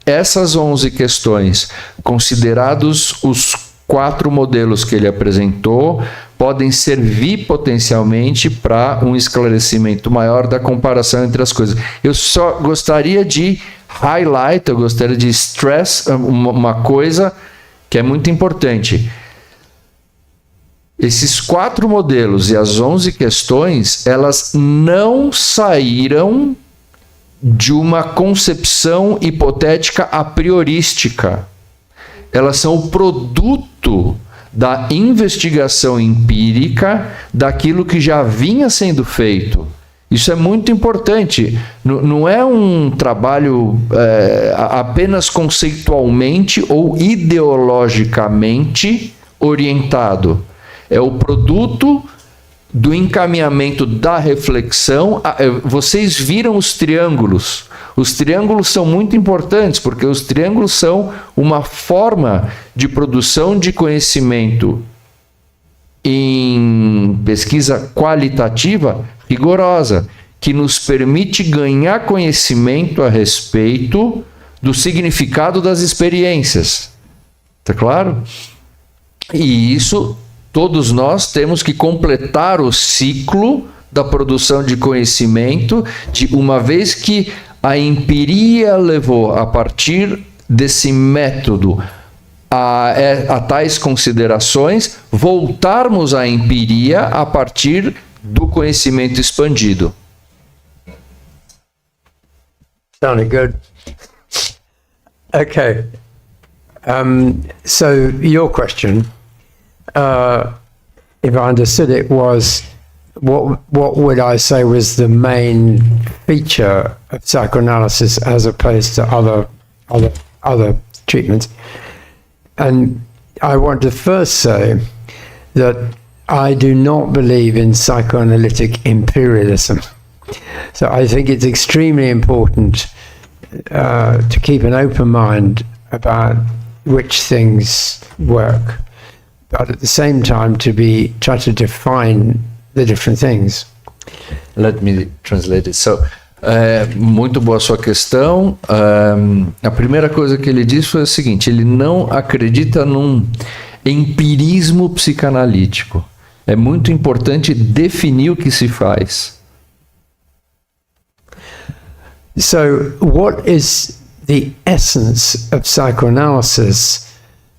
essas 11 questões, considerados os 4 modelos que ele apresentou, podem servir potencialmente para um esclarecimento maior da comparação entre as coisas. Eu só gostaria de highlight, eu gostaria de stress uma coisa que é muito importante. Esses 4 modelos e as 11 questões, elas não saíram de uma concepção hipotética a priorística. Elas são o produto da investigação empírica daquilo que já vinha sendo feito. Isso é muito importante. Não é um trabalho apenas conceitualmente ou ideologicamente orientado. É o produto do encaminhamento da reflexão. Vocês viram os triângulos. Os triângulos são muito importantes, porque os triângulos são uma forma de produção de conhecimento em pesquisa qualitativa rigorosa, que nos permite ganhar conhecimento a respeito do significado das experiências. Tá claro? E isso, todos nós temos que completar o ciclo da produção de conhecimento, de uma vez que a empiria levou, a partir desse método, a tais considerações, voltarmos à empiria a partir do conhecimento expandido. Sounded good. Okay. So your question, if I understood it, was what would I say was the main feature of psychoanalysis as opposed to other treatments? And I want to first say that I do not believe in psychoanalytic imperialism. So I think it's extremely important to keep an open mind about which things work, but at the same time try to define the different things. Let me translate it. So, muito boa a sua questão. A primeira coisa que ele disse foi o seguinte: ele não acredita num empirismo psicanalítico. É muito importante definir o que se faz. So, what is the essence of psychoanalysis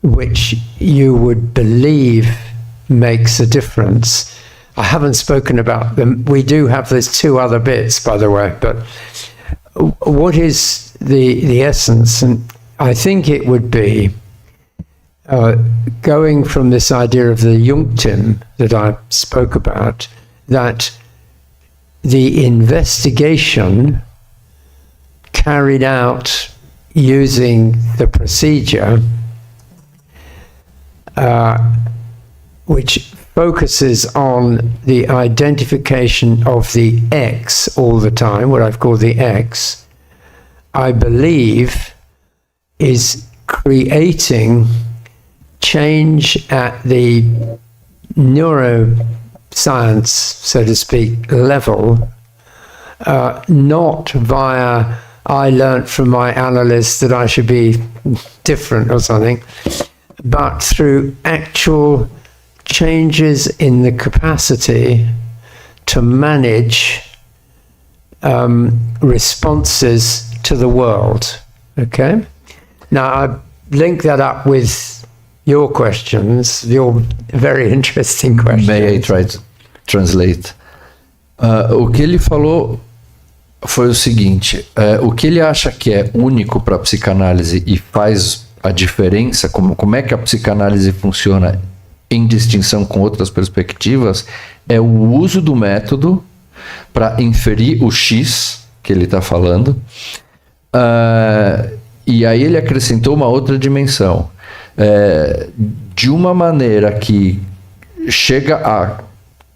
which you would believe makes a difference? I haven't spoken about them. We do have these 2 other bits, by the way, but what is the essence? And I think it would be going from this idea of the Jungtim that I spoke about, that the investigation carried out using the procedure, which focuses on the identification of the X all the time, what I've called the X, I believe is creating change at the neuroscience, so to speak, level, not via I learnt from my analyst that I should be different or something, but through actual changes in the capacity to manage responses to the world. Okay? Now, I link that up with your questions, your very interesting questions. May I try to translate? O que ele falou foi o seguinte: o que ele acha que é único para a psicanálise e faz a diferença, como é que a psicanálise funciona em distinção com outras perspectivas, é o uso do método para inferir o X que ele está falando. E aí ele acrescentou uma outra dimensão. De uma maneira que chega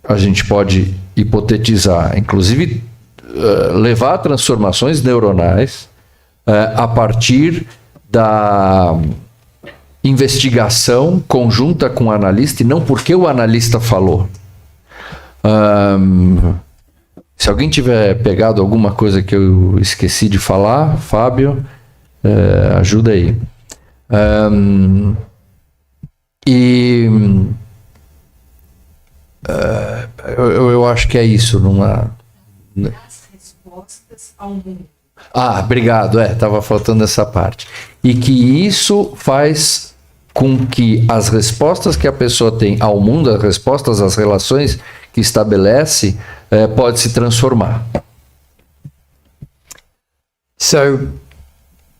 a gente pode hipotetizar, inclusive levar a transformações neuronais a partir da investigação conjunta com o analista e não porque o analista falou. Se alguém tiver pegado alguma coisa que eu esqueci de falar, Fábio, ajuda aí. Eu acho que é isso, numa... As respostas ao mundo. Ah, obrigado, estava faltando essa parte. E que isso faz com que as respostas que a pessoa tem ao mundo, as respostas às relações que estabelece, pode se transformar. So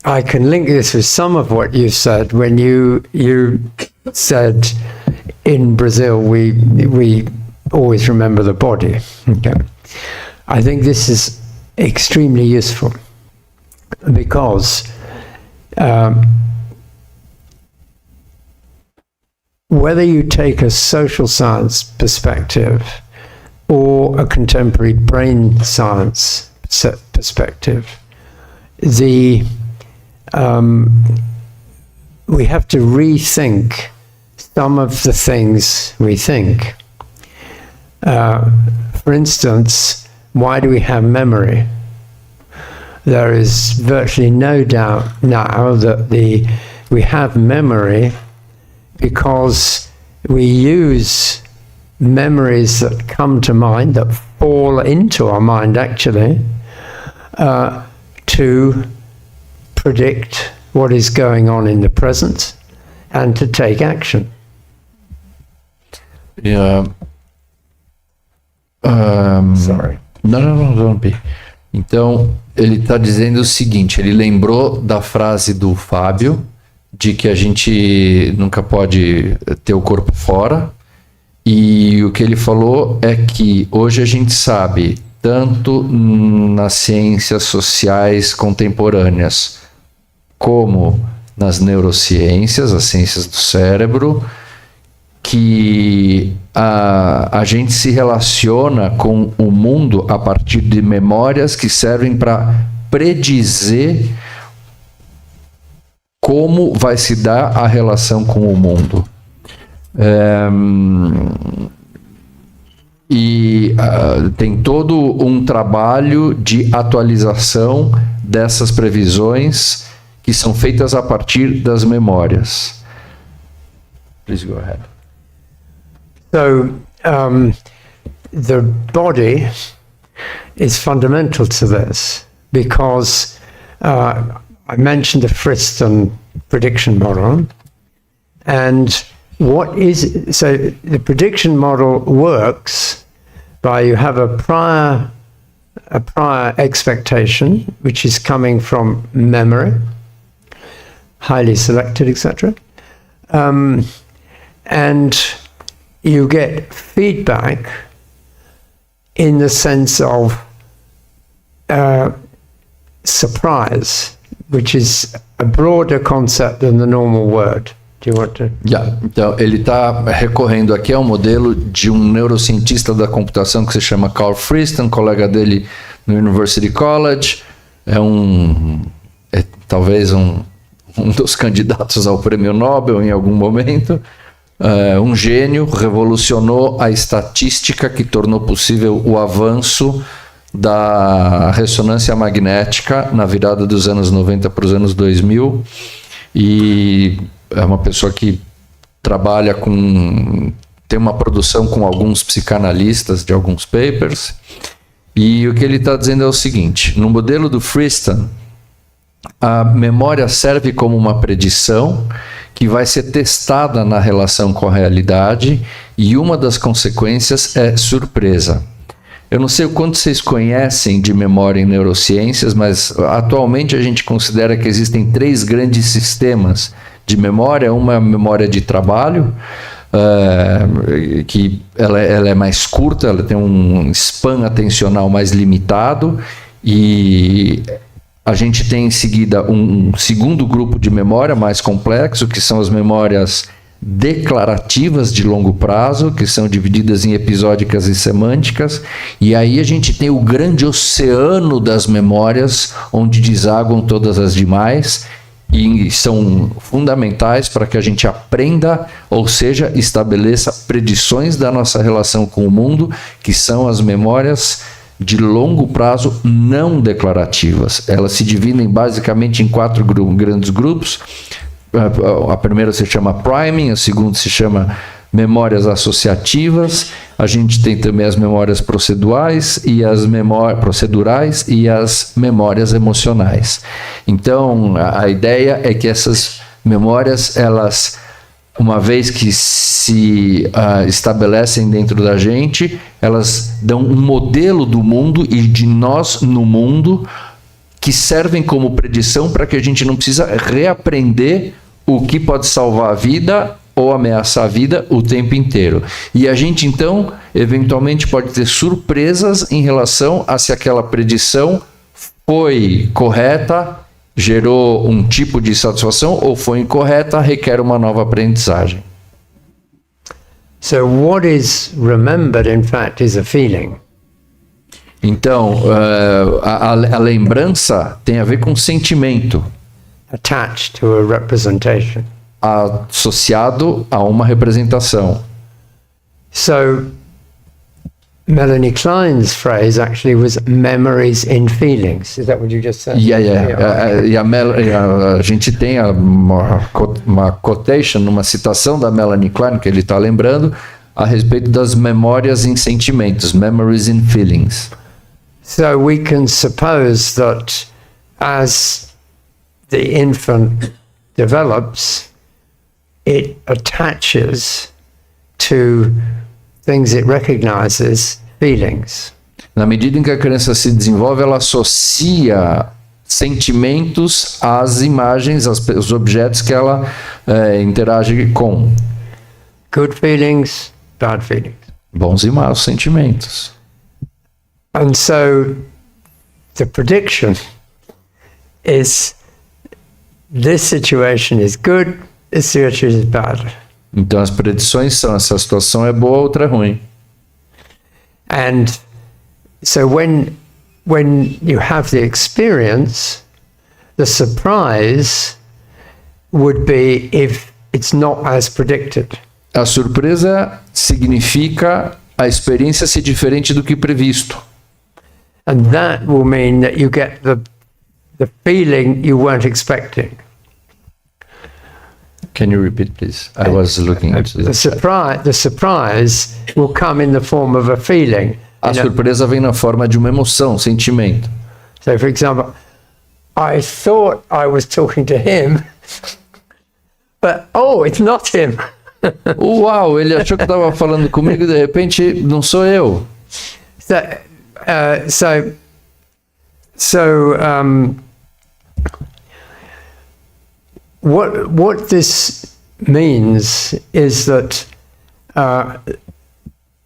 I can link this with some of what you said when you said in Brazil we always remember the body. Okay. I think this is extremely useful because whether you take a social science perspective or a contemporary brain science perspective, we have to rethink some of the things we think. For instance, why do we have memory? There is virtually no doubt now that we have memory because we use memories that come to mind, that fall into our mind actually, to predict what is going on in the present and to take action. Sorry. Não, don't be. Então, ele está dizendo o seguinte, ele lembrou da frase do Fábio, de que a gente nunca pode ter o corpo fora, e o que ele falou é que hoje a gente sabe, tanto nas ciências sociais contemporâneas, como nas neurociências, as ciências do cérebro, que a gente se relaciona com o mundo a partir de memórias que servem para predizer como vai se dar a relação com o mundo. Tem todo um trabalho de atualização dessas previsões que são feitas a partir das memórias. Please go ahead. So the body is fundamental to this because I mentioned the Friston prediction model, and so the prediction model works by you have a prior expectation which is coming from memory, highly selected, etc. And you get feedback in the sense of surprise, which is a broader concept than the normal word. Do you want to? Então, ele está recorrendo aqui ao modelo de um neurocientista da computação que se chama Carl Friston, colega dele no University College, talvez um dos candidatos ao prêmio Nobel em algum momento. Um gênio, revolucionou a estatística que tornou possível o avanço da ressonância magnética na virada dos anos 90 para os anos 2000, e é uma pessoa que trabalha tem uma produção com alguns psicanalistas de alguns papers, e o que ele está dizendo é o seguinte: no modelo do Friston, a memória serve como uma predição que vai ser testada na relação com a realidade, e uma das consequências é surpresa. Eu não sei o quanto vocês conhecem de memória em neurociências, mas atualmente a gente considera que existem 3 grandes sistemas de memória. Uma é a memória de trabalho, que ela é mais curta, ela tem um span atencional mais limitado, e a gente tem em seguida um segundo grupo de memória mais complexo, que são as memórias declarativas de longo prazo, que são divididas em episódicas e semânticas, e aí a gente tem o grande oceano das memórias, onde desaguam todas as demais, e são fundamentais para que a gente aprenda, ou seja, estabeleça predições da nossa relação com o mundo, que são as memórias de longo prazo não declarativas. Elas se dividem basicamente em 4 grandes grupos. A primeira se chama priming, a segunda se chama memórias associativas, a gente tem também as memórias procedurais e as memórias emocionais. Então, a ideia é que essas memórias, elas, uma vez que se estabelecem dentro da gente, elas dão um modelo do mundo e de nós no mundo, que servem como predição para que a gente não precisa reaprender o que pode salvar a vida ou ameaçar a vida o tempo inteiro. E a gente, então, eventualmente pode ter surpresas em relação a se aquela predição foi correta, gerou um tipo de satisfação, ou foi incorreta, requer uma nova aprendizagem. So what is remembered, in fact, is a feeling. Então, a lembrança tem a ver com sentimento, Attached to a representation. associado a uma representação. So Melanie Klein's phrase actually was memories in feelings. Is that what you just said? E a gente tem uma quotation, uma citação da Melanie Klein, que ele está lembrando, a respeito das memórias em sentimentos, memories in feelings. So we can suppose that as the infant develops, it attaches to things it recognizes, feelings. Na medida em que a criança se desenvolve, ela associa sentimentos às imagens, aos objetos que ela interage com. Good feelings, bad feelings. Bons e maus sentimentos. And so the prediction is this situation is good, this situation is bad. Então as predições são: essa situação é boa, outra é ruim. And so when you have the experience, the surprise would be if it's not as predicted. A surpresa significa a experiência ser diferente do que previsto. And that will mean that you get the feeling you weren't expecting. Can you repeat, please? I was looking at The surprise will come in the form of a feeling. A surpresa vem na forma de uma emoção, sentimento. So, for example, I thought I was talking to him, but it's not him. Uau, ele achou que estava falando comigo e de repente não sou eu. What this means is that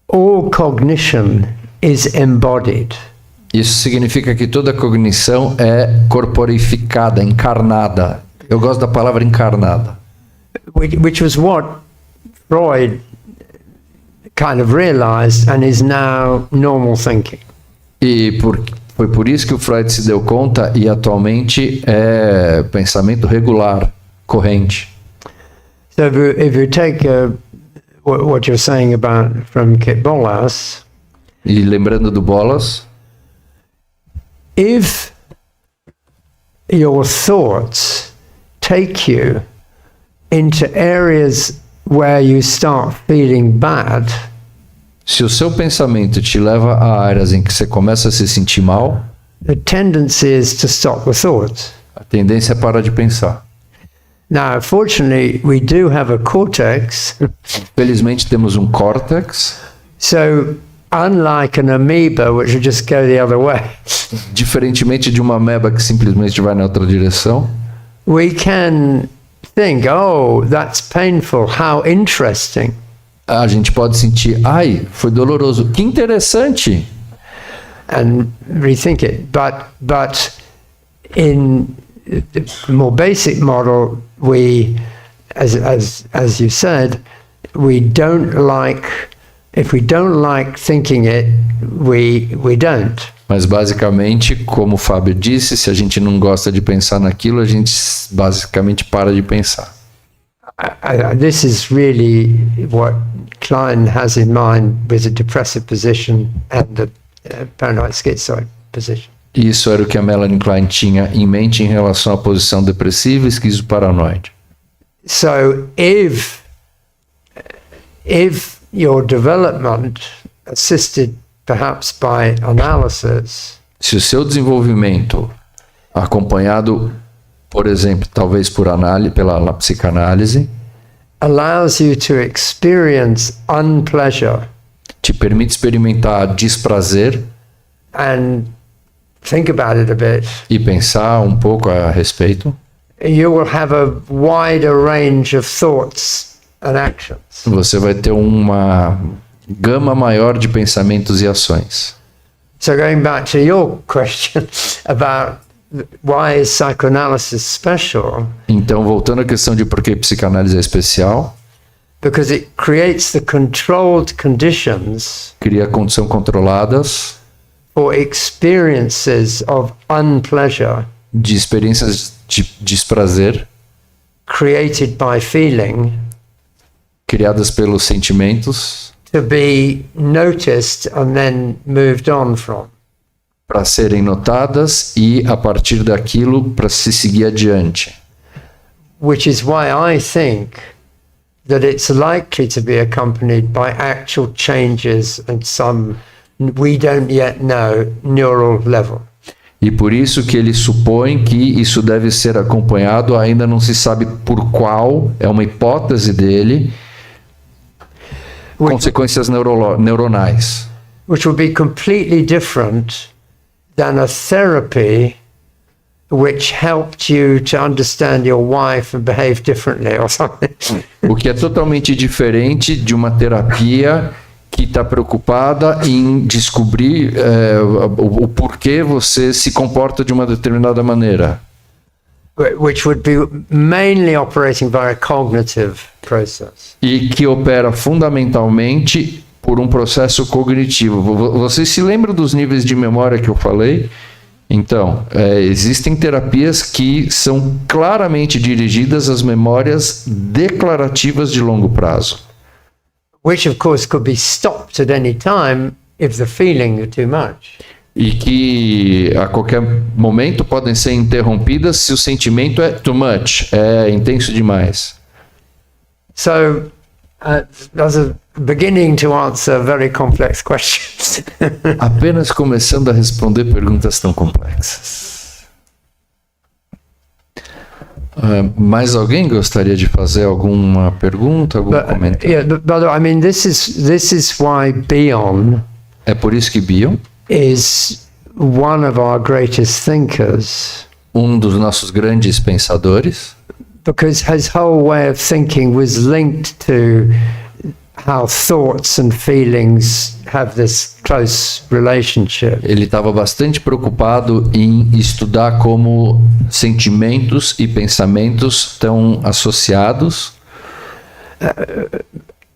all cognition is embodied. Isso significa que toda cognição é corporificada, encarnada. Eu gosto da palavra encarnada. Which was what Freud kind of realized and is now normal thinking. E foi por isso que o Freud se deu conta e atualmente é pensamento regular, corrente. So if you take what you're saying about from Kit Bolas, e lembrando do Bolas, if your thoughts take you into areas where you start feeling bad, se o seu pensamento te leva a áreas em que você começa a se sentir mal, the tendency is to stop the thoughts. a tendência é parar de pensar. Now, fortunately, we do have a cortex. Felizmente temos um córtex. So, unlike an amoeba, which will just go the other way, Diferentemente de uma ameba que simplesmente vai na outra direção, we can think, that's painful, how interesting. a gente pode sentir, ai, foi doloroso, que interessante. And rethink it. But in the more basic model, we, as you said, we don't like, if we don't like thinking it, we don't. Mas basicamente, como o Fábio disse, se a gente não gosta de pensar naquilo, a gente basicamente para de pensar. This is really what Klein has in mind with the depressive position and the paranoid schizoid position. Isso era o que a Melanie Klein tinha em mente em relação à posição depressiva e esquizoparanoide. So if if your development, assisted perhaps by analysis, Se o seu desenvolvimento, acompanhado, por exemplo, talvez pela psicanálise, allows you to experience unpleasure te permite experimentar desprazer and think about it a bit, e pensar um pouco a respeito, you will have a wider range of thoughts and actions. você vai ter uma gama maior de pensamentos e ações. So going back to your question about why is psychoanalysis special, Então, voltando à questão de por que psicanálise é especial, because it creates the controlled conditions cria condições controladas for experiences of unpleasure de experiências de desprazer created by feeling criadas pelos sentimentos to be noticed and then moved on from. para serem notadas e, a partir daquilo, para se seguir adiante. Which is why I think that it's likely to be accompanied by actual changes at some we don't yet know neural level. E por isso que ele supõe que isso deve ser acompanhado, ainda não se sabe por qual, é uma hipótese dele, consequências neuronais. Which will be completely different than a therapy which helped you to understand your wife and behave differently or something. O que é totalmente diferente de uma terapia que está preocupada em descobrir o porquê você se comporta de uma determinada maneira. Which would be mainly operating via a cognitive process. E que opera fundamentalmente por um processo cognitivo. Vocês se lembram dos níveis de memória que eu falei? Então, existem terapias que são claramente dirigidas às memórias declarativas de longo prazo. Which of course could be stopped at any time if the feeling is too much. E que a qualquer momento podem ser interrompidas se o sentimento é too much, é intenso demais. So, as a beginning to answer very complex questions. Apenas começando a responder perguntas tão complexas. Mais alguém gostaria de fazer alguma pergunta, algum comentário? Yeah, but I mean, this is why Bion É por isso que Bion, is one of our greatest thinkers, um dos nossos grandes pensadores, because his whole way of thinking was linked to how thoughts and feelings have this close relationship. ele estava bastante preocupado em estudar como sentimentos e pensamentos estão associados,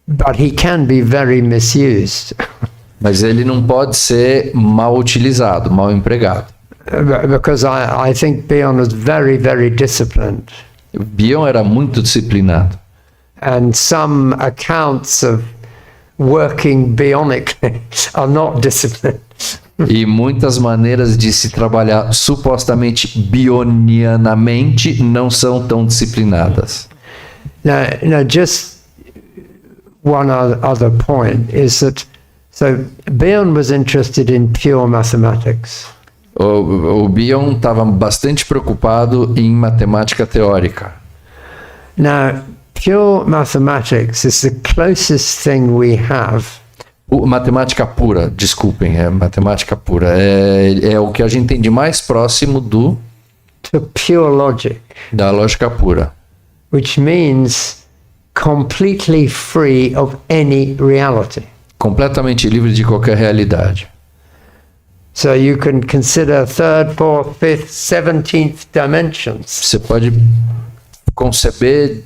But he can be very misused. mas ele não pode ser mal utilizado, mal empregado. Because I think Bion was very, very disciplined. Bion era muito disciplinado. And some accounts of working bionically are not disciplined. E muitas maneiras de se trabalhar supostamente bionianamente não são tão disciplinadas. Now, just one other point is that, so Bion was interested in pure mathematics. O Bion estava bastante preocupado em matemática teórica. Now, pure mathematics is the closest thing we have Matemática pura, desculpem, é matemática pura. É o que a gente tem de mais próximo to pure logic, da lógica pura. which means completely free of any reality. Completamente livre de qualquer realidade. So you can consider third, fourth, fifth, 17th dimensions. Você pode conceber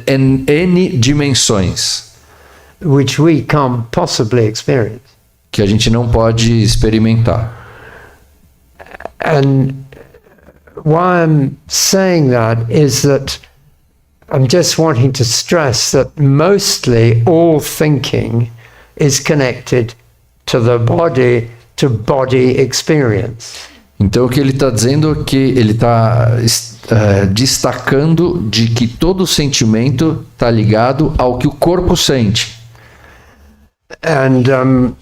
N dimensões Which we can't possibly experience. que a gente não pode experimentar. And why I'm saying that is that I'm just wanting to stress that mostly all thinking is connected to the body, to body experience. Então o que ele está dizendo é que ele está destacando de que todo sentimento está ligado ao que o corpo sente. And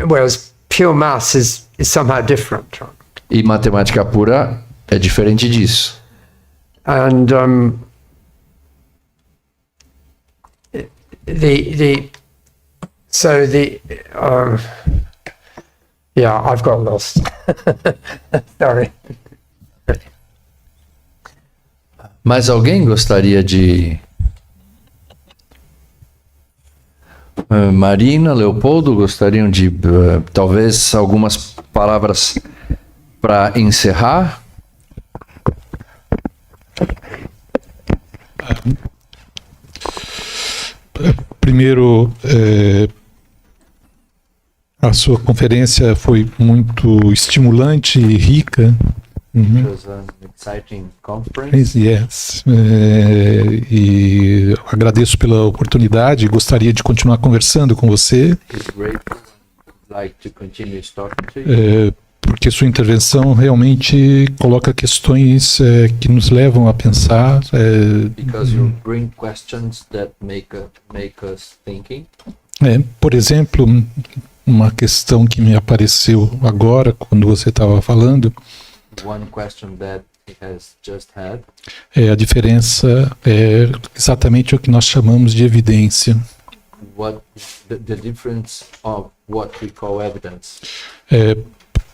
whereas pure maths is somehow different. E matemática pura é diferente disso. And yeah, I've got lost. Sorry. Mas alguém gostaria de... Marina, Leopoldo, gostariam de talvez algumas palavras para encerrar? Primeiro, a sua conferência foi muito estimulante e rica. It was an exciting conference. Yes. E agradeço pela oportunidade, gostaria de continuar conversando com você. Like to continue talking to you. Porque sua intervenção realmente coloca questões que nos levam a pensar. Because you bring questions that make us thinking. Por exemplo, uma questão que me apareceu agora quando você estava falando. One question that he has just had. A diferença é exatamente o que nós chamamos de evidência. What the difference of what we call evidence.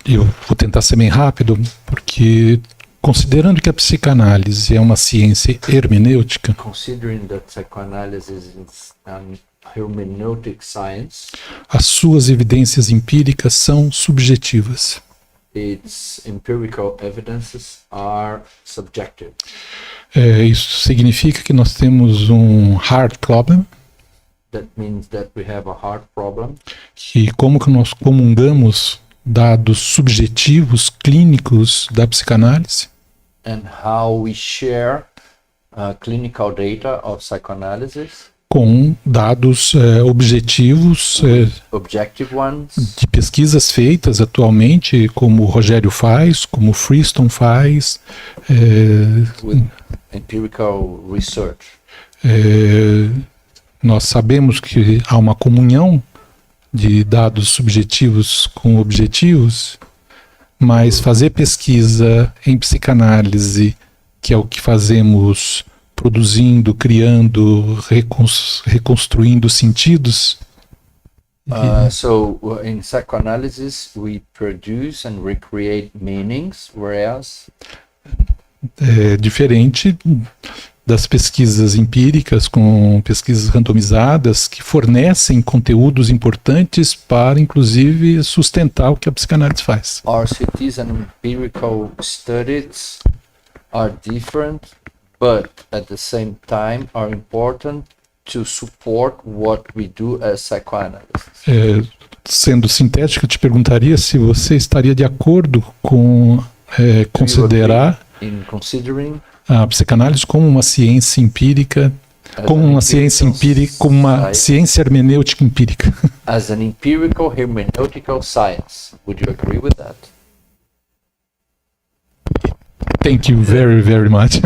Eu vou tentar ser bem rápido, porque considerando que a psicanálise é uma ciência hermenêutica, Considering that psychoanalysis is an hermeneutic science, as suas evidências empíricas são subjetivas. its empirical evidences are subjective. Isso significa que nós temos um hard problem, That means that we have a hard problem. que como que nós comungamos dados subjetivos clínicos da psicanálise, And how we share clinical data of psychoanalysis, com dados objetivos objective ones, de pesquisas feitas atualmente, como o Rogério faz, como o Freestone faz, with empirical research. Nós sabemos que há uma comunhão de dados subjetivos com objetivos, mas fazer pesquisa em psicanálise, que é o que fazemos produzindo, criando, reconstruindo sentidos. So in psychoanalysis we produce and recreate meanings, whereas É diferente das pesquisas empíricas, com pesquisas randomizadas, que fornecem conteúdos importantes para, inclusive, sustentar o que a psicanálise faz. RCTs and empirical studies are different, but at the same time are important to support what we do as psychoanalysts. Sendo sintético, eu te perguntaria se você estaria de acordo com considerar a psicanálise como uma ciência empírica, como uma ciência empírica, como uma ciência hermenêutica empírica. As an empirical hermeneutical science. Would you agree with that? Thank you very, very much.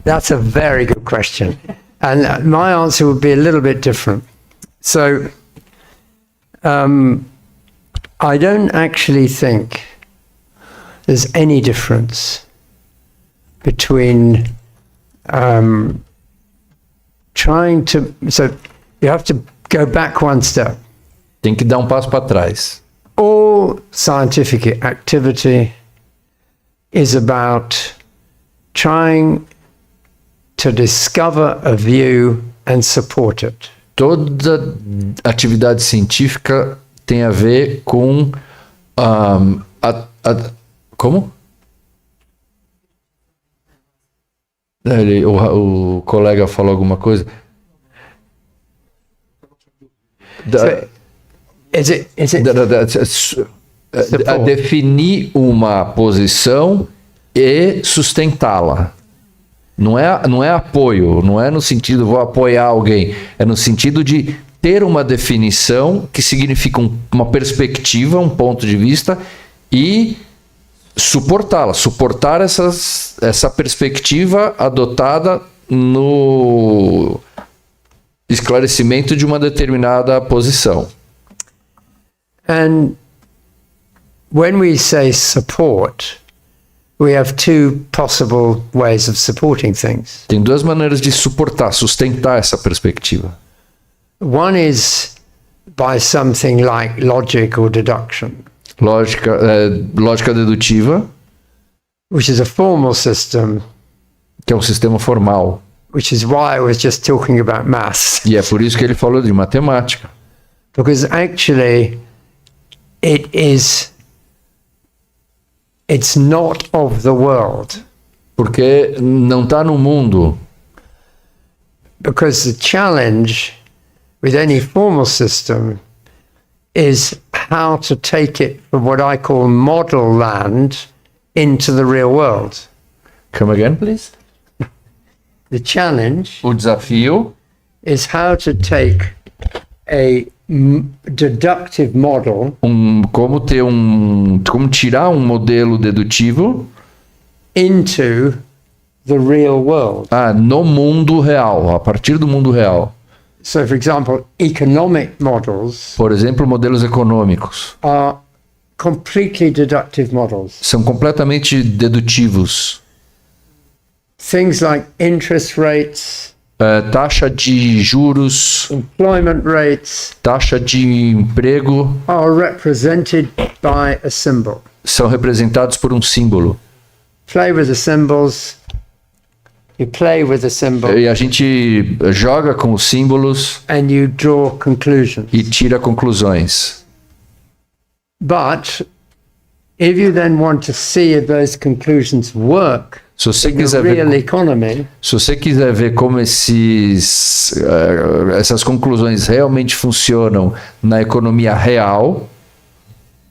That's a very good question. And my answer would be a little bit different. So, I don't actually think there's any difference between trying to... So, you have to go back one step. Tem que dar um passo para trás. All scientific activity is about trying to discover a view and support it. Toda atividade científica tem a ver com como? O colega falou alguma coisa. Definir uma posição e sustentá-la. Não é apoio, não é no sentido vou apoiar alguém, é no sentido de ter uma definição que significa uma perspectiva, um ponto de vista e suportá-la, suportar essa perspectiva adotada esclarecimento de uma determinada posição. And when we say support, we have two possible ways of supporting things. Tem duas maneiras de suportar, sustentar essa perspectiva. One is by something like logic or deduction, Lógica dedutiva, which is a formal system, que é um sistema formal. which is why I was just talking about maths. E é por isso que ele falou de matemática. Because actually it's not of the world. Porque não está no mundo. Because the challenge with any formal system is how to take it from what I call model land into the real world. Come again, please. The challenge O desafio is how to take a deductive model como tirar um modelo dedutivo into the real world. no mundo real, a partir do mundo real. So, for example, economic models Por exemplo, modelos econômicos are completely deductive models. são completamente dedutivos. Things like interest rates, Taxa de juros, employment rates taxa de emprego are represented by a symbol. são representados por um símbolo. Play with the symbols. You play with the symbol E a gente joga com os símbolos and you draw conclusions. e tira conclusões. But if you then want to see if those conclusions work Se você in the quiser real ver, economy, se você quiser ver como essas conclusões realmente funcionam na economia real,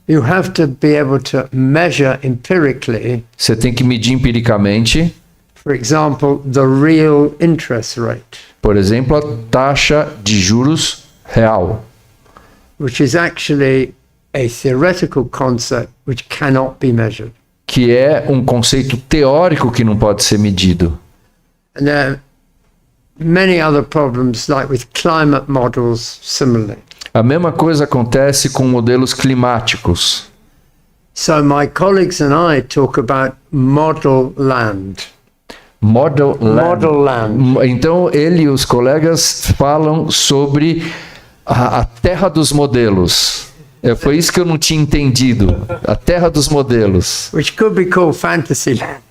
you have to be able to measure empirically, você tem que medir empiricamente, for example, the real interest rate, por exemplo, a taxa de juros real, which is actually a theoretical concept which cannot be measured. que é um conceito teórico que não pode ser medido. And there are many other problems, like with climate models, similarly. A mesma coisa acontece com modelos climáticos. So my colleagues and I talk about model land. Model Land. Então, ele e os colegas falam sobre a terra dos modelos. Foi isso que eu não tinha entendido. A terra dos modelos, Which could be called fantasy land.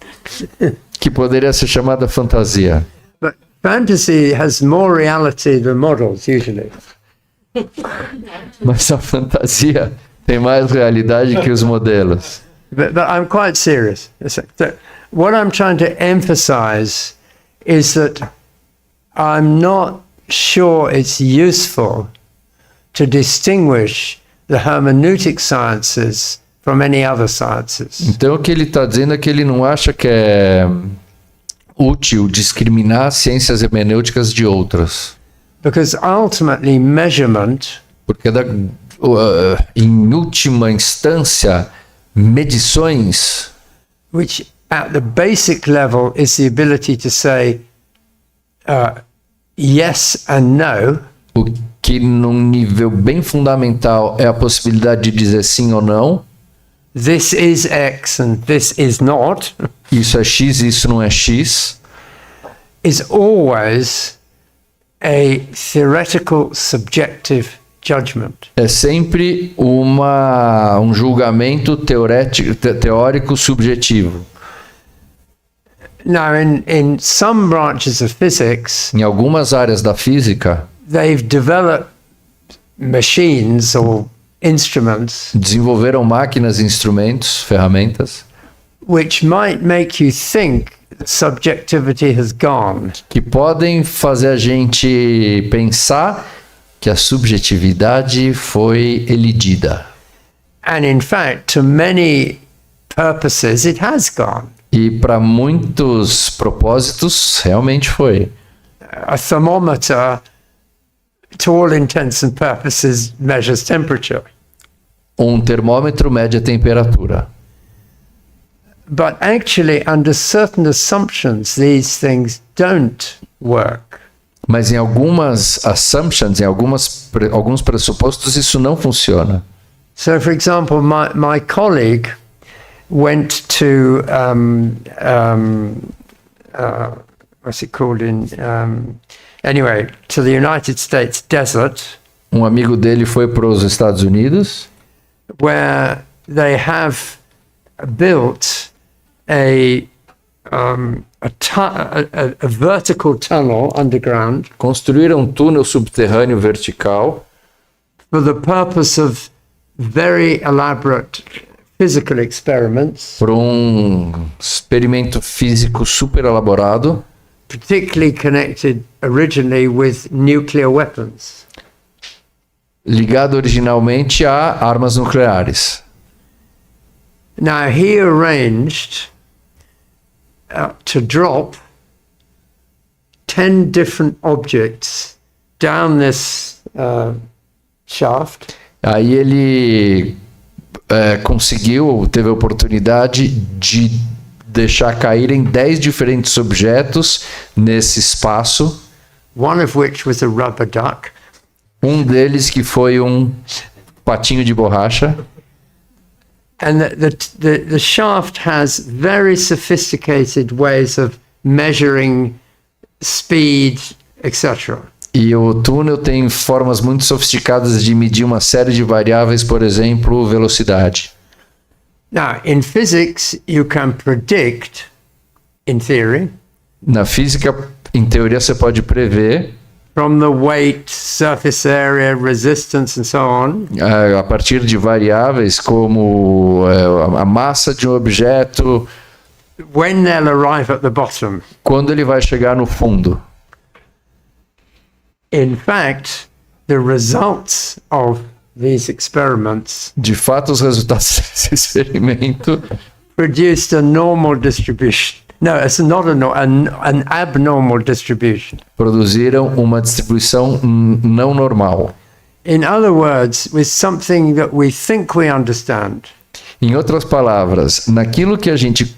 que poderia ser chamada fantasia. But fantasy has more reality than models, usually. Mas a fantasia tem mais realidade que os modelos. But I'm quite serious. So what I'm trying to emphasize is that I'm not sure it's useful to distinguish the hermeneutic sciences from any other sciences. Então, o que ele está dizendo é que ele não acha que é útil discriminar ciências hermenêuticas de outras. Because ultimately measurement Porque, em última instância, medições, which at the basic level is the ability to say yes and no, o que num nível bem fundamental é a possibilidade de dizer sim ou não. this is X and this is not, Isso é X, isso não é X. is always a theoretical subjective judgment. É sempre um julgamento teórico subjetivo. Now, in some branches of physics, Em algumas áreas da física, they've developed machines or instruments desenvolveram máquinas, instrumentos, ferramentas, which might make you think that subjectivity has gone. que podem fazer a gente pensar que a subjetividade foi elidida. And in fact, to many purposes, it has gone. E para muitos propósitos, realmente foi. A thermometer, to all intents and purposes, measures temperature. Um termômetro mede a temperatura. But actually, under certain assumptions, these things don't work. Mas em algumas assumptions, em alguns pressupostos, isso não funciona. So, for example, my colleague went to what's it called anyway, to the United States desert, Um amigo dele foi para os Estados Unidos, where they have built a vertical tunnel underground construíram um túnel subterrâneo vertical for the purpose of very elaborate physical experiments, para um experimento físico super elaborado, particularly connected originally with nuclear weapons. ligado originalmente a armas nucleares. Now, he arranged to drop 10 different objects down this shaft. Aí ele teve a oportunidade de deixar caírem 10 diferentes objetos nesse espaço. One of which was a rubber duck. Um deles que foi um patinho de borracha. And the shaft has very sophisticated ways of measuring speed, etc. E o túnel tem formas muito sofisticadas de medir uma série de variáveis, por exemplo, velocidade. Now, in physics, you can predict, in theory, Na física, em teoria, você pode prever, from the weight, surface area, resistance, and so on, a partir de variáveis como a massa de um objeto, when they'll arrive at the bottom. quando ele vai chegar no fundo. In fact, the results of these experiments De fato, os resultados desse experimento produced a normal distribution. No, it's not an abnormal distribution. produziram uma distribuição não normal. In other words, with something that we think we understand, Em outras palavras, naquilo que a gente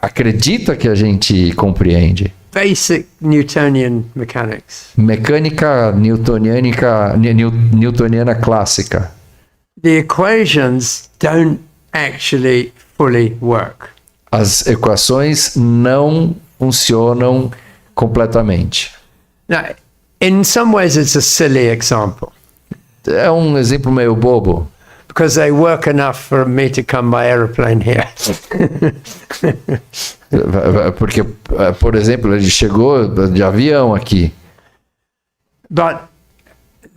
acredita que a gente compreende, basic Newtonian mechanics, mecânica newtoniana clássica, the equations don't actually fully work. as equações não funcionam completamente. Now, in some ways, it's a silly example É um exemplo meio bobo, because they work enough for me to come by aeroplane here. porque, por exemplo, ele chegou de avião aqui. But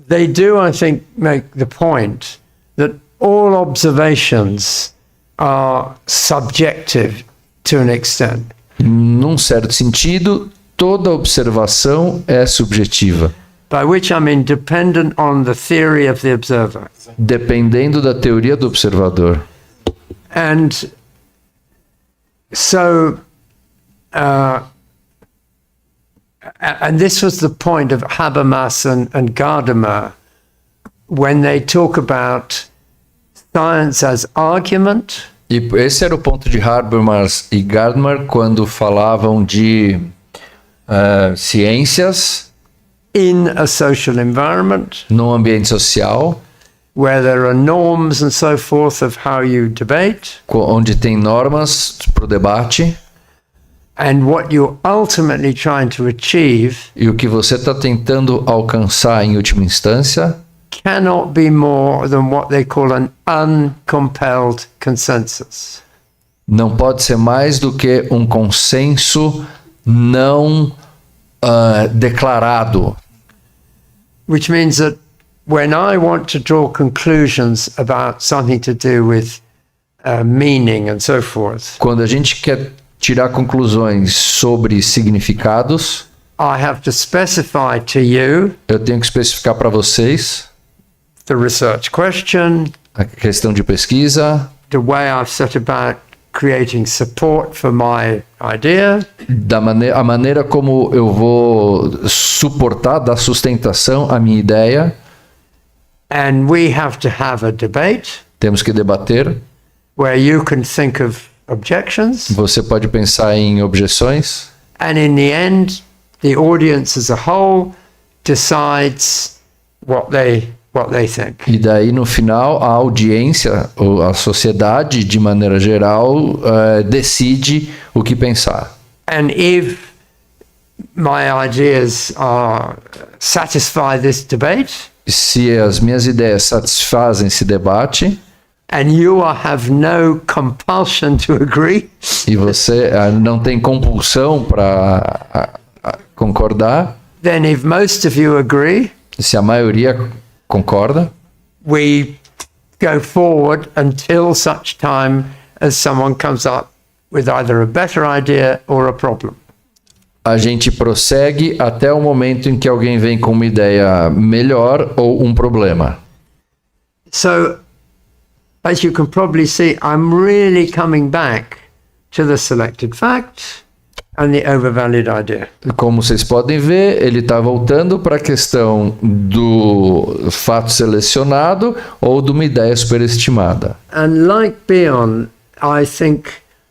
they do, I think, make the point that all observations are subjective to an extent. Num certo sentido, toda observação é subjetiva, By which I mean dependent on the theory of the observer. dependendo da teoria do observador. And so, and this was the point of Habermas and Gadamer when they talk about science as argument. E esse era o ponto de Habermas e Gadamer quando falavam de ciências In a social environment num ambiente social, where there are norms and so forth of how you debate, onde tem normas para o debate, and what you're ultimately trying to achieve e o que você está tentando alcançar em última instância cannot be more than what they call an uncompelled consensus. não pode ser mais do que um consenso não declarado. Which means that when I want to draw conclusions about something to do with meaning and so forth, Quando a gente quer tirar conclusões sobre significados, I have to specify to you eu tenho que especificar para vocês the research question, a questão de pesquisa, the way I've set about creating support for my idea, a maneira como eu vou suportar, dar sustentação à minha ideia. and we have to have a debate Temos que debater. where you can think of objections, Você pode pensar em objeções and in the end, the audience as a whole decides what they think. E daí, no final, a audiência, ou a sociedade, de maneira geral, decide o que pensar. And if my ideas satisfy this debate, Se as minhas ideias satisfazem esse debate, and you have no compulsion to agree, e você não tem compulsão para concordar, then if most of you agree, se a maioria concorda, we go forward until such time as someone comes up with either a better idea or a problem. a gente prossegue até o momento em que alguém vem com uma ideia melhor ou um problema. So, as you can probably see, I'm really coming back to the selected fact and the overvalued idea. Como vocês podem ver, ele está voltando para a questão do fato selecionado ou de uma ideia superestimada. And like Bion, I think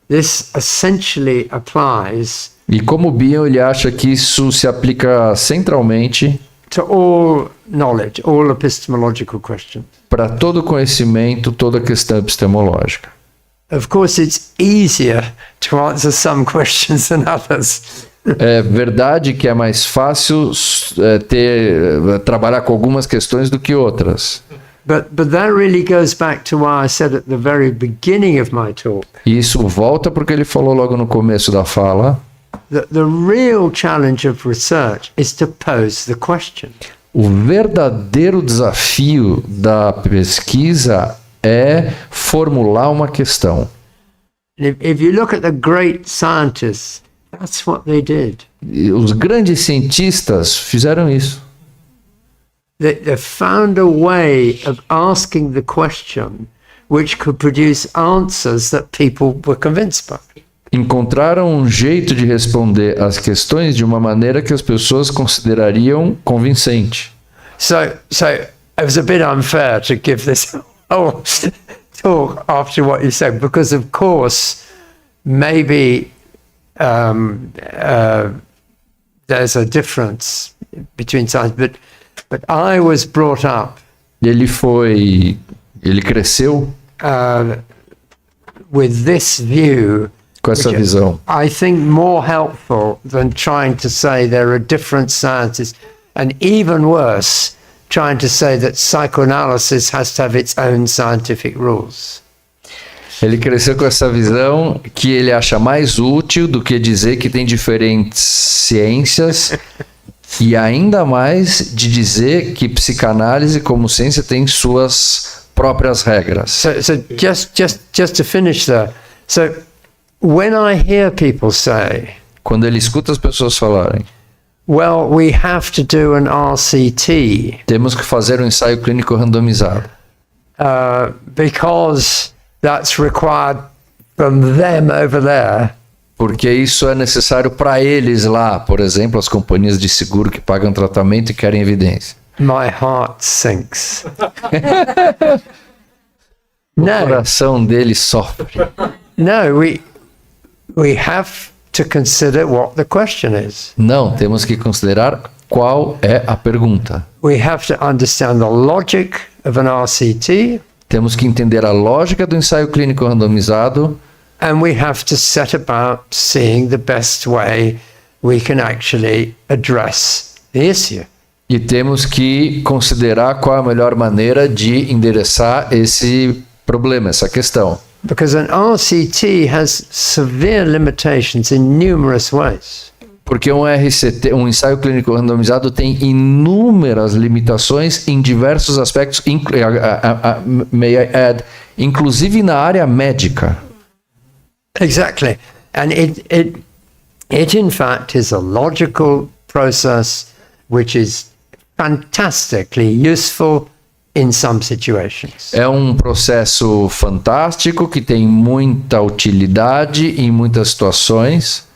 this essentially applies E como Bion, ele acha que isso se aplica centralmente to all knowledge, all epistemological questions. para todo conhecimento, toda questão epistemológica. Of course, it's easier to answer some questions than others. É verdade que é mais fácil trabalhar com algumas questões do que outras. But that really goes back to what I said at the very beginning of my talk. E isso volta porque ele falou logo no começo da fala. The real challenge of research is to pose the question. O verdadeiro desafio da pesquisa é formular uma questão. If you look at the great scientists, that's what they did. E os grandes cientistas fizeram isso. They found a way of asking the question which could produce answers that people were convinced by. Encontraram um jeito de responder às questões de uma maneira que as pessoas considerariam convincente. So it was a bit unfair to give this whole talk after what you said, because of course maybe there's a difference between science, but I was brought up. Ele cresceu With this view, com essa which visão. I think more helpful than trying to say there are different sciences, and even worse, trying to say that psychoanalysis has to have its own scientific rules. Ele cresceu com essa visão que ele acha mais útil do que dizer que tem diferentes ciências e ainda mais de dizer que psicanálise como ciência tem suas próprias regras. So just to finish there. So when I hear people say, Quando ele escuta as pessoas falarem, well, we have to do an RCT temos que fazer um ensaio clínico randomizado, because that's required from them over there. porque isso é necessário para eles lá, por exemplo, as companhias de seguro que pagam tratamento e querem evidência. My heart sinks. O No, coração dele sofre. no, we have to consider what the question is. Não, temos que considerar qual é a pergunta. We have to understand the logic of an RCT, Temos que entender a lógica do ensaio clínico randomizado and we have to set about seeing the best way we can actually address the issue. e temos que considerar qual é a melhor maneira de endereçar esse problema, essa questão. Because an RCT has severe limitations in numerous ways. Porque um RCT, um ensaio clínico randomizado, tem inúmeras limitações em diversos aspectos, may I add, inclusive na área médica. Exactly. And it in fact is a logical process which is fantastically useful in some situations. É um processo fantástico que tem muita utilidade em muitas situações.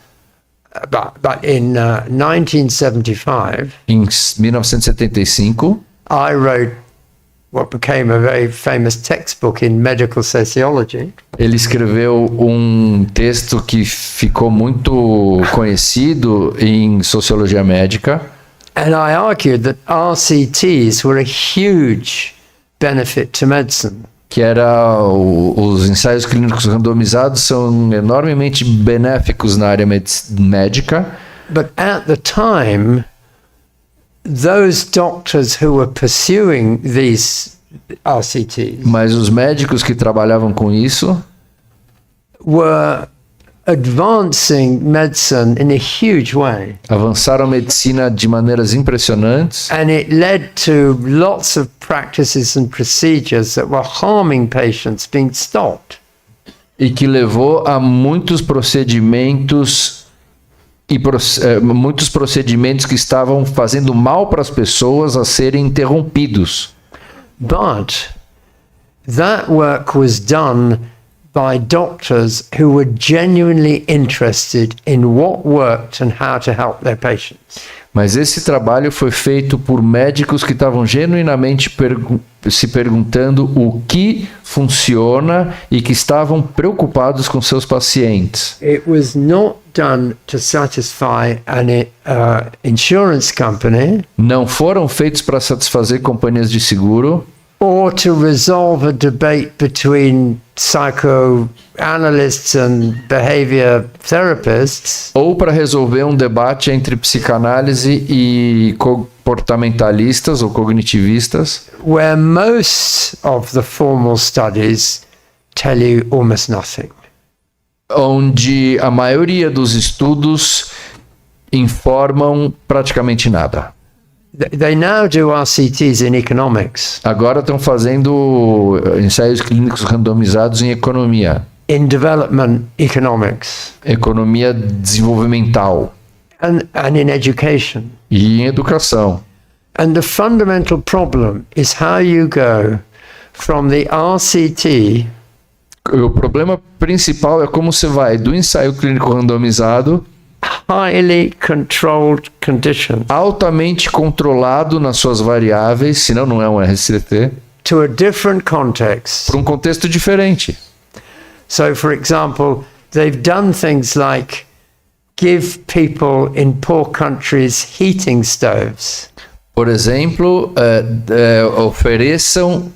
But in 1975, Em 1975, I wrote what became a very famous textbook in medical sociology, ele escreveu um texto que ficou muito conhecido em sociologia médica. And I argued that RCTs were a huge benefit to medicine. Que era os ensaios clínicos randomizados são enormemente benéficos na área médica. But at the time, those doctors who were pursuing these RCTs Mas os médicos que trabalhavam com isso were advancing medicine in a huge way. avançaram a medicina de maneiras impressionantes. And it led to lots of practices and procedures that were harming patients being stopped. E que levou a muitos procedimentos muitos procedimentos que estavam fazendo mal para as pessoas a serem interrompidos. But that work was done by doctors who were genuinely interested in what worked and how to help their patients. Mas esse trabalho foi feito por médicos que estavam genuinamente se perguntando o que funciona e que estavam preocupados com seus pacientes. It was not done to satisfy an insurance company Não foram feitos para satisfazer companhias de seguro or to resolve a debate between psychoanalysts and behavior therapists. ou para resolver um debate entre psicanálise e comportamentalistas ou cognitivistas, Where most of the formal studies tell you almost nothing. onde a maioria dos estudos informam praticamente nada. They now do RCTs in economics, Agora estão fazendo ensaios clínicos randomizados em economia, in development economics, economia desenvolvimental and in education. e em educação. And the fundamental problem is how you go from the RCT O problema principal é como você vai do ensaio clínico randomizado, highly controlled condition altamente controlado nas suas variáveis, senão não é um RCT, to a different context. para um contexto diferente. So, for example, they've done things like give people in poor countries heating stoves. Por exemplo, ofereçam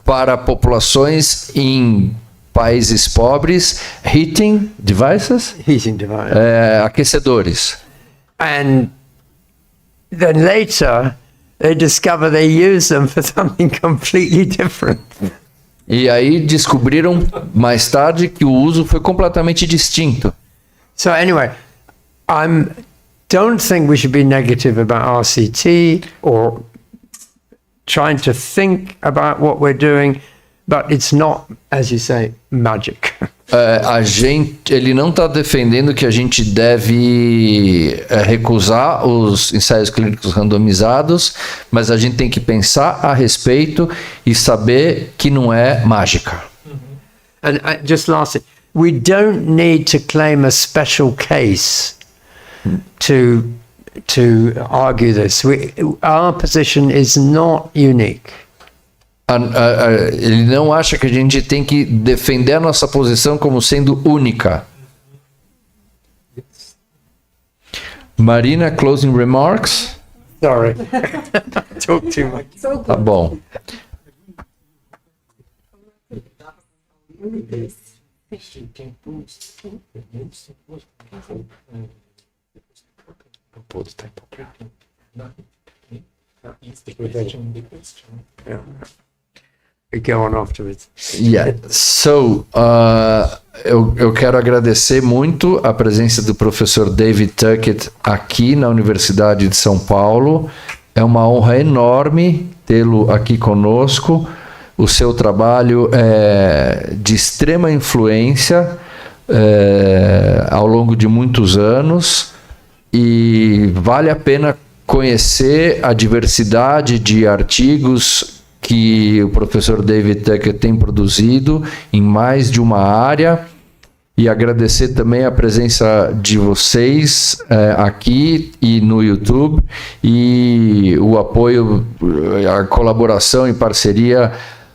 para populações em países pobres heating devices, Heating device. aquecedores. And then later, they discover they use them for something completely different. E aí descobriram mais tarde que o uso foi completamente distinto. So anyway, don't think we should be negative about RCT or trying to think about what we're doing, but it's not, as you say, magic. Ele não está defendendo que a gente deve recusar os ensaios clínicos randomizados, mas a gente tem que pensar a respeito e saber que não é mágica. And just lastly, we don't need to claim a special case to argue this. Our position is not unique. Ele não acha que a gente tem que defender a nossa posição como sendo única. Marina, closing remarks? Sorry. Talk too much. Tá bom. We go on afterwards. Yeah. So, eu quero agradecer muito a presença do professor David Tuckett aqui na Universidade de São Paulo. É uma honra enorme tê-lo aqui conosco. O seu trabalho é de extrema influência ao longo de muitos anos e vale a pena conhecer a diversidade de artigos que o professor David Tuckett tem produzido em mais de uma área e agradecer também a presença de vocês aqui e no YouTube e o apoio, a colaboração e parceria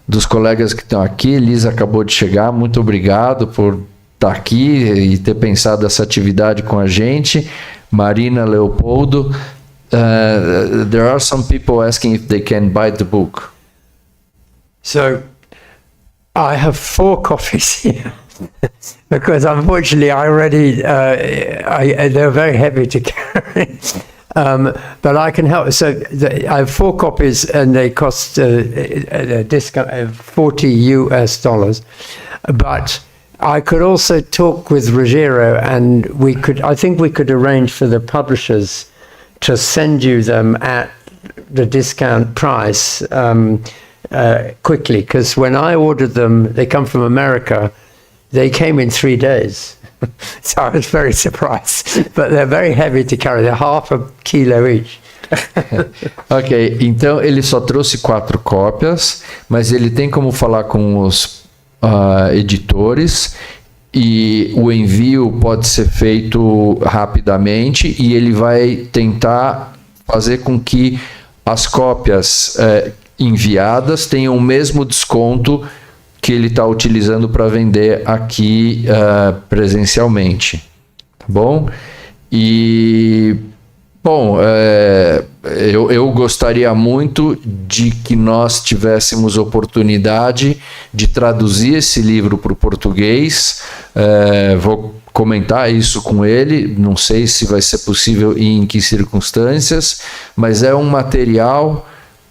dos colegas que estão aqui. Elisa acabou de chegar, muito obrigado por estar aqui e ter pensado essa atividade com a gente. Marina, Leopoldo, there are some people asking if they can buy the book. So I have 4 copies here because unfortunately I already, they're very heavy to carry. But I can help. So I have 4 copies and they cost a discount of $40 US. But I could also talk with Ruggiero and I think we could arrange for the publishers to send you them at the discount price quickly. Because when I ordered them, they come from America, they came in 3 days. So I was very surprised, but they're very heavy to carry. They're half a kilo each. Ok, então ele só trouxe 4 cópias, mas ele tem como falar com os editores e o envio pode ser feito rapidamente e ele vai tentar fazer com que as cópias enviadas tenham o mesmo desconto que ele está utilizando para vender aqui presencialmente, tá bom? E, bom, eu gostaria muito de que nós tivéssemos oportunidade de traduzir esse livro para o português. Vou comentar isso com ele, não sei se vai ser possível e em que circunstâncias, mas é um material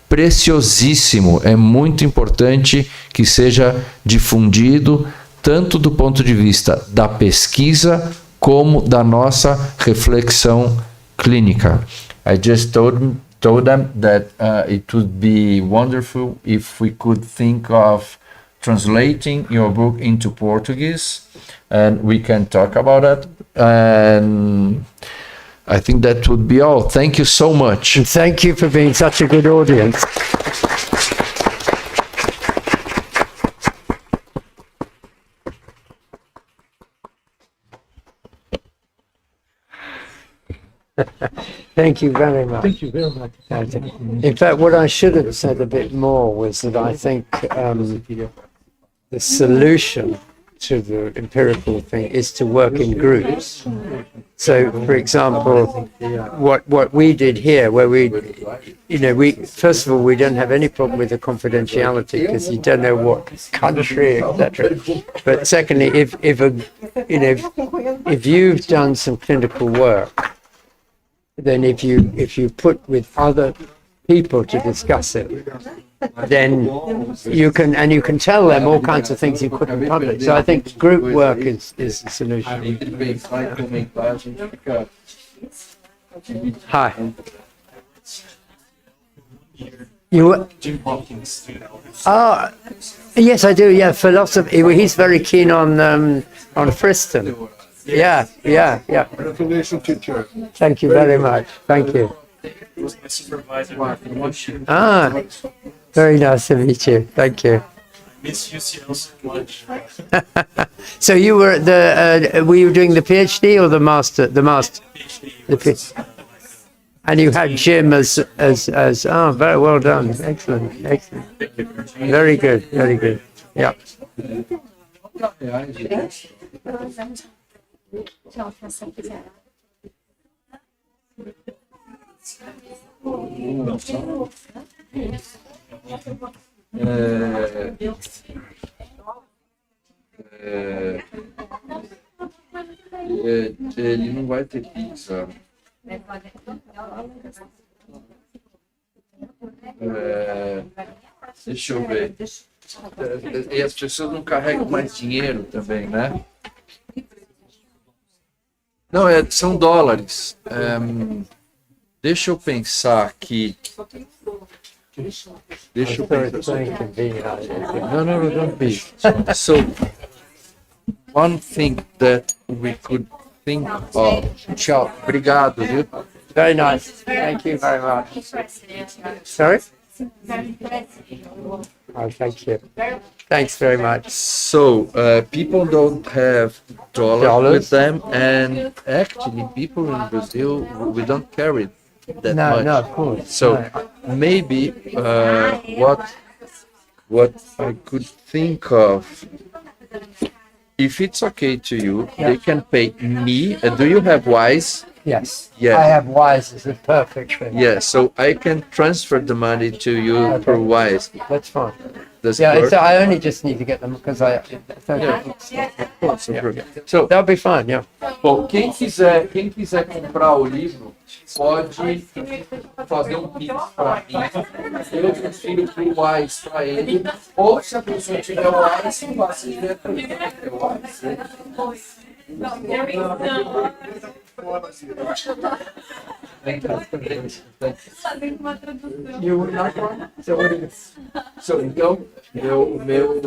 preciosíssimo, é muito importante que seja difundido tanto do ponto de vista da pesquisa como da nossa reflexão clínica. I just told them that it would be wonderful if we could think of translating your book into Portuguese and we can talk about it, and I think that would be all. Thank you so much. And thank you for being such a good audience. Thank you very much. Thank you very much. In fact, what I should have said a bit more was that I think the solution to the empirical thing is to work in groups. So, for example, what we did here, where we first of all, we don't have any problem with the confidentiality because you don't know what country, etc. But secondly, if you've done some clinical work, then if you put with other people to discuss it, then you can tell them all kinds of things you couldn't publish. So I think group work is the solution. Hi. You? Oh, yes, I do. Yeah, philosophy. He's very keen on Friston. Yeah. Information teacher. Thank you very much. Thank you. He was my supervisor at promotion. Ah, very nice to meet you. Thank you. Miss UCL so much. So you were were you doing the PhD or the master? The master. The PhD. And you had Jim as very well done. Excellent. Very good. Yeah. Ele não vai ter pizza. Deixa eu ver. E as pessoas não carregam mais dinheiro também, né? Não, são dólares. Deixa eu pensar aqui. Deixa eu pensar. No, don't be. So, one thing that we could think of. Tchau. Obrigado, viu? Very nice. Thank you very much. Sorry? Oh, thank you. Thanks very much. So, people don't have dollars with them, and actually, people in Brazil, we don't carry that much. No, of course. So, maybe what I could think of, if it's okay to you, they can pay me. Do you have Wise? Yes. Yeah. I have wise as a perfect thing. Yeah, so I can transfer the money to you through Wise. That's fine. Does Yeah, it work? so I only just need to get them because I. So, That'll be fine, yeah. bom, quem quiser comprar o livro, pode fazer um pix para mim. Eu transfiro pro Wise para ele. Ou se a pessoa tiver o Wise, faça direto para ele. You would like one? So what is it? So, então, o meu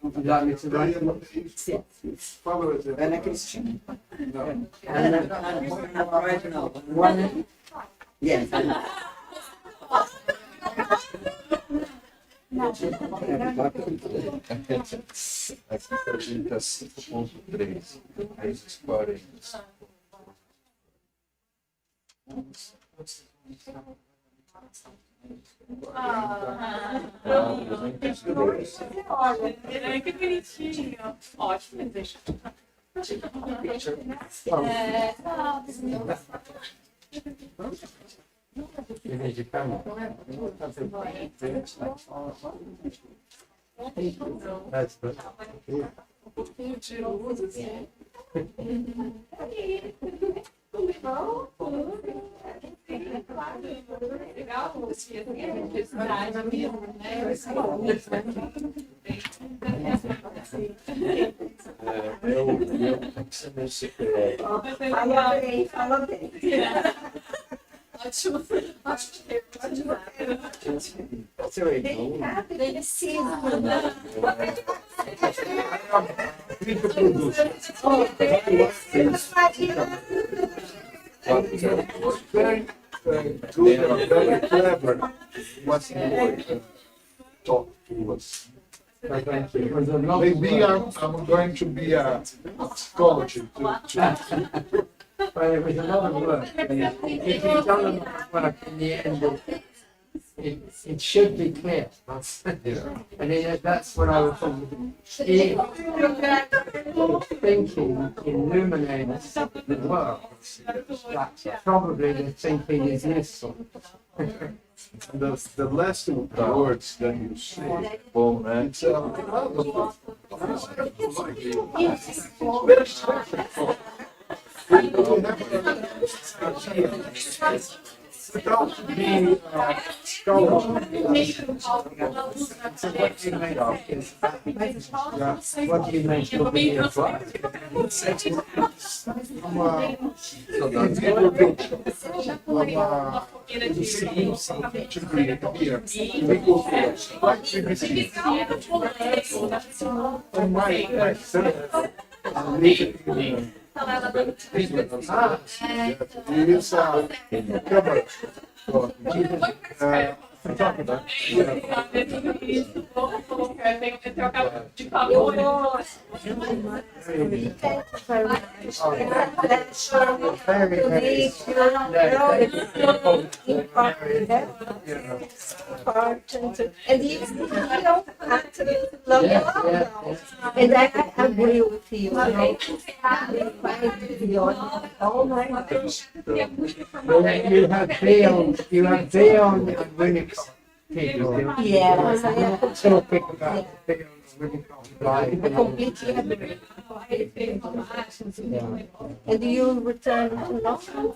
Would you like me to write them? Ana Cristina. One. Yes. aqui pergunta 5.3, vezes 40. Olha, que bonitinho. Ótimo, deixa. That's good. Fala bem. Ótimo. Very good and very clever what you talk to us. Maybe I'm going to be a psychologist to But it was another word. If you tell them what in the end, it should be clear. And that's what I was thinking. Thinking illuminates the world. That's probably the thinking is useful. the last two words that you say. Bom, né? It's without being What do you make of the And you feel actually love and I agree with you. Oh my gosh. You have Theon and Winnicott. Yes, So quick about Theon and Winnicott. I completely agree. And you return to London?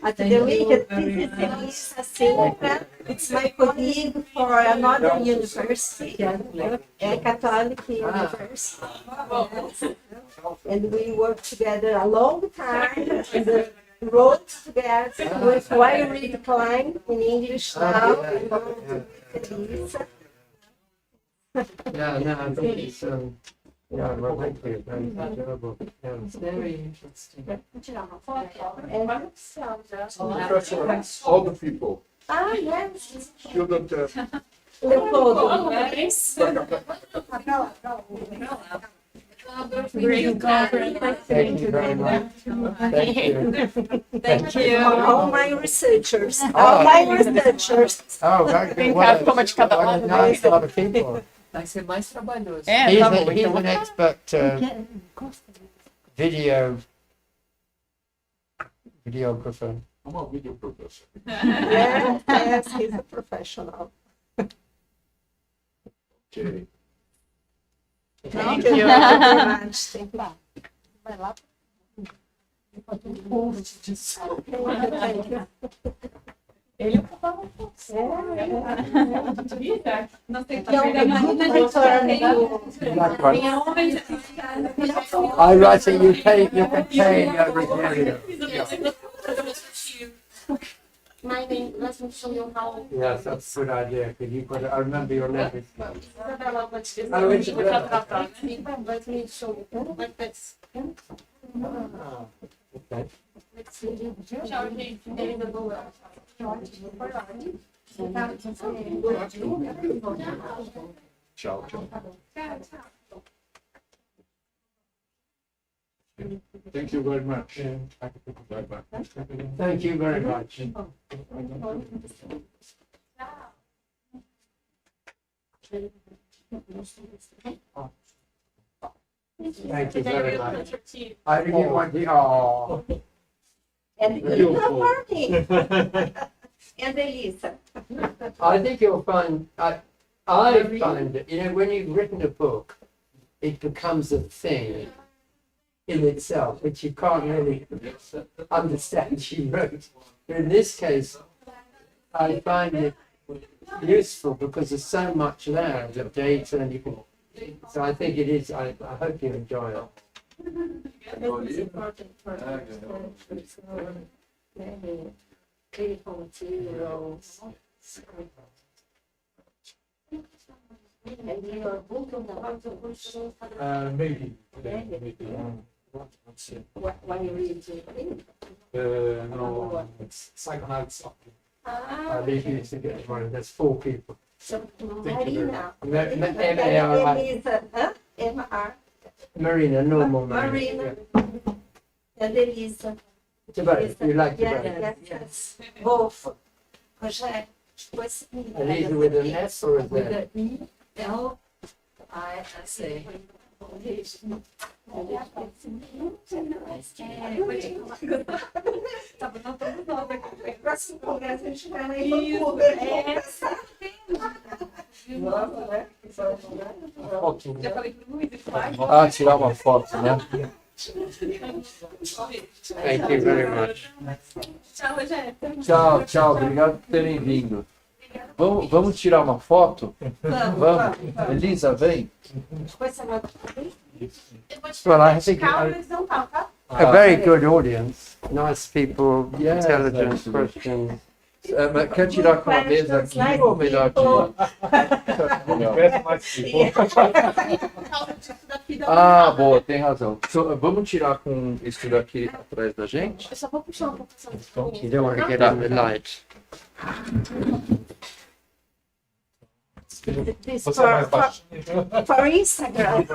At the week, it's my colleague for another university, Catholic University. And we worked together a long time and wrote together with why read Klein in English now. Yeah, no, I think it's, yeah, well, thank you. Yeah, it's very interesting. Professor, all the people, Ah, yes. student, Leopoldo. Thank you very much. Thank you. Thank you. All my researchers. All my researchers. Oh, very good. Tem What cara como de cada a um. nice lot of people. Vai ser mais trabalhoso. He's, Tá bom, he's então an expert videographer. I'm a video professor. Yes, he's a professional. Okay. Thank you very much. Thank you. vai lá. Ele ocupava um pouco. Nós temos que Então, I write it, you can pay ordinárias. My name, let me show you how. Yes, that's a good idea. Could you put it, I remember your name. Isabela, vou te dizer. Oh, Isabella. Let me show you like this. Ah, okay. Let's see. Tchau, gente. Ainda vou. Ciao, ciao. Thank you very much. Bye-bye. Thank you very much. Thank you very much. I really want the, oh. And good for me. And Elisa. I think you'll find, I find that, you know, when you've written a book, it becomes a thing in itself, which you can't really understand you wrote. But in this case, I find it useful because there's so much there, the data, and you can, so I think it is, I hope you enjoy it. It's important for many clinical materials. And your book on the heart of question. Maybe. When you read it. No, it's psychoanalysis. They used to get one, there's 4 people. So, Marina. Elisa, huh? M-R. Marina, normal Marina. Yeah. And Elisa. It's about it. You like to Yes, write. yes, yes. Both. Rogério, depois Elisa with an S or a Z? With the E-L-I-S-A. Tava notando nova aqui. Próximo congresso a gente vai lá em Vancouver. Nossa, né? Já falei pro Luiz, ele vai. Ah, tirar uma foto, né? Thank you very much. Tchau, Rogério. Tchau, tchau. Obrigado por terem vindo. Vamos tirar uma foto? Vamos. Elisa, vem. Depois você manda. Well, I think Eles não estão, tá? a very good audience, nice people, Yes, intelligent absolutely. questions. Mas quer tirar com a mesa aqui ou melhor tirar? Ah, boa, tem razão. Vamos tirar com isso daqui atrás da gente? Eu só vou puxar um pouco essa You don't want to get in the light. This Você é mais baixinho. for Instagram.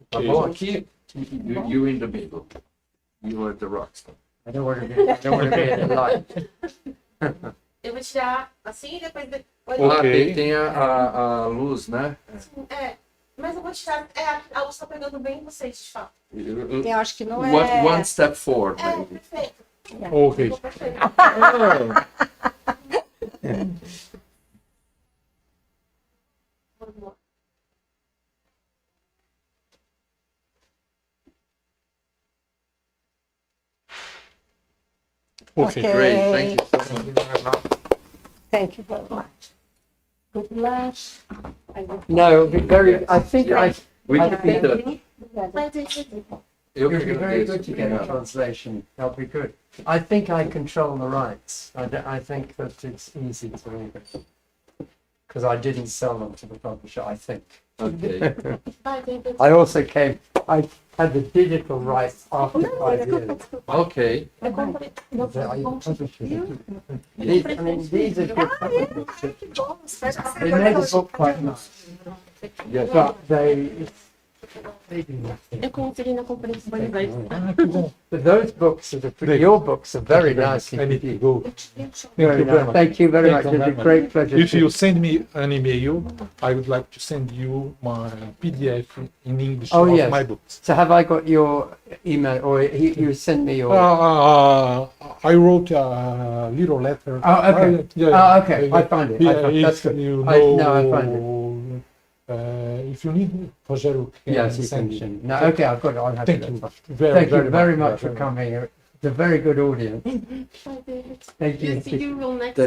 Tá bom? Aqui, you in the middle. You are the rockstar. I don't want to be in the light. Eu vou tirar assim e depois. Ah, tem a luz, né? É, mas eu vou tirar. A luz tá pegando bem em vocês, de fato. Eu acho que não é. One step forward, É, maybe. perfeito. Ok. Perfeito. Vamos lá. Okay, great. Thank you so much. Thank you very much. Good luck. No, it'll be very, I think We I can think the... it would be very good to get a translation. That'll be good. I think I control the rights. I think that it's easy to read it. Because I didn't sell them to the publisher, I think. Okay. I also I had the digital rights after 5 years. Okay. These are good publishers. They made the book quite nice. Yes. But they, Eu consegui na Conferência de But those books your books are very nice. I need to go. Very nice. Thank you very much. It's a great pleasure. If you send me an email, I would like to send you my PDF in English Oh, of yes. my books. So have I got your email, or you send me your? I wrote a little letter. Oh, okay. Okay. I find it. That's good. You I know, find it. If you need, Rogério can Yes, you send can. you. No, okay, I've got it. I'll have Thank it. you Thank you very much for coming. It's a very good audience. Thank you. See you will next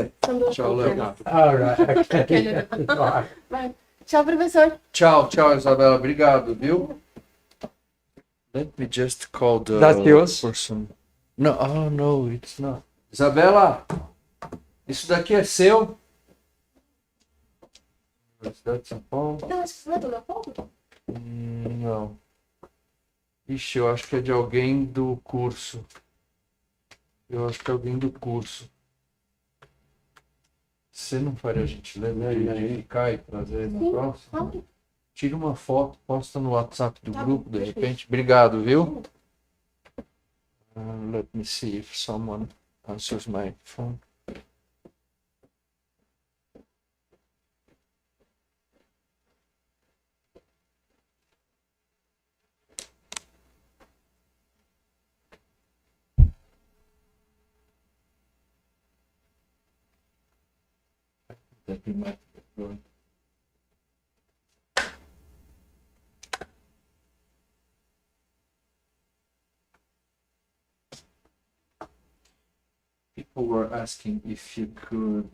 Tchau, Léo. All right. Okay. Canada. Bye. Tchau, professor. Tchau, tchau, Isabela. Obrigado, viu? Let me just call the That's yours? person. No, oh no, it's not. Isabela, isso daqui é seu? Universidade de São Paulo? Não, isso não é do Leopoldo? Não. Ixi, eu acho que é de alguém do curso. Eu acho que é alguém do curso. Você não faria a gentileza de verificar e trazer no próximo? Tira uma foto, posta no WhatsApp do grupo, de repente. Obrigado, viu? Let me see if someone answers my phone. That we might be going. People were asking if you could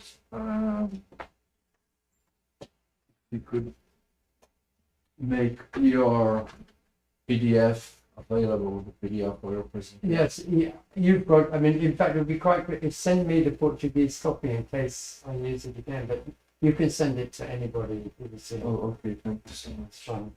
make your PDF available, the PDF for your presentation. Yes, you've got. I mean, in fact, it would be quite good if send me the Portuguese copy in case I use it again. But you can send it to anybody who is in. Oh, okay. Thank you so much. Fine.